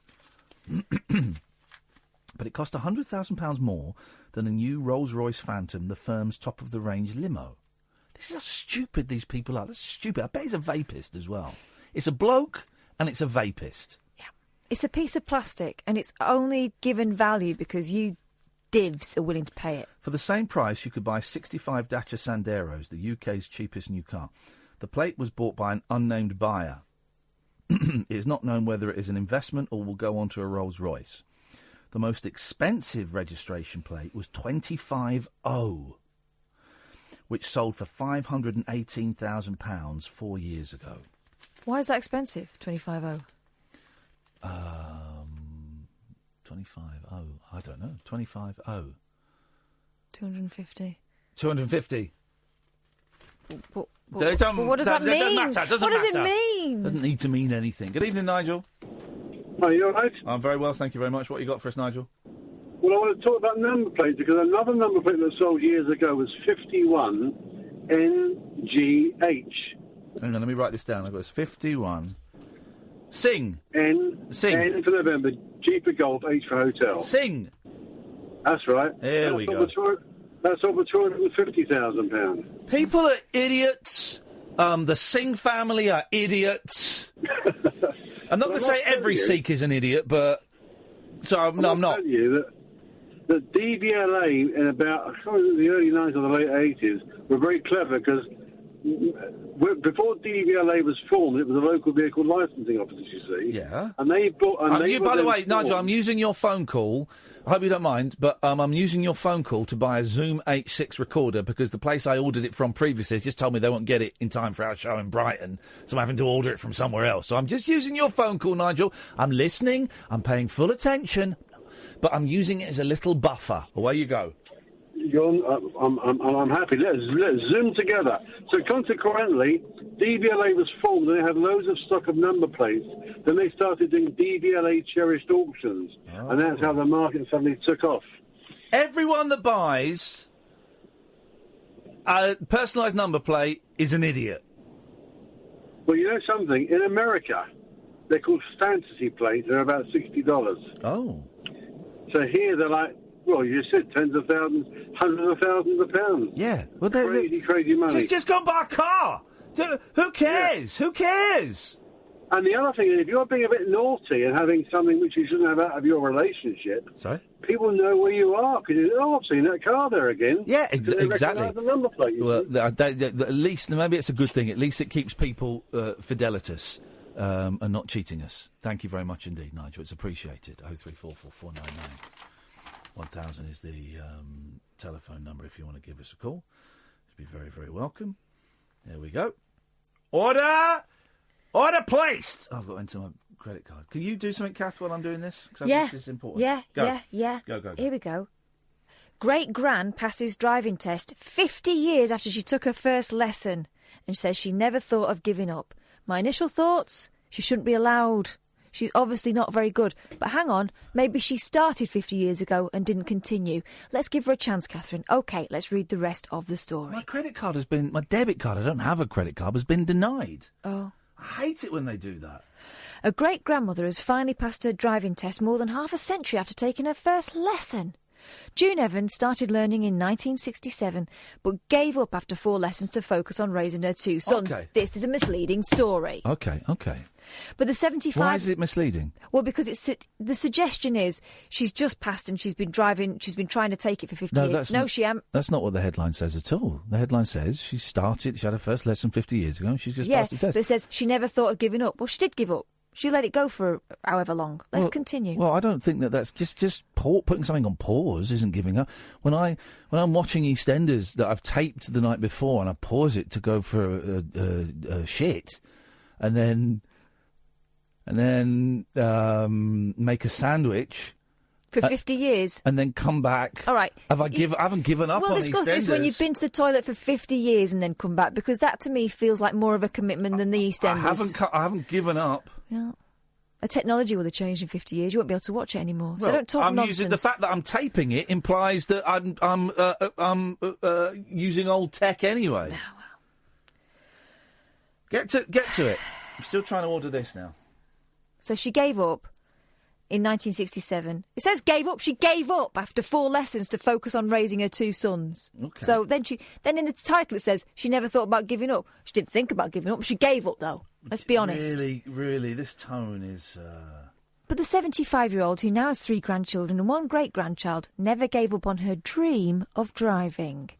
But it cost £100,000 more than a new Rolls-Royce Phantom, the firm's top-of-the-range limo. This is how stupid these people are. That's stupid. I bet he's a vapist as well. It's a bloke and it's a vapist. Yeah. It's a piece of plastic and it's only given value because you divs are willing to pay it. For the same price, you could buy 65 Dacia Sanderos, the UK's cheapest new car. The plate was bought by an unnamed buyer. It is not known whether it is an investment or will go on to a Rolls-Royce. The most expensive registration plate was 250, which sold for £518,000 4 years ago. Why is that expensive, 250? 250, I don't know, 250. 250. 250. What does that mean? Doesn't matter. What does it mean? Doesn't need to mean anything. Good evening, Nigel. Are you all right? I'm very well, thank you very much. What you got for us, Nigel? Well, I want to talk about number plates because another number plate that sold years ago was 51NGH. Hang on, let me write this down. I've got 51. Sing. Sing. N for November, G for Golf, H for Hotel. Sing. That's right. Here we go. That's over £250,000. People are idiots. The Singh family are idiots. I'm not going to say every Sikh is an idiot, but... So, I'm not. Tell you that DVLA in about, I can't remember, the early 90s or the late 80s were very clever because before DVLA was formed, it was a local vehicle licensing office, you see. Yeah. And they bought... by the way, Nigel, I'm using your phone call. I hope you don't mind, but I'm using your phone call to buy a Zoom H6 recorder because the place I ordered it from previously just told me they won't get it in time for our show in Brighton, so I'm having to order it from somewhere else. So I'm just using your phone call, Nigel. I'm listening. I'm paying full attention, but I'm using it as a little buffer. Away you go. I'm happy. Let's zoom together. So consequently, DVLA was formed and they had loads of stock of number plates. Then they started doing DVLA cherished auctions. Oh. And that's how the market suddenly took off. Everyone that buys a personalised number plate is an idiot. Well, you know something? In America, they're called fantasy plates. They're about $60. Oh. So here they're like... Well, you said tens of thousands, hundreds of thousands of pounds. Yeah. Well, crazy money. Just go and buy a car. Who cares? Yeah. Who cares? And the other thing is, if you're being a bit naughty and having something which you shouldn't have out of your relationship, sorry, people know where you are because I've seen that car there again. Yeah, exactly. The number plate. Well, at least maybe it's a good thing. At least it keeps people fidelitas and not cheating us. Thank you very much indeed, Nigel. It's appreciated. 0344499. 1000 is the telephone number if you want to give us a call. You'd be very, very welcome. There we go. Order placed. Oh, I've got to enter my credit card. Can you do something, Kath, while I'm doing this? Because this is important. Yeah. Go. Here we go. Great Gran passes driving test 50 years after she took her first lesson and says she never thought of giving up. My initial thoughts, she shouldn't be allowed. She's obviously not very good. But hang on, maybe she started 50 years ago and didn't continue. Let's give her a chance, Katherine. OK, let's read the rest of the story. My debit card, I don't have a credit card, has been denied. Oh. I hate it when they do that. A great-grandmother has finally passed her driving test more than half a century after taking her first lesson. June Evans started learning in 1967, but gave up after 4 lessons to focus on raising her 2 sons. Okay. This is a misleading story. Okay. But the 75... Why is it misleading? Well, because the suggestion is she's just passed and she's been trying to take it for 50 years. No, she hasn't. That's not what the headline says at all. The headline says she had her first lesson 50 years ago and she's just passed the test. But it says she never thought of giving up. Well, she did give up. She let it go for however long. Let's continue. Well, I don't think that's just putting something on pause isn't giving up. When I'm watching EastEnders that I've taped the night before and I pause it to go for a shit, and then make a sandwich for 50 years, and then come back. All right, I haven't given up. We'll discuss this when you've been to the toilet for 50 years and then come back, because that to me feels like more of a commitment than the EastEnders. I haven't given up. Yeah. The technology will have changed in 50 years. You won't be able to watch it anymore. So don't talk nonsense. The fact that I'm taping it implies that I'm using old tech anyway. Oh, well. Get to it. I'm still trying to order this now. So she gave up in 1967. It says gave up. She gave up after 4 lessons to focus on raising her 2 sons. Okay. So then in the title it says she never thought about giving up. She didn't think about giving up. She gave up, though. Let's be honest. Really, this tone is... But the 75-year-old, who now has 3 grandchildren and 1 great-grandchild, never gave up on her dream of driving.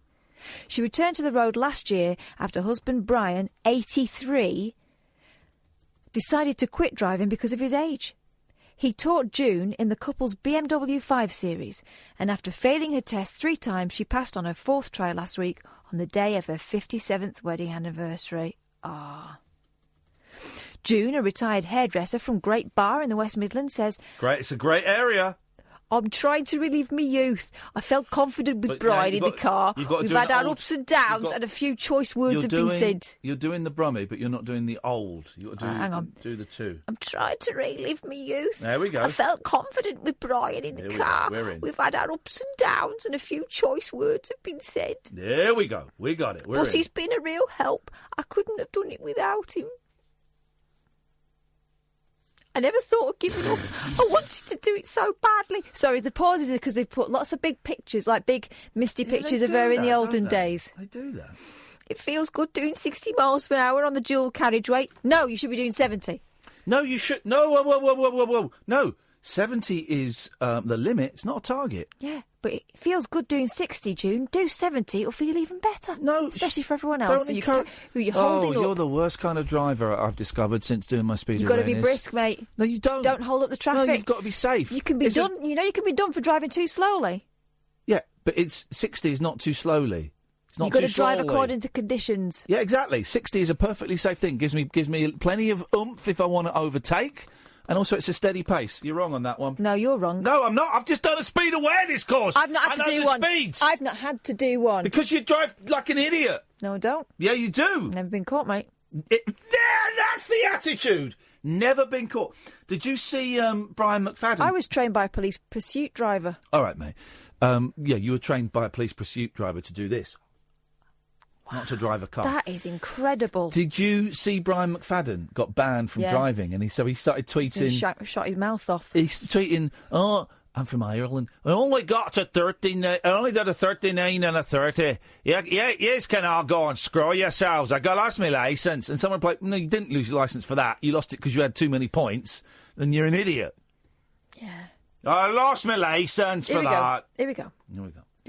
She returned to the road last year after husband Brian, 83, decided to quit driving because of his age. He taught June in the couple's BMW 5 Series, and after failing her test 3 times, she passed on her 4th try last week on the day of her 57th wedding anniversary. June, a retired hairdresser from Great Barr in the West Midlands, says... Great, it's a great area. I'm trying to relive my youth. I felt confident with Brian in the car. We've had our ups and downs and a few choice words have been said. You're doing the Brummie, but you're not doing the old. You've got to hang on. Do the 2. I'm trying to relive my youth. There we go. I felt confident with Brian in the car. We've had our ups and downs and a few choice words have been said. There we go. We got it. But he's been a real help. I couldn't have done it without him. I never thought of giving up. I wanted to do it so badly. Sorry, the pauses are because they've put lots of big pictures, like big misty pictures of her in the olden days. They do that. It feels good doing 60 miles per hour on the dual carriageway. No, you should be doing 70. No, you should. No, whoa. No, 70 is the limit. It's not a target. Yeah, but it feels good doing 60, June. Do 70, it'll feel even better. No. Especially for everyone else who you're holding up. Oh, you're the worst kind of driver I've discovered since doing my speed You've awareness. Got to be brisk, mate. No, you don't. Don't hold up the traffic. No, you've got to be safe. You can be done. You know you can be done for driving too slowly. Yeah, but 60 is not too slowly. It's not You've got too to drive slowly. according to conditions. Yeah, exactly. 60 is a perfectly safe thing. Gives me plenty of oomph if I want to overtake. And also, it's a steady pace. You're wrong on that one. No, you're wrong. No, I'm not. I've just done a speed awareness course. I've not had to do one. Speeds. I've not had to do one. Because you drive like an idiot. No, I don't. Yeah, you do. Never been caught, mate. That's the attitude. Never been caught. Did you see Brian McFadden? I was trained by a police pursuit driver. All right, mate. Yeah, you were trained by a police pursuit driver to do this. Wow. Not to drive a car. That is incredible. Did you see Brian McFadden got banned from driving? And he started tweeting... Shot his mouth off. He's tweeting, I'm from Ireland. I only got to 39. I only did a 39 and a 30. Yeah, you can all go and screw yourselves. I lost my licence. And someone replied, no, you didn't lose your licence for that. You lost it because you had too many points. Then you're an idiot. Yeah. I lost my licence for that. Here we go.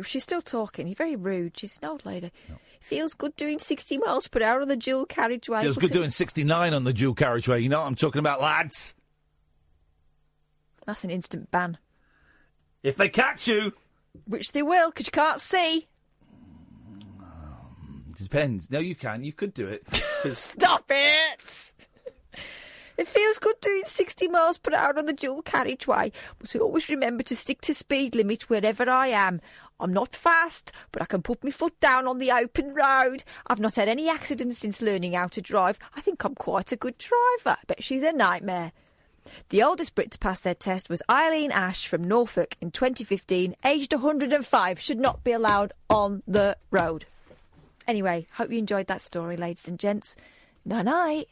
She's still talking. You're very rude. She's an old lady. No. Feels good doing 60 miles per hour on the dual carriageway. Feels good doing 69 on the dual carriageway. You know what I'm talking about, lads? That's an instant ban. If they catch you. Which they will, because you can't see. Depends. No, you can. You could do it. Stop it! It feels good doing 60 miles per hour on the dual carriageway, but I always remember to stick to speed limit wherever I am. I'm not fast, but I can put my foot down on the open road. I've not had any accidents since learning how to drive. I think I'm quite a good driver, but she's a nightmare. The oldest Brit to pass their test was Iain Ash from Norfolk in 2015, aged 105, should not be allowed on the road. Anyway, hope you enjoyed that story, ladies and gents. Night-night.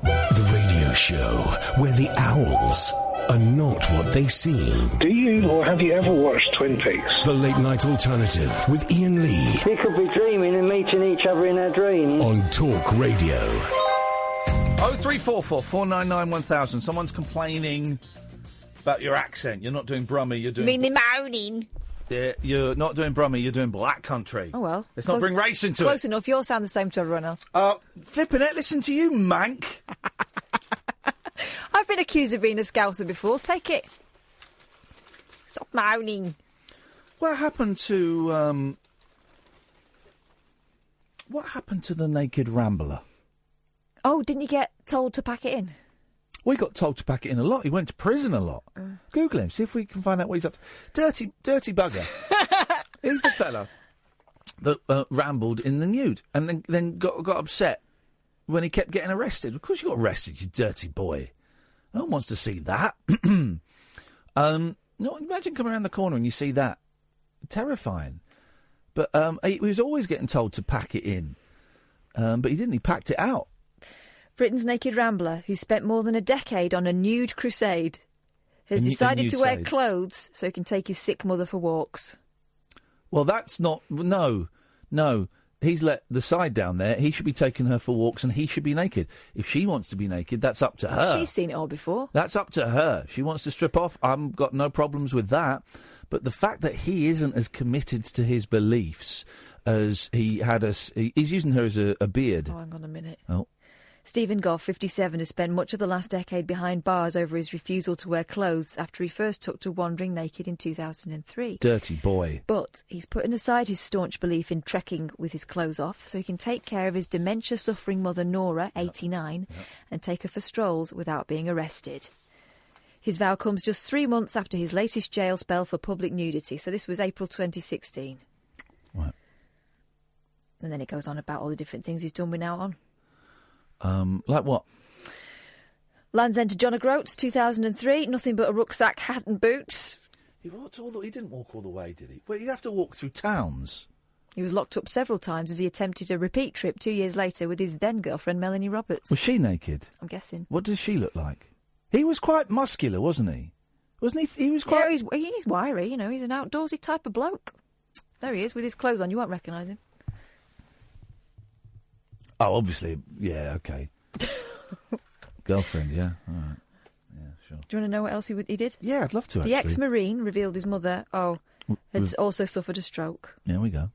The radio show where the owls are not what they seem. Do you or have you ever watched Twin Peaks? The Late Night Alternative with Iain Lee. We could be dreaming and meeting each other in our dreams. On Talk Radio. 0344 499 1000. Someone's complaining about your accent. You're not doing Brummie, you're doing... You mean the moaning? Yeah, you're not doing Brummie, you're doing Black Country. Oh, well. Let's not bring race into it. Close enough. You all sound the same to everyone else. Flippin' it, listen to you, mank. I've been accused of being a Scouser before. Take it. Stop moaning. What happened to the naked rambler? Oh, didn't you get told to pack it in? We got told to pack it in a lot. He went to prison a lot. Google him, see if we can find out what he's up to. Dirty bugger. He's the fella that rambled in the nude and then got upset when he kept getting arrested. Of course you got arrested, you dirty boy. No one wants to see that. No, imagine coming around the corner and you see that. Terrifying. But he was always getting told to pack it in. But he didn't. He packed it out. Britain's naked rambler, who spent more than a decade on a nude crusade, has decided to wear clothes so he can take his sick mother for walks. Well, that's not... No. He's let the side down there. He should be taking her for walks and he should be naked. If she wants to be naked, that's up to her. She's seen it all before. That's up to her. She wants to strip off. I've got no problems with that. But the fact that he isn't as committed to his beliefs as he had us... He's using her as a beard. Oh, hang on a minute. Oh. Stephen Goff, 57, has spent much of the last decade behind bars over his refusal to wear clothes after he first took to wandering naked in 2003. Dirty boy. But he's putting aside his staunch belief in trekking with his clothes off so he can take care of his dementia-suffering mother Nora, 89, and take her for strolls without being arrested. His vow comes just 3 months after his latest jail spell for public nudity, so this was April 2016. Right. And then it goes on about all the different things he's done with now on. Like what? Land's End to John O'Groats, 2003. Nothing but a rucksack, hat and boots. He didn't walk all the way, did he? Well, you'd have to walk through towns. He was locked up several times as he attempted a repeat trip 2 years later with his then-girlfriend Melanie Roberts. Was she naked? I'm guessing. What does she look like? He was quite muscular, wasn't he? Wasn't he? He was quite... Yeah, he's wiry, you know. He's an outdoorsy type of bloke. There he is, with his clothes on. You won't recognise him. Oh, obviously, yeah, okay. Girlfriend, yeah, all right. Yeah, sure. Do you want to know what else he did? Yeah, I'd love to, actually. The ex-Marine revealed his mother, had also suffered a stroke. There we go.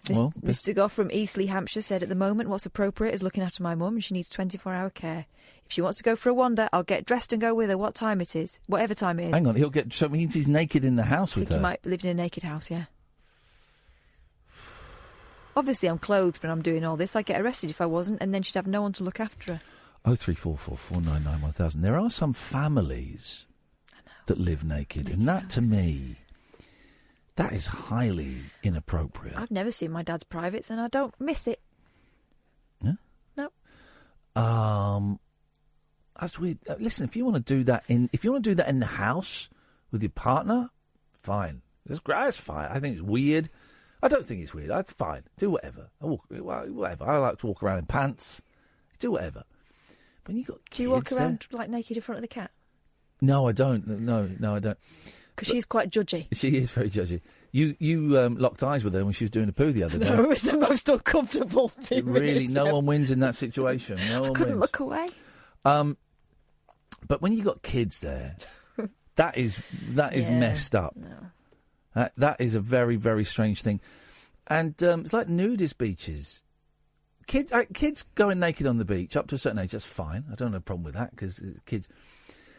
Mr. Goff from Eastleigh, Hampshire, said, at the moment, what's appropriate is looking after my mum and she needs 24-hour care. If she wants to go for a wander, I'll get dressed and go with her, whatever time it is. Hang on, so it means he's naked in the house with her? I think he might live in a naked house, yeah. Obviously, I'm clothed when I'm doing all this. I'd get arrested if I wasn't, and then she'd have no one to look after her. 0344 499 1000. There are some families that live naked, and that, to me, that is highly inappropriate. I've never seen my dad's privates, and I don't miss it. Yeah? No. That's weird. Listen, if you want to do that in the house with your partner, fine. That's fine. I think it's weird. I don't think it's weird. That's fine. Do whatever. Whatever. I like to walk around in pants. Do whatever. When you got kids, do you walk around like naked in front of the cat? No, I don't. No, I don't. Because she's quite judgy. She is very judgy. You locked eyes with her when she was doing a poo the other day. No, it was the most uncomfortable thing. Really, no one wins in that situation. No one wins. I couldn't look away. But when you got kids there, that is messed up. No. That is a very, very strange thing. And it's like nudist beaches. Kids going naked on the beach up to a certain age, that's fine. I don't have a problem with that because kids...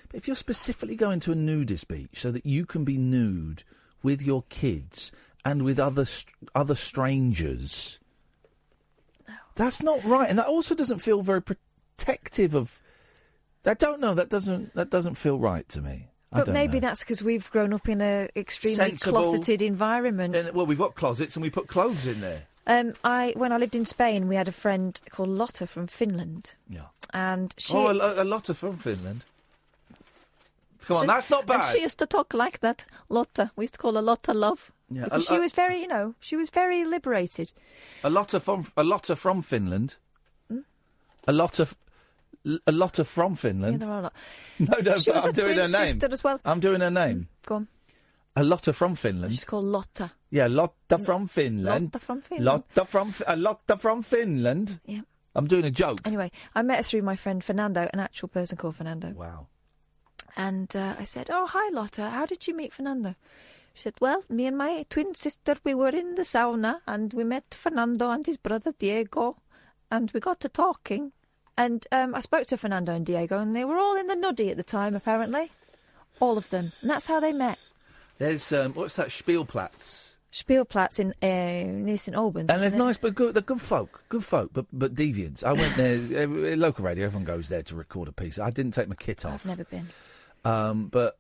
But if you're specifically going to a nudist beach so that you can be nude with your kids and with other strangers, no. That's not right. And that also doesn't feel very protective of... I don't know. That doesn't feel right to me. But maybe that's because we've grown up in an extremely closeted environment. Well, we've got closets and we put clothes in there. When I lived in Spain, we had a friend called Lotta from Finland. Yeah. And she... Oh, a Lotta from Finland. Come on, that's not bad. And she used to talk like that, Lotta. We used to call her Lotta Love. Yeah. Because she was very, she was very liberated. A Lotta from Finland. Hmm? A Lotta... A Lotta from Finland. Yeah, there are a lot. No, She but was I'm a doing her twin name. sister as well. I'm doing her name. Go on. A Lotta from Finland. She's called Lotta. Yeah, Lotta from Finland. Lotta from Finland. Lotta from Finland. Yeah. I'm doing a joke. Anyway, I met her through my friend Fernando, an actual person called Fernando. Wow. And I said, "Oh, hi, Lotta. How did you meet Fernando?" She said, "Well, me and my twin sister, we were in the sauna and we met Fernando and his brother Diego and we got to talking. And I spoke to Fernando and Diego and they were all in the nuddy at the time, apparently. All of them. And that's how they met." There's, what's that, Spielplatz? Spielplatz in near St Albans. And there's nice, but good, they're good folk, but deviants. I went there, local radio, everyone goes there to record a piece. I didn't take my kit off. I've never been. But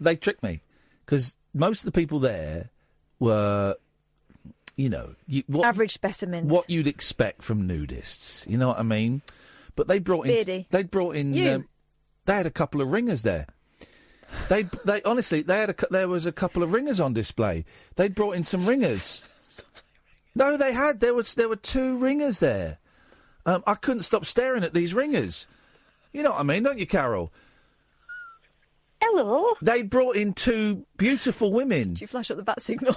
they tricked me, because most of the people there were, you know... average specimens. What you'd expect from nudists, you know what I mean? But they brought in... Beardy. They brought in... they had a couple of ringers there. They honestly, there was a couple of ringers on display. They'd brought in some ringers. No, they had. There were 2 ringers there. I couldn't stop staring at these ringers. You know what I mean, don't you, Carol? Hello. They brought in 2 beautiful women. Did you flash up the bat signal?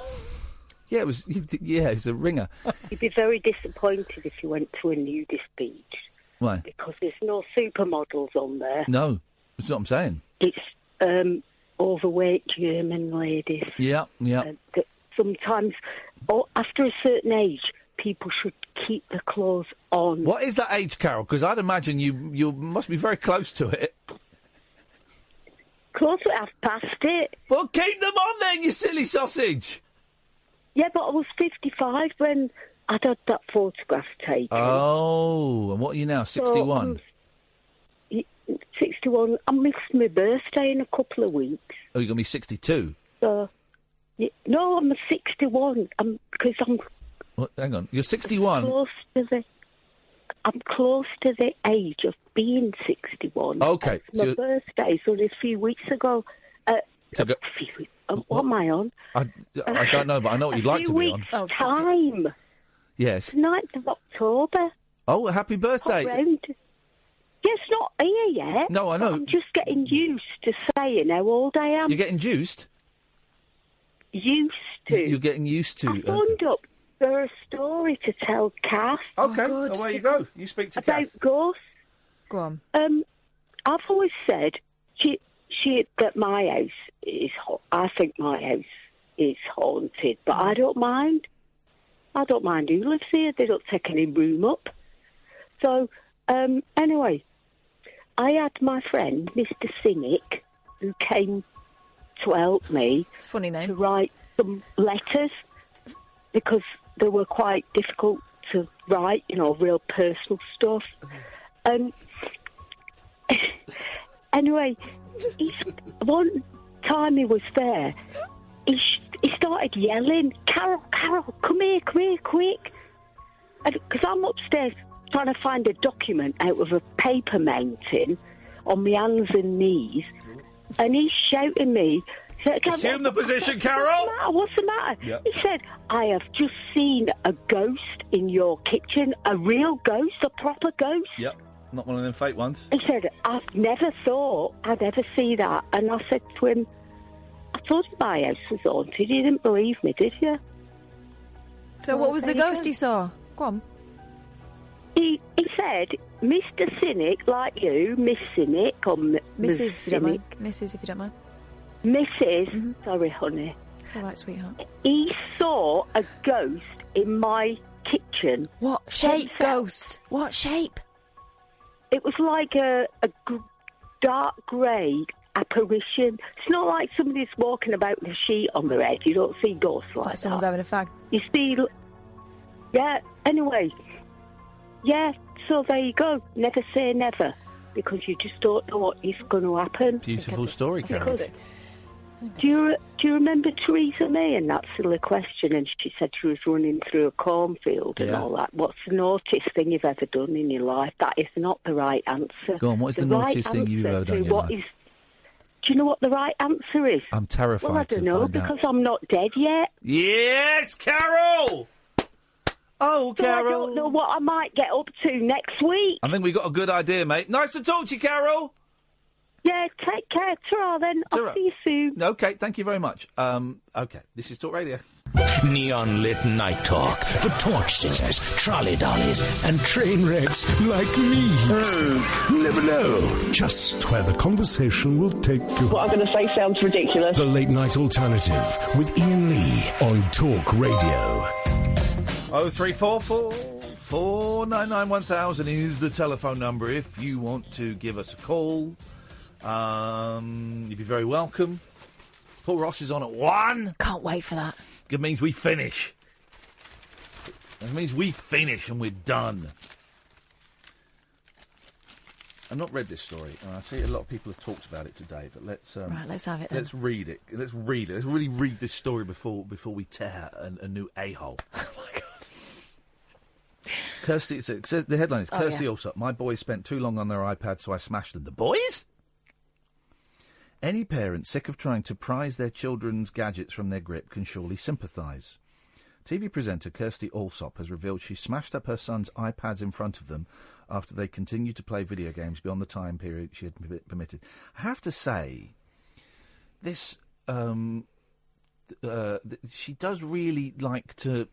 Yeah, it was. Yeah, it's a ringer. You'd be very disappointed if you went to a nudist beach. Why? Because there's no supermodels on there. No, that's what I'm saying. It's overweight German ladies. Yeah. That sometimes, after a certain age, people should keep their clothes on. What is that age, Carol? Because I'd imagine you must be very close to it. Close to I've passed it. Well, keep them on then, you silly sausage. Yeah, but I was 55 when I'd had that photograph taken. Oh, and what are you now, 61? 61. I missed my birthday in a couple of weeks. Oh, you're going to be 62? So, no, I'm 61. Because I'm... What, hang on, you're 61? I'm close to the age of being 61. Okay. My birthday, so a few weeks ago. What am I on? I don't know, but I know what you'd like to be on. A few weeks' time. Yes. 9th of October. Oh, happy birthday. Yeah, it's not here yet. No, I know. I'm just getting used to saying how old I am. You're getting juiced? Used to. You're getting used to... I phoned up for a story to tell Kath. Okay, away you go. You speak to Kath. About ghosts. Go on. I've always said that my house is... I think my house is haunted, but I don't mind. I don't mind who lives here. They don't take any room up. So, anyway... I had my friend, Mr. Cynic, who came to help me. It's a funny name. To write some letters, because they were quite difficult to write, real personal stuff. Anyway, one time he was there, he started yelling, Carol, come here, quick. Because I'm upstairs trying to find a document out of a paper mountain on my hands and knees, and he's shouting me. Assume the position, Carol! What's the matter? Yep. He said, I have just seen a ghost in your kitchen, a real ghost, a proper ghost. Yep, not one of them fake ones. He said, I've never thought I'd ever see that. And I said to him, I thought my house was haunted. You didn't believe me, did you? So what was the ghost he saw? Go on. He said, Mr. Cynic, like you, Miss Cynic, or Mrs. if you don't mind. Mrs. if you don't mind. Mrs. Sorry, honey. It's all right, sweetheart. He saw a ghost in my kitchen. What shape, ghost? What shape? It was like a dark grey apparition. It's not like somebody's walking about with a sheet on their head. You don't see ghosts like that. Someone's having a fag. You see... Yeah, anyway... Yeah, so there you go. Never say never, because you just don't know what is going to happen. Beautiful story, Carol. Do you remember Theresa May and that silly question? And she said she was running through a cornfield and all that. What's the naughtiest thing you've ever done in your life? That is not the right answer. Go on, what is the naughtiest thing you've ever done in your life? Do you know what the right answer is? I'm terrified. Well, I don't know, because I'm not dead yet. Yes, Carol! Oh, so Carol. I don't know what I might get up to next week. I think we got a good idea, mate. Nice to talk to you, Carol. Yeah, take care. Ta-ra then. I'll see you soon. OK, thank you very much. OK, this is Talk Radio. Neon lit night talk for torch singers, trolley dollies, and train wrecks like me. Never know just where the conversation will take you. What I'm going to say sounds ridiculous. The Late Night Alternative with Iain Lee on Talk Radio. 0344 499 1000 is the telephone number if you want to give us a call. You'd be very welcome. Paul Ross is on at 1. Can't wait for that. It means we finish. It means we finish and we're done. I've not read this story, and I see a lot of people have talked about it today, but let's... right, let's have it then. Let's read it. Let's read it. Let's really read this story before we tear a new a-hole. Oh, my God. Kirsty, the headline is, Kirsty Allsop, my boys spent too long on their iPad, so I smashed them. The boys? Any parent sick of trying to prise their children's gadgets from their grip can surely sympathise. TV presenter Kirsty Allsop has revealed she smashed up her son's iPads in front of them after they continued to play video games beyond the time period she had permitted. I have to say, this... she does really like to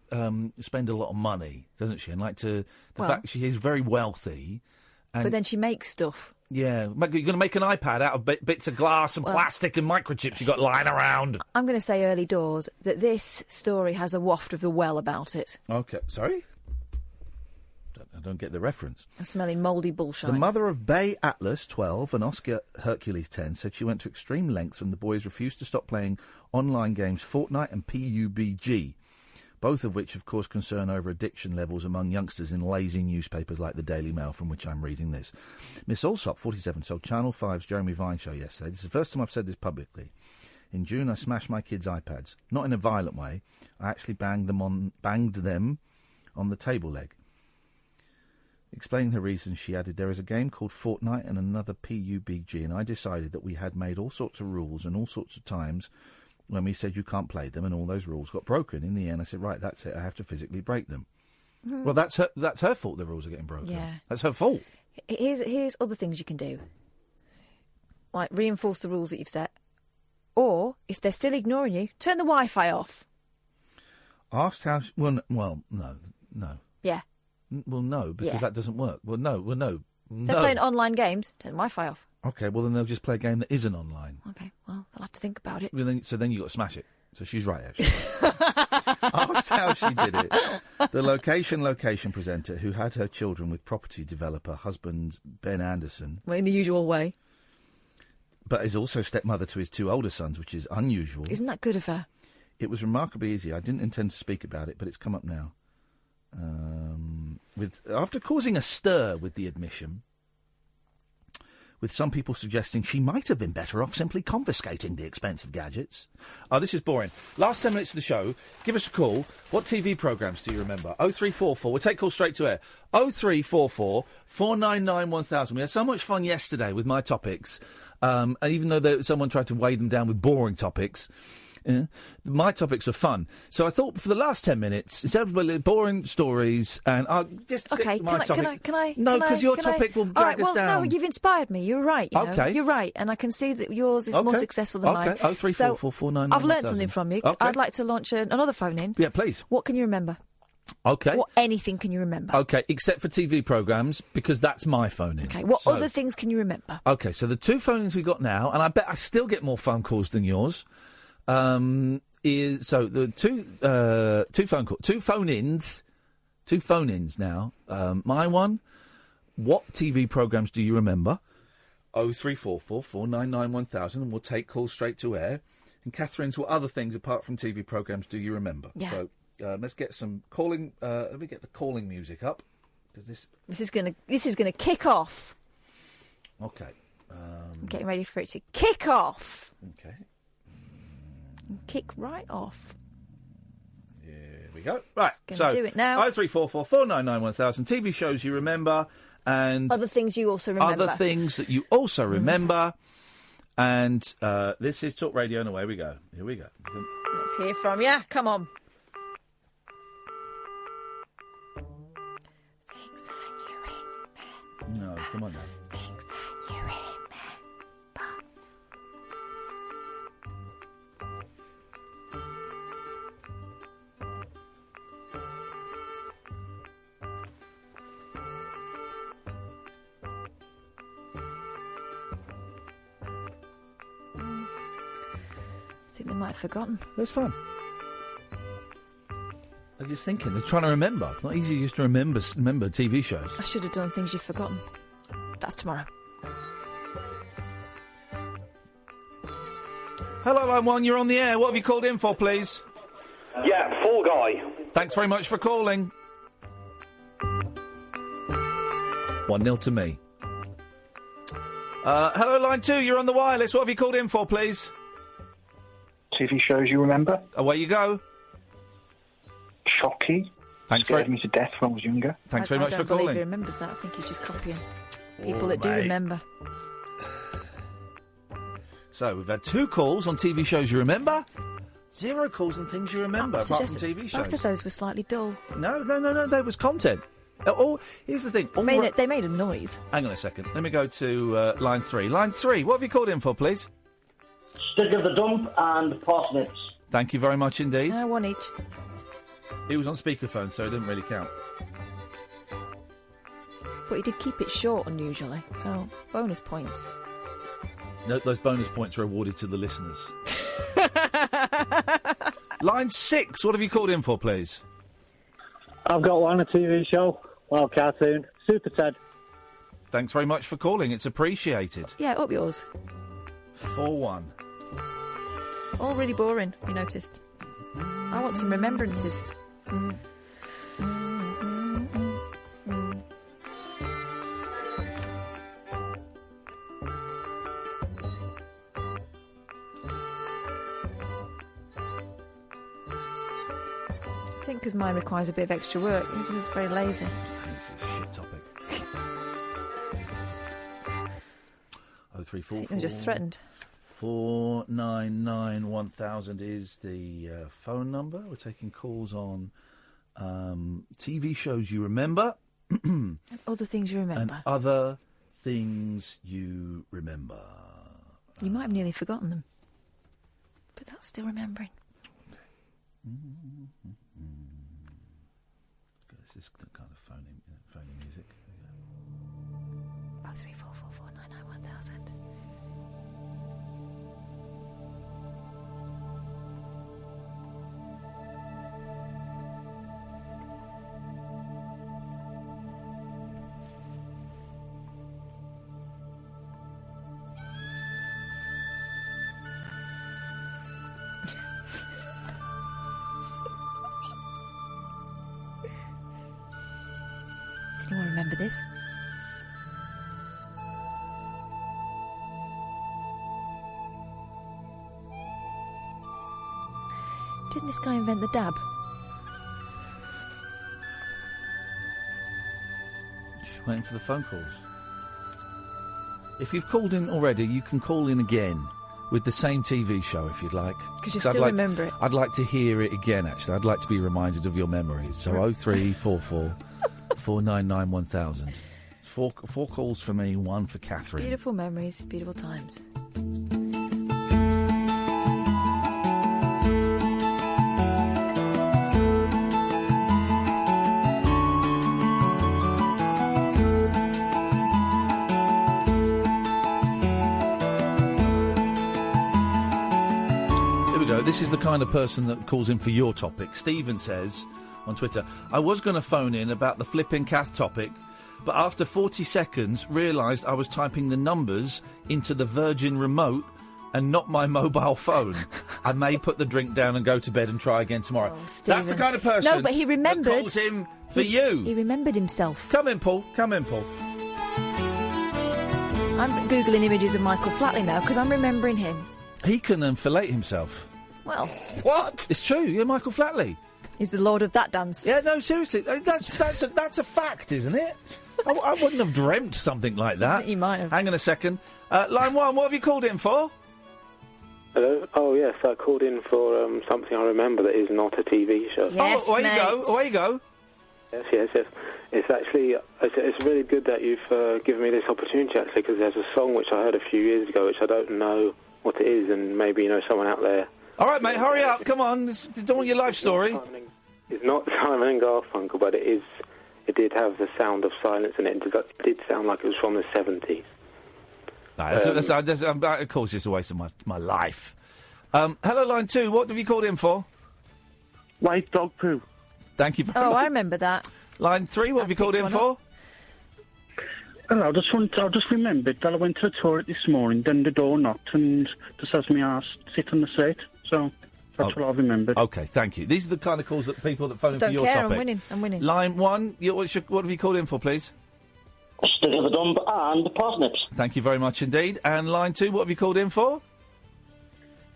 spend a lot of money, doesn't she? And like to... The fact she is very wealthy... And but then she makes stuff. Yeah. You're going to make an iPad out of bits of glass and plastic and microchips you got lying around. I'm going to say early doors that this story has a waft of the well about it. OK. Sorry? I don't get the reference. I'm smelling mouldy bullshit. The mother of Bay Atlas, 12, and Oscar Hercules, 10, said she went to extreme lengths when the boys refused to stop playing online games Fortnite and PUBG. Both of which, of course, concern over addiction levels among youngsters in lazy newspapers like the Daily Mail, from which I'm reading this. Miss Allsop, 47, told Channel 5's Jeremy Vine show yesterday, "This is the first time I've said this publicly. In June, I smashed my kids' iPads. Not in a violent way. I actually banged them on the table leg." Explaining her reasons, she added, "There is a game called Fortnite and another PUBG, and I decided that we had made all sorts of rules and all sorts of times when we said you can't play them, and all those rules got broken. In the end, I said, right, that's it, I have to physically break them." Well, that's her fault the rules are getting broken. Yeah. That's her fault. Here's other things you can do. Like, reinforce the rules that you've set. Or, if they're still ignoring you, turn the Wi-Fi off. Asked how... no. Yeah. Well, no, because that doesn't work. Well, no. If they're playing online games, turn the Wi-Fi off. OK, well, then they'll just play a game that isn't online. OK, well, they'll have to think about it. Well, then you've got to smash it. So she's right, actually. Asked how she did it. The location presenter who had her children with property developer husband Ben Anderson... Well, in the usual way. But is also stepmother to his 2 older sons, which is unusual. Isn't that good of her? It was remarkably easy. I didn't intend to speak about it, but it's come up now. After causing a stir with the admission... with some people suggesting she might have been better off simply confiscating the expensive gadgets. Oh, this is boring. Last 10 minutes of the show, give us a call. What TV programmes do you remember? 0344, we'll take calls straight to air. 0344 499 1000. We had so much fun yesterday with my topics, and even though someone tried to weigh them down with boring topics... my topics are fun. So I thought for the last 10 minutes, instead of boring stories, and I'll just okay, my topic. Can I? No, because your topic will drag us down. No, you've inspired me. You're right. Okay. You're right. And I can see that yours is more successful than mine. Okay, 0344 499 I've learnt something from you. Okay. I'd like to launch another phone in. Yeah, please. What can you remember? Okay. What anything can you remember? Okay, except for TV programmes, because that's my phone in. Okay, what other things can you remember? Okay, so the 2 phone-ins we got now, and I bet I still get more phone calls than yours, so the two phone-ins now. My one, what TV programmes do you remember? 0344 499 1000, and we'll take calls straight to air. And Katherine's, what other things apart from TV programmes do you remember? Yeah. So let's get some calling. Let me get the calling music up, because this is gonna kick off. Okay. I'm getting ready for it to kick off. Okay. Kick right off. Here we go. Right, so do it now. 0344 499 1000. TV shows you remember, and other things you also remember. Other things that you also remember. And this is Talk Radio, and away we go. Here we go. Let's hear from you. Come on. Come on now. Things that you remember. I think they might have forgotten. That's fun. I'm just thinking, they're trying to remember. It's not easy just to remember TV shows. I should have done things you've forgotten. That's tomorrow. Hello, Line 1, you're on the air. What have you called in for, please? Yeah, Fall Guy. Thanks very much for calling. 1-0 to me. Hello, Line 2, you're on the wireless. What have you called in for, please? TV shows you remember? Away you go. Shocky. Thanks Scared me to death when I was younger. Thanks very much for I don't believe calling. he remembers that. I think he's just copying people that do remember. So, we've had 2 calls on TV shows you remember. 0 calls on things you remember, apart from TV shows. Both of those were slightly dull. No, there was content. Here's the thing. They made a noise. Hang on a second. Let me go to line 3. Line 3, what have you called in for, please? Stick of the Dump and Parsnips. Thank you very much indeed. One each. He was on speakerphone, so it didn't really count. But he did keep it short, unusually, so bonus points. No, those bonus points are awarded to the listeners. Line 6, what have you called in for, please? I've got one, a TV show. Well, cartoon. Super Ted. Thanks very much for calling. It's appreciated. Yeah, up yours. 4-1. All really boring, you noticed. I want some remembrances. I think because mine requires a bit of extra work. This was very lazy. It's a shit topic. 0344. I think they're just threatened. 499 1000 is the phone number. We're taking calls on TV shows you remember. And other things you remember. And other things you remember. You might have nearly forgotten them. But that's still remembering. This is the kind of phony music. 03444991000. Anyone remember this? Didn't this guy invent the dab? Just waiting for the phone calls. If you've called in already, you can call in again with the same TV show if you'd like. Because you still remember it. I'd like to hear it again, actually. I'd like to be reminded of your memories. So 0344 499 1000. 4 calls for me, 1 for Katherine. Beautiful memories, beautiful times. Here we go. This is the kind of person that calls in for your topic. Stephen says on Twitter, I was going to phone in about the flipping Kath topic, but after 40 seconds realised I was typing the numbers into the Virgin remote and not my mobile phone. I may put the drink down and go to bed and try again tomorrow. Oh, that's the kind of person no, but he remembered, that calls him for you. He remembered himself. Come in, Paul. Come in, Paul. I'm Googling images of Michael Flatley now because I'm remembering him. He can fillet himself. Well... What? It's true. You're Michael Flatley. He's the lord of that dance. Yeah, no, seriously. That's a fact, isn't it? I wouldn't have dreamt something like that. You might have. Hang on a second. Line 1, what have you called in for? Hello? Oh, yes, I called in for something I remember that is not a TV show. Yes, away you go. Yes. It's actually it's really good that you've given me this opportunity, actually, because there's a song which I heard a few years ago which I don't know what it is, and maybe you know someone out there. All right, mate, hurry up. Come on. Don't want your life story. It's not Simon and Garfunkel, but it is. It did have the sound of silence, and it did sound like it was from the 70s. Of course, it's a waste of my life. Hello, line 2. What have you called in for? White dog poo. Thank you very much. I remember that. Line 3. What have you called in for? Well, I just remembered that I went to a toilet this morning, then the door knocked, and just as me asked, sit on the seat. So that's what I've remembered. OK, thank you. These are the kind of calls that people that phone in for your topic. Don't care, I'm winning. Line 1, what have you called in for, please? Stick of the dump and the parsnips. Thank you very much indeed. And line 2, what have you called in for?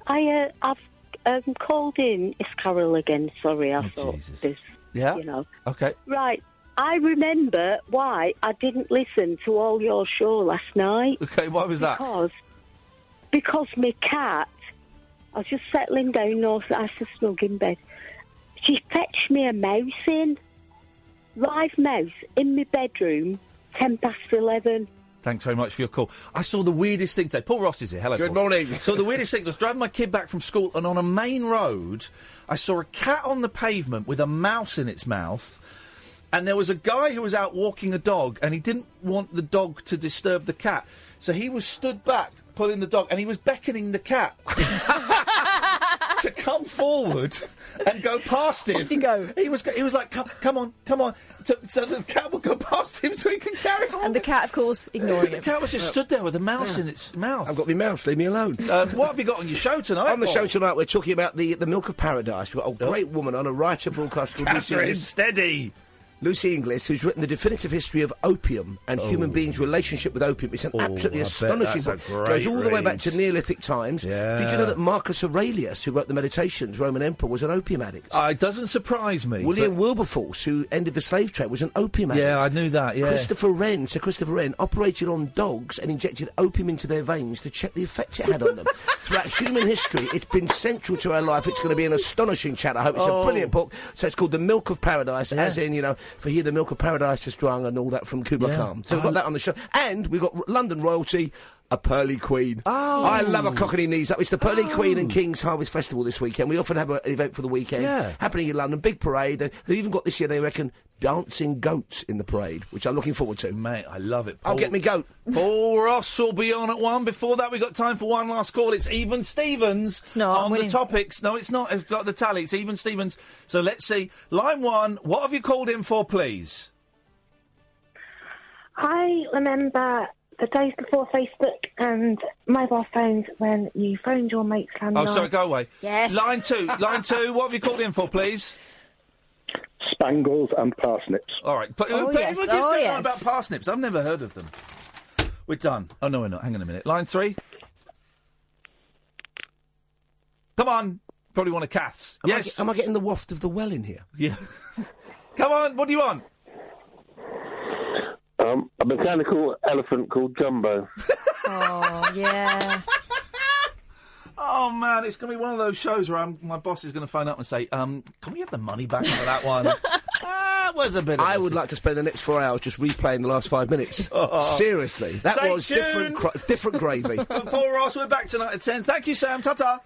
I've called in. It's Carol again. Sorry, I thought Jesus. this. Yeah. You know. OK. Right. I remember why I didn't listen to all your show last night. OK, why was that? Because my cat, I was just settling down, nice and snug in bed. She fetched me a mouse in. Live mouse in my bedroom, 11:10. Thanks very much for your call. I saw the weirdest thing today. Paul Ross is here. Hello, Good Paul. morning. So the weirdest thing was driving my kid back from school, and on a main road, I saw a cat on the pavement with a mouse in its mouth, and there was a guy who was out walking a dog, and he didn't want the dog to disturb the cat, so he was stood back, pulling the dog, and he was beckoning the cat to come forward and go past him. Off you go. He was like, come on. So the cat would go past him so he can carry on. And the cat, of course, ignoring The him. cat was just stood there with a mouse in its mouth. I've got my mouse, leave me alone. What have you got on your show tonight? On the Paul? show tonight, we're talking about the milk of paradise. We've got a great woman on, a writer broadcaster called Lucy Katherine, Inglis. steady. Lucy Inglis, who's written the definitive history of opium and human beings' relationship with opium. It's an absolutely astonishing book. Goes all the way back to Neolithic times. Yeah. Did you know that Marcus Aurelius, who wrote the Meditations, Roman emperor, was an opium addict? It doesn't surprise me. William Wilberforce, who ended the slave trade, was an opium addict. Yeah, I knew that, yeah. Sir Christopher Wren, operated on dogs and injected opium into their veins to check the effect it had on them. Throughout human history, it's been central to our life. It's going to be an astonishing chat, I hope. It's a brilliant book. So it's called The Milk of Paradise, as in, you know, for here the milk of paradise is strong and all that from Kubla Khan. So we've got that on the show. And we've got London royalty, a Pearly Queen. Oh. I love a cockney knees up. It's the Pearly Queen and King's Harvest Festival this weekend. We often have an event for the weekend happening in London. Big parade. They've even got this year, they reckon, dancing goats in the parade, which I'm looking forward to. Mate, I love it. I'll get me goat. Paul Ross will be on at 1. Before that, we've got time for one last call. It's Even Stevens. It's not. On the topics. No, it's not. It's got the tally. It's Even Stevens. So let's see. Line 1, what have you called in for, please? I remember the days before Facebook and mobile phones when you phoned your mate's landline. Oh, sorry, go away. Yes. Line 2, what have you called in for, please? Spangles and parsnips. All right. But who gives going on about parsnips? I've never heard of them. We're done. Oh, no, we're not. Hang on a minute. Line 3. Come on. Probably want a Caths. Yes. Am I getting the waft of the well in here? Yeah. Come on. What do you want? A mechanical elephant called Jumbo. Oh, yeah. Oh, man, it's going to be one of those shows where my boss is going to phone up and say, can we have the money back for that one? Was a bit. I would like to spend the next 4 hours just replaying the last 5 minutes. Seriously. That was different gravy. Paul Ross, we're back tonight at 10. Thank you, Sam. Ta-ta.